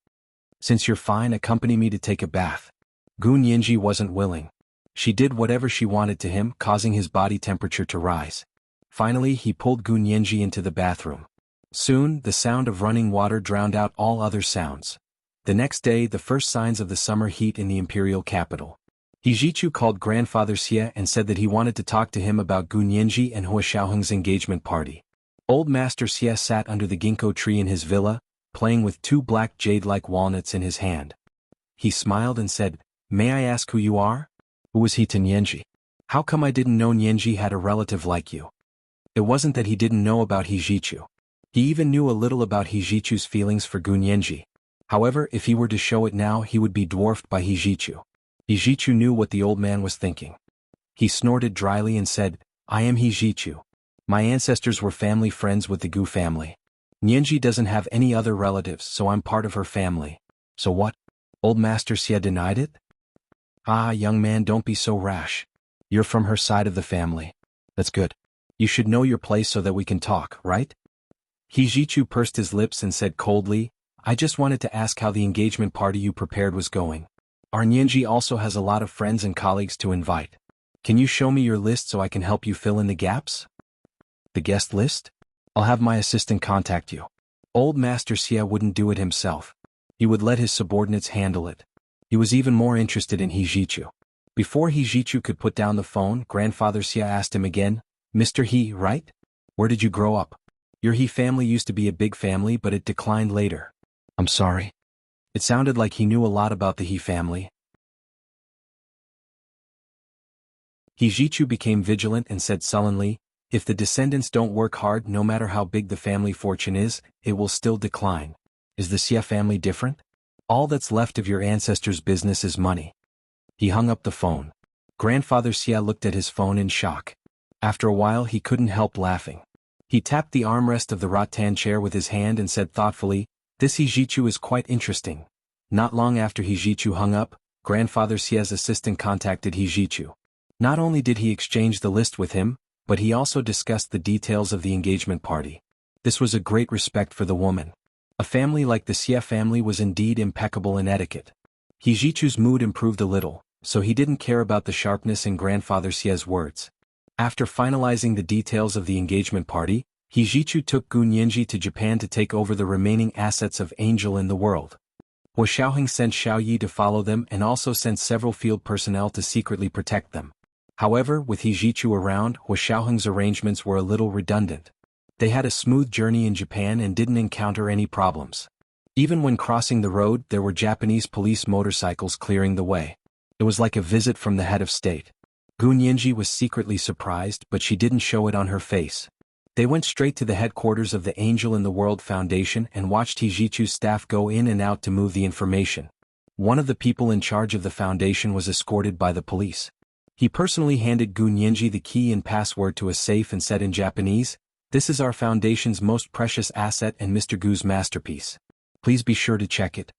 "Since you're fine, accompany me to take a bath." Gu Nianji wasn't willing. She did whatever she wanted to him, causing his body temperature to rise. Finally, he pulled Gu Nianji into the bathroom. Soon, the sound of running water drowned out all other sounds. The next day, the first signs of the summer heat in the imperial capital. Hijichu called Grandfather Xie and said that he wanted to talk to him about Gu Nianji and Hua Xiaoheng's engagement party. Old Master Xie sat under the ginkgo tree in his villa, playing with two black jade-like walnuts in his hand. He smiled and said, "May I ask who you are?" "Who was he to Nianji? How come I didn't know Nianji had a relative like you?" It wasn't that he didn't know about Hijichu. He even knew a little about Hijichu's feelings for Gu Nianji. However, if he were to show it now, he would be dwarfed by Hijichu. Hijichu knew what the old man was thinking. He snorted dryly and said, "I am Hijichu. My ancestors were family friends with the Gu family. Nianji doesn't have any other relatives, so I'm part of her family." "So what?" Old Master Xie denied it. "Ah, young man, don't be so rash. You're from her side of the family. That's good. You should know your place so that we can talk, right?" Hijichu pursed his lips and said coldly, "I just wanted to ask how the engagement party you prepared was going. Our Nianji also has a lot of friends and colleagues to invite. Can you show me your list so I can help you fill in the gaps?" "The guest list? I'll have my assistant contact you." Old Master Xie wouldn't do it himself. He would let his subordinates handle it. He was even more interested in Hijichu. Before Hijichu could put down the phone, Grandfather Xie asked him again, "Mr. He, right? Where did you grow up? Your He family used to be a big family, but it declined later." "I'm sorry." It sounded like he knew a lot about the He family. Hijichu became vigilant and said sullenly, "If the descendants don't work hard, no matter how big the family fortune is, it will still decline. Is the Xie family different? All that's left of your ancestors' business is money." He hung up the phone. Grandfather Xie looked at his phone in shock. After a while he couldn't help laughing. He tapped the armrest of the rattan chair with his hand and said thoughtfully, "This Hijichu is quite interesting." Not long after Hijichu hung up, Grandfather Xie's assistant contacted Hijichu. Not only did he exchange the list with him, but he also discussed the details of the engagement party. This was a great respect for the woman. A family like the Xie family was indeed impeccable in etiquette. Hijichu's mood improved a little, so he didn't care about the sharpness in Grandfather Xie's words. After finalizing the details of the engagement party, Hijichu took Gu Nianji to Japan to take over the remaining assets of Angel in the world. Hua Xiaoheng sent Xiao Yi to follow them and also sent several field personnel to secretly protect them. However, with Hijichu around, Hua Xiaoheng's arrangements were a little redundant. They had a smooth journey in Japan and didn't encounter any problems. Even when crossing the road, there were Japanese police motorcycles clearing the way. It was like a visit from the head of state. Gu Nianji was secretly surprised, but she didn't show it on her face. They went straight to the headquarters of the Angel in the World Foundation and watched Hijichu's staff go in and out to move the information. One of the people in charge of the foundation was escorted by the police. He personally handed Gu Nianji the key and password to a safe and said in Japanese, "This is our foundation's most precious asset and Mr. Gu's masterpiece. Please be sure to check it."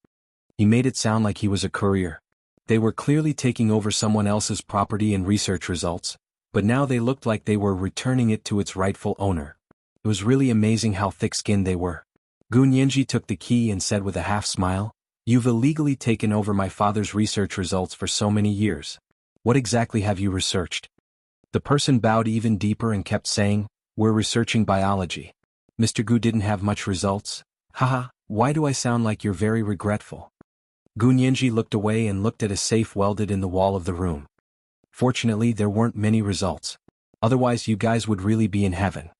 He made it sound like he was a courier. They were clearly taking over someone else's property and research results, but now they looked like they were returning it to its rightful owner. It was really amazing how thick-skinned they were. Gu Nianji took the key and said with a half-smile, "You've illegally taken over my father's research results for so many years. What exactly have you researched?" The person bowed even deeper and kept saying, "We're researching biology." "Mr. Gu didn't have much results? Haha, why do I sound like you're very regretful?" Gu Nianji looked away and looked at a safe welded in the wall of the room. Fortunately, there weren't many results. Otherwise, you guys would really be in heaven.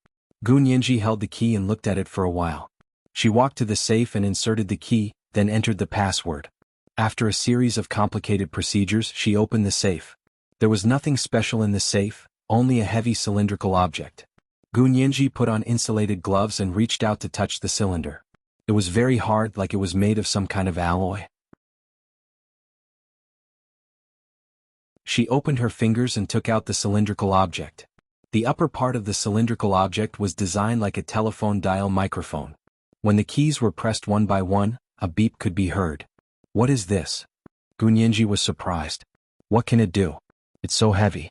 Gu Nianji held the key and looked at it for a while. She walked to the safe and inserted the key, then entered the password. After a series of complicated procedures, she opened the safe. There was nothing special in the safe, only a heavy cylindrical object. Gu Nianji put on insulated gloves and reached out to touch the cylinder. It was very hard, like it was made of some kind of alloy. She opened her fingers and took out the cylindrical object. The upper part of the cylindrical object was designed like a telephone dial microphone. When the keys were pressed one by one, a beep could be heard. What is this? Gu Nianji was surprised. What can it do? It's so heavy.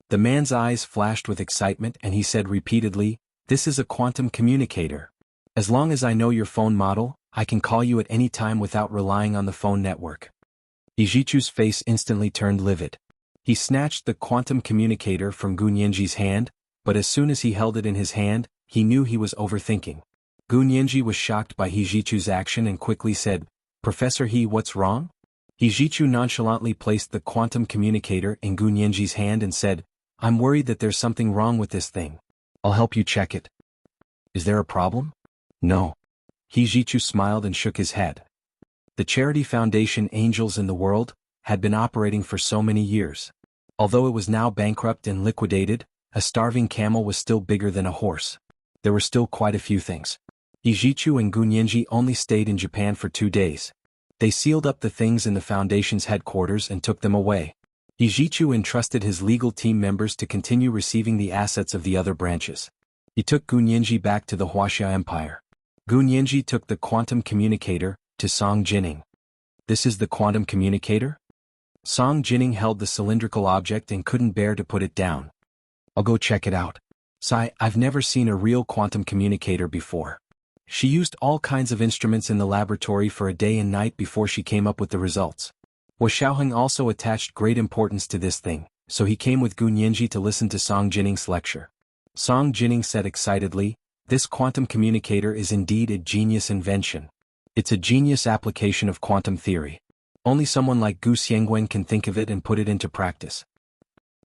The man's eyes flashed with excitement and he said repeatedly, "This is a quantum communicator. As long as I know your phone model, I can call you at any time without relying on the phone network." Ijichu's face instantly turned livid. He snatched the quantum communicator from Gu Nianji's hand, but as soon as he held it in his hand, he knew he was overthinking. Gu Nianji was shocked by Ijichu's action and quickly said, "Professor He, what's wrong?" Ijichu nonchalantly placed the quantum communicator in Gu Nianji's hand and said, "I'm worried that there's something wrong with this thing. I'll help you check it." "Is there a problem?" "No." Ijichu smiled and shook his head. The charity foundation Angels in the World had been operating for so many years. Although it was now bankrupt and liquidated, a starving camel was still bigger than a horse. There were still quite a few things. Ijichu and Gu Nianji only stayed in Japan for 2 days. They sealed up the things in the foundation's headquarters and took them away. Ijichu entrusted his legal team members to continue receiving the assets of the other branches. He took Gu Nianji back to the Wuxia Empire. Gu Nianji took the quantum communicator to Song Jining. "This is the quantum communicator?" Song Jining held the cylindrical object and couldn't bear to put it down. "I'll go check it out. Sai, I've never seen a real quantum communicator before." She used all kinds of instruments in the laboratory for a day and night before she came up with the results. Xiaoheng also attached great importance to this thing, so he came with Gu Nianji to listen to Song Jining's lecture. Song Jining said excitedly, "This quantum communicator is indeed a genius invention. It's a genius application of quantum theory. Only someone like Gu Xiangwen can think of it and put it into practice."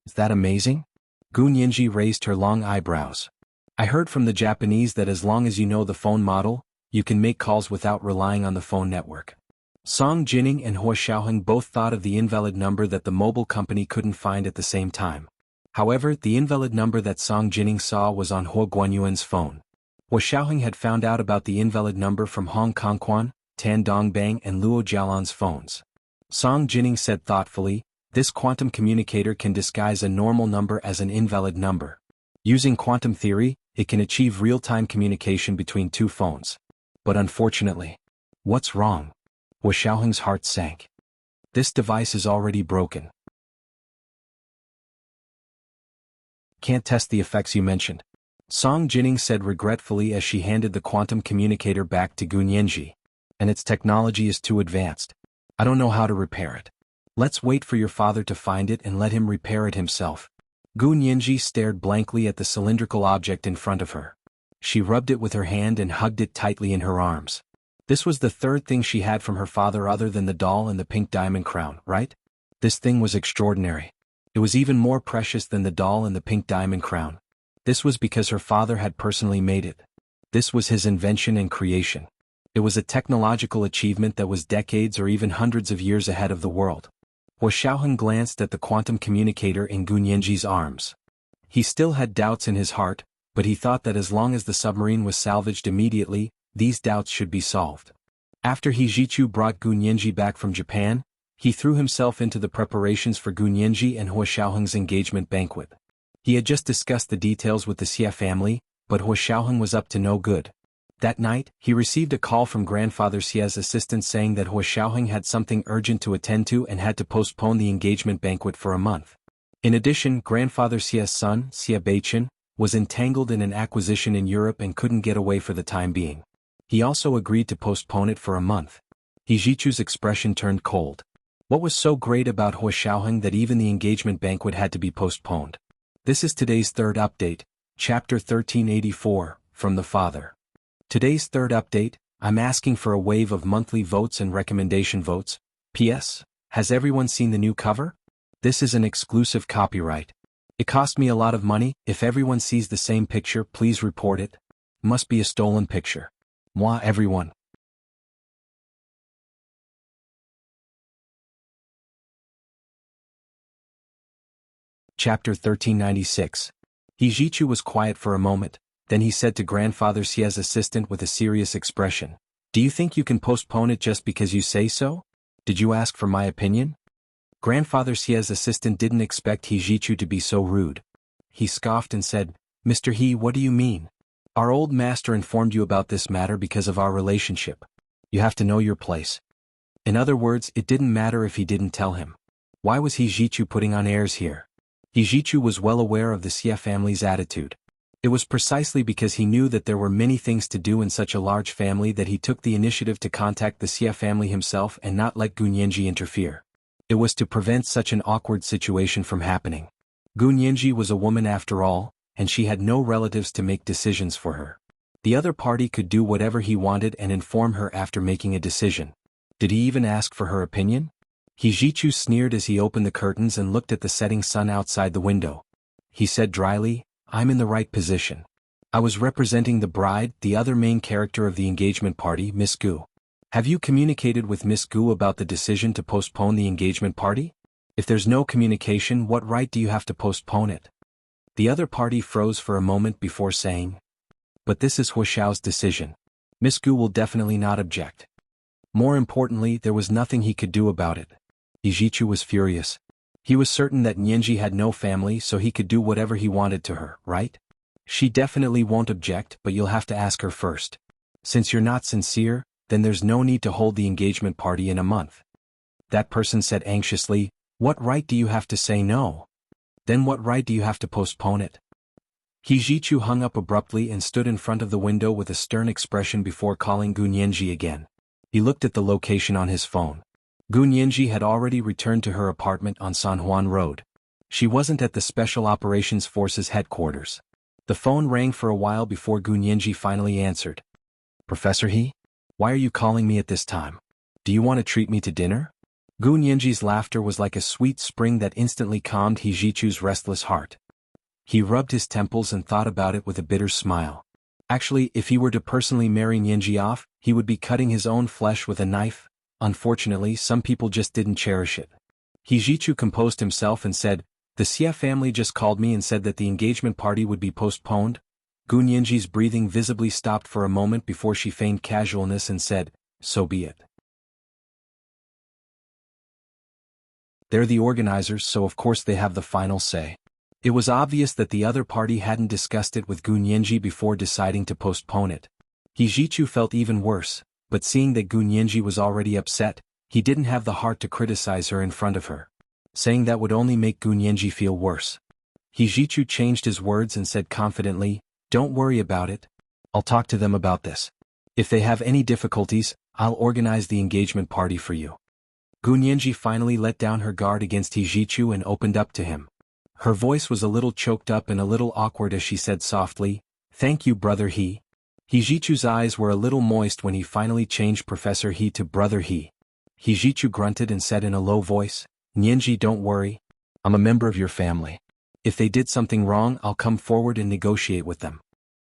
"Is that amazing?" Gu Nianji raised her long eyebrows. "I heard from the Japanese that as long as you know the phone model, you can make calls without relying on the phone network." Song Jining and Hua Xiaoheng both thought of the invalid number that the mobile company couldn't find at the same time. However, the invalid number that Song Jining saw was on Hua Guanyuan's phone. Hua Xiaoheng had found out about the invalid number from Hong Kongquan, Tan Dongbang and Luo Jialan's phones. Song Jining said thoughtfully, "This quantum communicator can disguise a normal number as an invalid number. Using quantum theory, it can achieve real-time communication between two phones. But unfortunately..." "What's wrong?" Hua Xiaoheng's heart sank. "This device is already broken. Can't test the effects you mentioned," Song Jining said regretfully as she handed the quantum communicator back to Gu Nianji. "And its technology is too advanced. I don't know how to repair it. Let's wait for your father to find it and let him repair it himself." Gu Nianji stared blankly at the cylindrical object in front of her. She rubbed it with her hand and hugged it tightly in her arms. This was the third thing she had from her father other than the doll and the pink diamond crown, right? This thing was extraordinary. It was even more precious than the doll and the pink diamond crown. This was because her father had personally made it. This was his invention and creation. It was a technological achievement that was decades or even hundreds of years ahead of the world. Hua Xiaoheng glanced at the quantum communicator in Gu Nianji's arms. He still had doubts in his heart, but he thought that as long as the submarine was salvaged immediately, these doubts should be solved. After Hijichu brought Gu Nianji back from Japan, he threw himself into the preparations for Gu Nianji and Hua Xiaoheng's engagement banquet. He had just discussed the details with the Xie family, but Hua Xiaoheng was up to no good. That night, he received a call from grandfather Xie's assistant saying that Hua Xiaoheng had something urgent to attend to and had to postpone the engagement banquet for a month. In addition, grandfather Xie's son, Xie Beichen, was entangled in an acquisition in Europe and couldn't get away for the time being. He also agreed to postpone it for a month. Hijichu's expression turned cold. What was so great about Hua Xiaoheng that even the engagement banquet had to be postponed? This is today's third update, Chapter 1384, from the Father. Today's third update, I'm asking for a wave of monthly votes and recommendation votes. P.S. Has everyone seen the new cover? This is an exclusive copyright. It cost me a lot of money. If everyone sees the same picture, please report it. Must be a stolen picture. Moi, everyone. Chapter 1396. Hijichu was quiet for a moment, then he said to Grandfather Xie's assistant with a serious expression, "Do you think you can postpone it just because you say so? Did you ask for my opinion?" Grandfather Xie's assistant didn't expect Hijichu to be so rude. He scoffed and said, "Mr. He, what do you mean? Our old master informed you about this matter because of our relationship. You have to know your place." In other words, it didn't matter if he didn't tell him. Why was Hijichu putting on airs here? Hijichu was well aware of the Xie family's attitude. It was precisely because he knew that there were many things to do in such a large family that he took the initiative to contact the Xie family himself and not let Gunyenji interfere. It was to prevent such an awkward situation from happening. Gunyenji was a woman after all, and she had no relatives to make decisions for her. The other party could do whatever he wanted and inform her after making a decision. Did he even ask for her opinion? Hijichu sneered as he opened the curtains and looked at the setting sun outside the window. He said dryly, "I'm in the right position. I was representing the bride, the other main character of the engagement party, Miss Gu. Have you communicated with Miss Gu about the decision to postpone the engagement party? If there's no communication, what right do you have to postpone it?" The other party froze for a moment before saying, "But this is Huashao's decision. Miss Gu will definitely not object." More importantly, there was nothing he could do about it. Hijichu was furious. He was certain that Nyenji had no family, so he could do whatever he wanted to her, right? She definitely won't object, but you'll have to ask her first. Since you're not sincere, then there's no need to hold the engagement party in a month. That person said anxiously, "What right do you have to say no? Then what right do you have to postpone it?" Hijichu hung up abruptly and stood in front of the window with a stern expression before calling Gunyenji again. He looked at the location on his phone. Gunyenji had already returned to her apartment on San Juan Road. She wasn't at the Special Operations Forces headquarters. The phone rang for a while before Gunyenji finally answered. "Professor He? Why are you calling me at this time? Do you want to treat me to dinner?" Gunyenji's laughter was like a sweet spring that instantly calmed Hijichu's restless heart. He rubbed his temples and thought about it with a bitter smile. Actually, if he were to personally marry Nyenji off, he would be cutting his own flesh with a knife. Unfortunately, some people just didn't cherish it. Hijichu composed himself and said, "The Xie family just called me and said that the engagement party would be postponed." Gunyenji's breathing visibly stopped for a moment before she feigned casualness and said, "So be it. They're the organizers, so of course they have the final say." It was obvious that the other party hadn't discussed it with Gunyenji before deciding to postpone it. Hijichu felt even worse, but seeing that Gunyenji was already upset, he didn't have the heart to criticize her in front of her. Saying that would only make Gunyenji feel worse. Hijichu changed his words and said confidently, "Don't worry about it. I'll talk to them about this. If they have any difficulties, I'll organize the engagement party for you." Gunyenji finally let down her guard against Hijichu and opened up to him. Her voice was a little choked up and a little awkward as she said softly, "Thank you, Brother He." Hijichu's eyes were a little moist when he finally changed Professor He to Brother He. Hijichu grunted and said in a low voice, "Nyenji, don't worry. I'm a member of your family. If they did something wrong, I'll come forward and negotiate with them."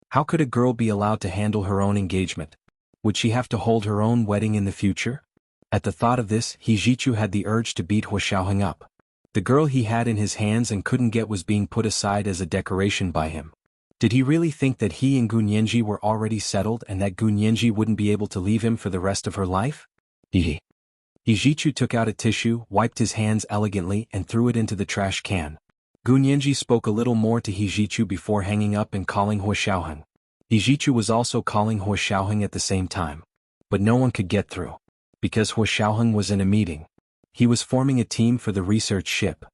How could a girl be allowed to handle her own engagement? Would she have to hold her own wedding in the future? At the thought of this, Hijichu had the urge to beat Huashaoheng up. The girl he had in his hands and couldn't get was being put aside as a decoration by him. Did he really think that he and Gunyenji were already settled and that Gunyenji wouldn't be able to leave him for the rest of her life? Hijichu took out a tissue, wiped his hands elegantly and threw it into the trash can. Gunyenji spoke a little more to Hijichu before hanging up and calling Huashaoheng. Hijichu was also calling Huashaoheng at the same time. But no one could get through. Because Huashaoheng was in a meeting. He was forming a team for the research ship.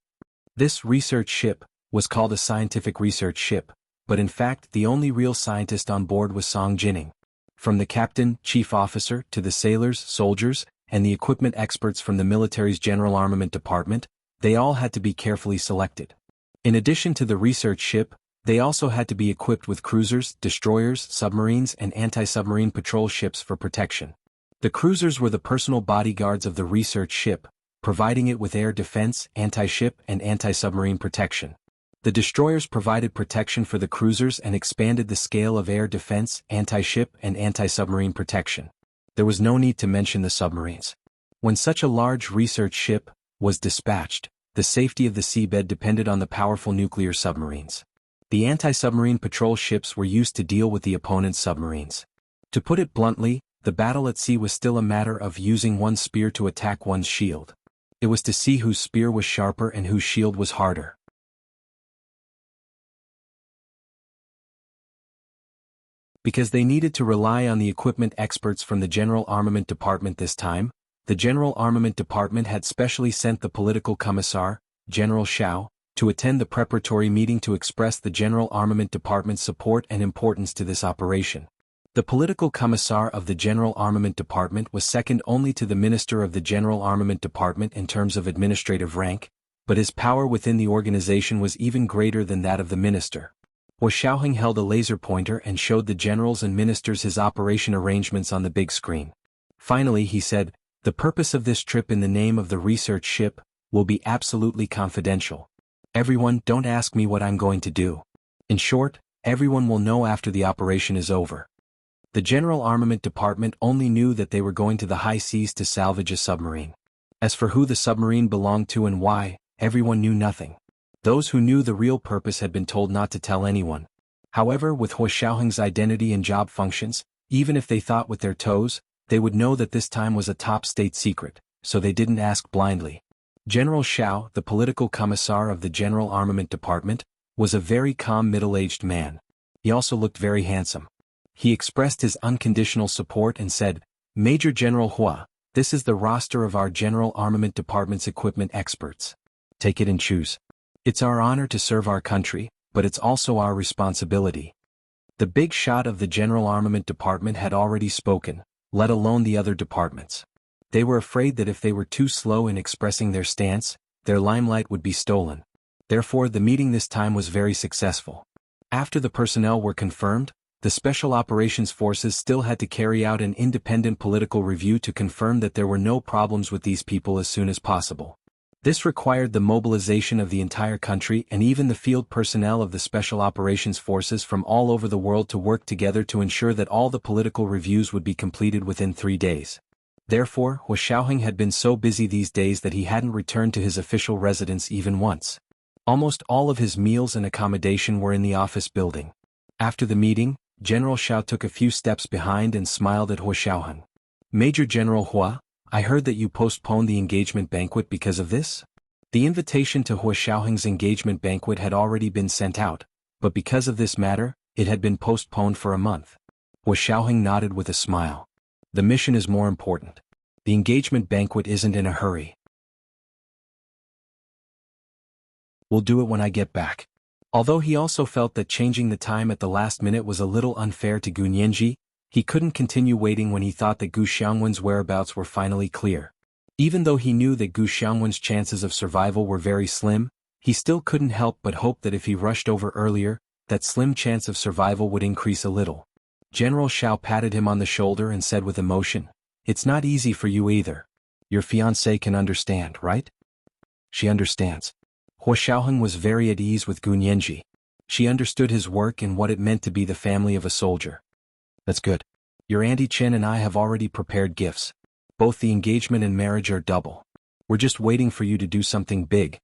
This research ship was called a scientific research ship, but in fact the only real scientist on board was Song Jining. From the captain, chief officer, to the sailors, soldiers, and the equipment experts from the military's general armament department, they all had to be carefully selected. In addition to the research ship, they also had to be equipped with cruisers, destroyers, submarines and anti-submarine patrol ships for protection. The cruisers were the personal bodyguards of the research ship, providing it with air defense, anti-ship and anti-submarine protection. The destroyers provided protection for the cruisers and expanded the scale of air defense, anti-ship and anti-submarine protection. There was no need to mention the submarines. When such a large research ship was dispatched, the safety of the seabed depended on the powerful nuclear submarines. The anti-submarine patrol ships were used to deal with the opponent's submarines. To put it bluntly, the battle at sea was still a matter of using one's spear to attack one's shield. It was to see whose spear was sharper and whose shield was harder. Because they needed to rely on the equipment experts from the General Armament Department this time, the General Armament Department had specially sent the political commissar, General Xiao, to attend the preparatory meeting to express the General Armament Department's support and importance to this operation. The political commissar of the General Armament Department was second only to the Minister of the General Armament Department in terms of administrative rank, but his power within the organization was even greater than that of the minister. Hua Xiaoheng held a laser pointer and showed the generals and ministers his operation arrangements on the big screen. Finally he said, "The purpose of this trip in the name of the research ship will be absolutely confidential. Everyone, don't ask me what I'm going to do. In short, everyone will know after the operation is over." The General Armament Department only knew that they were going to the high seas to salvage a submarine. As for who the submarine belonged to and why, everyone knew nothing. Those who knew the real purpose had been told not to tell anyone. However, with Hua Xiaoheng's identity and job functions, even if they thought with their toes, they would know that this time was a top state secret, so they didn't ask blindly. General Xiao, the political commissar of the General Armament Department, was a very calm middle-aged man. He also looked very handsome. He expressed his unconditional support and said, "Major General Hua, this is the roster of our General Armament Department's equipment experts. Take it and choose. It's our honor to serve our country, but it's also our responsibility." The big shot of the General Armament Department had already spoken, let alone the other departments. They were afraid that if they were too slow in expressing their stance, their limelight would be stolen. Therefore the meeting this time was very successful. After the personnel were confirmed, the Special Operations Forces still had to carry out an independent political review to confirm that there were no problems with these people as soon as possible. This required the mobilization of the entire country and even the field personnel of the Special Operations Forces from all over the world to work together to ensure that all the political reviews would be completed within 3 days. Therefore, Hua Xiaoheng had been so busy these days that he hadn't returned to his official residence even once. Almost all of his meals and accommodation were in the office building. After the meeting, General Xiao took a few steps behind and smiled at Hua Xiaoheng. "Major General Hua, I heard that you postponed the engagement banquet because of this?" The invitation to Hua Xiaoheng's engagement banquet had already been sent out, but because of this matter, it had been postponed for a month. Hua Xiaoheng nodded with a smile. "The mission is more important. The engagement banquet isn't in a hurry. We'll do it when I get back." Although he also felt that changing the time at the last minute was a little unfair to Gu Nianji, he couldn't continue waiting when he thought that Gu Xiangwen's whereabouts were finally clear. Even though he knew that Gu Xiangwen's chances of survival were very slim, he still couldn't help but hope that if he rushed over earlier, that slim chance of survival would increase a little. General Xiao patted him on the shoulder and said with emotion, "It's not easy for you either. Your fiancée can understand, right?" "She understands." Hua Xiaoheng was very at ease with Gu Nianji. She understood his work and what it meant to be the family of a soldier. "That's good. Your Auntie Chen and I have already prepared gifts. Both the engagement and marriage are double. We're just waiting for you to do something big."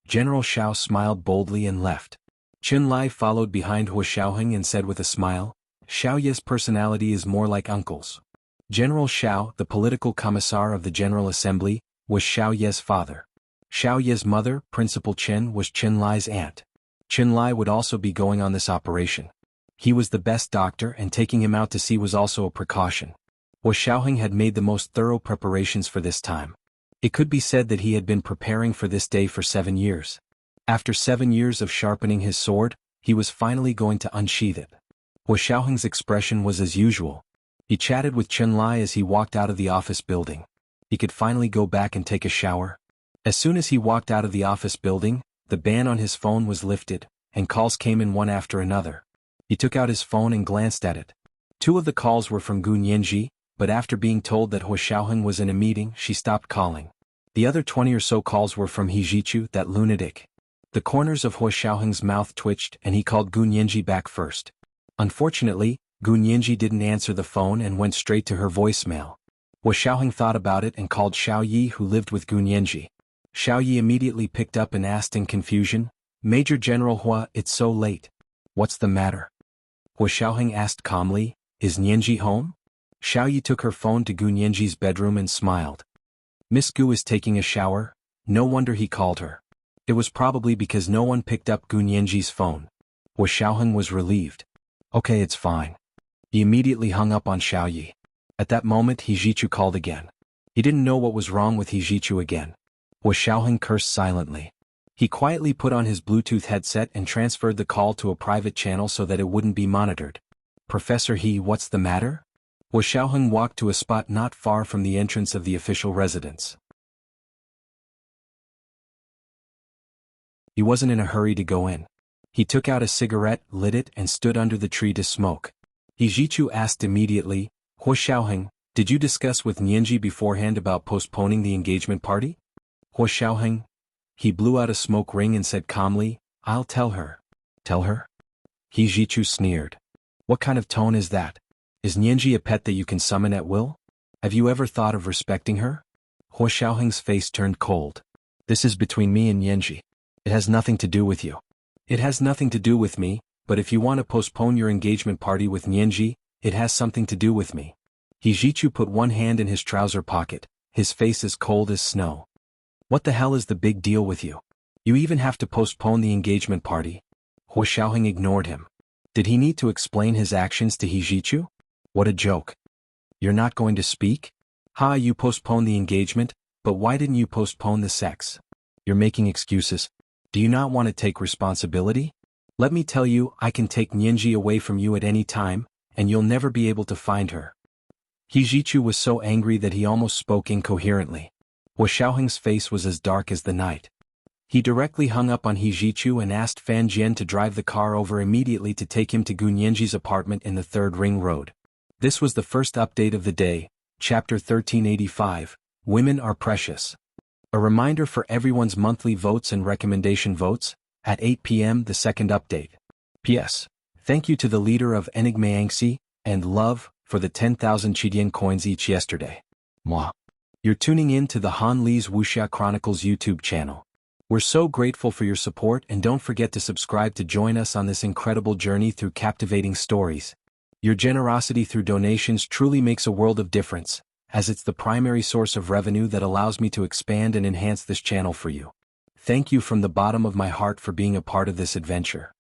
General Xiao smiled boldly and left. Chen Lai followed behind Hua Xiaoheng and said with a smile, "Xiao Ye's personality is more like uncle's." General Xiao, the political commissar of the General Assembly, was Xiao Ye's father. Xiao Ye's mother, Principal Chen, was Chen Lai's aunt. Chen Lai would also be going on this operation. He was the best doctor and taking him out to sea was also a precaution. Hua Xiaoheng had made the most thorough preparations for this time. It could be said that he had been preparing for this day for 7 years. After 7 years of sharpening his sword, he was finally going to unsheath it. Hua Xiaoheng's expression was as usual. He chatted with Chen Lai as he walked out of the office building. He could finally go back and take a shower. As soon as he walked out of the office building, the ban on his phone was lifted, and calls came in one after another. He took out his phone and glanced at it. 2 of the calls were from Gu Nianji, but after being told that He Xiaoheng was in a meeting, she stopped calling. The other 20 or so calls were from He Jichu, that lunatic. The corners of He Xiaoheng's mouth twitched and he called Gu Nianji back first. Unfortunately, Gu Nianji didn't answer the phone and went straight to her voicemail. He Xiaoheng thought about it and called Xiao Yi, who lived with Gu Nianji. Xiao Yi immediately picked up and asked in confusion, "Major General Hua, it's so late. What's the matter?" He Xiaoheng asked calmly, "Is Nianji home?" Xiao Yi took her phone to Gu Nianji's bedroom and smiled. "Miss Gu is taking a shower? No wonder he called her." It was probably because no one picked up Gu Nianji's phone. He Xiaoheng was relieved. "Okay, it's fine." He immediately hung up on Xiao Yi. At that moment He Jichu called again. He didn't know what was wrong with He Jichu again. He Xiaoheng cursed silently. He quietly put on his Bluetooth headset and transferred the call to a private channel so that it wouldn't be monitored. "Professor He, what's the matter?" He Xiaoheng walked to a spot not far from the entrance of the official residence. He wasn't in a hurry to go in. He took out a cigarette, lit it, and stood under the tree to smoke. He Jichu asked immediately, "He Xiaoheng, did you discuss with Nianji beforehand about postponing the engagement party?" He Xiaoheng. He blew out a smoke ring and said calmly, "I'll tell her." "Tell her?" He Jichu sneered. "What kind of tone is that? Is Nianji a pet that you can summon at will? Have you ever thought of respecting her?" He Xiaoheng's face turned cold. "This is between me and Nianji. It has nothing to do with you." "It has nothing to do with me, but if you want to postpone your engagement party with Nianji, it has something to do with me." He Jichu put one hand in his trouser pocket, his face as cold as snow. "What the hell is the big deal with you? You even have to postpone the engagement party." He Xiaoheng ignored him. Did he need to explain his actions to He Jichu? What a joke. "You're not going to speak? Ha, you postponed the engagement, but why didn't you postpone the sex? You're making excuses. Do you not want to take responsibility? Let me tell you, I can take Nianji away from you at any time, and you'll never be able to find her." He Jichu was so angry that he almost spoke incoherently. He Xiaoheng's face was as dark as the night. He directly hung up on He Jichu and asked Fan Jian to drive the car over immediately to take him to Gu Nianji's apartment in the 3rd Ring Road. This was the first update of the day, Chapter 1385, Women Are Precious. A reminder for everyone's monthly votes and recommendation votes, at 8 p.m. the 2nd update. P.S. Thank you to the leader of Enigma Yangxi, and Love, for the 10,000 Chidian coins each yesterday. Mwah. You're tuning in to the Han Li's Wuxia Chronicles YouTube channel. We're so grateful for your support, and don't forget to subscribe to join us on this incredible journey through captivating stories. Your generosity through donations truly makes a world of difference, as it's the primary source of revenue that allows me to expand and enhance this channel for you. Thank you from the bottom of my heart for being a part of this adventure.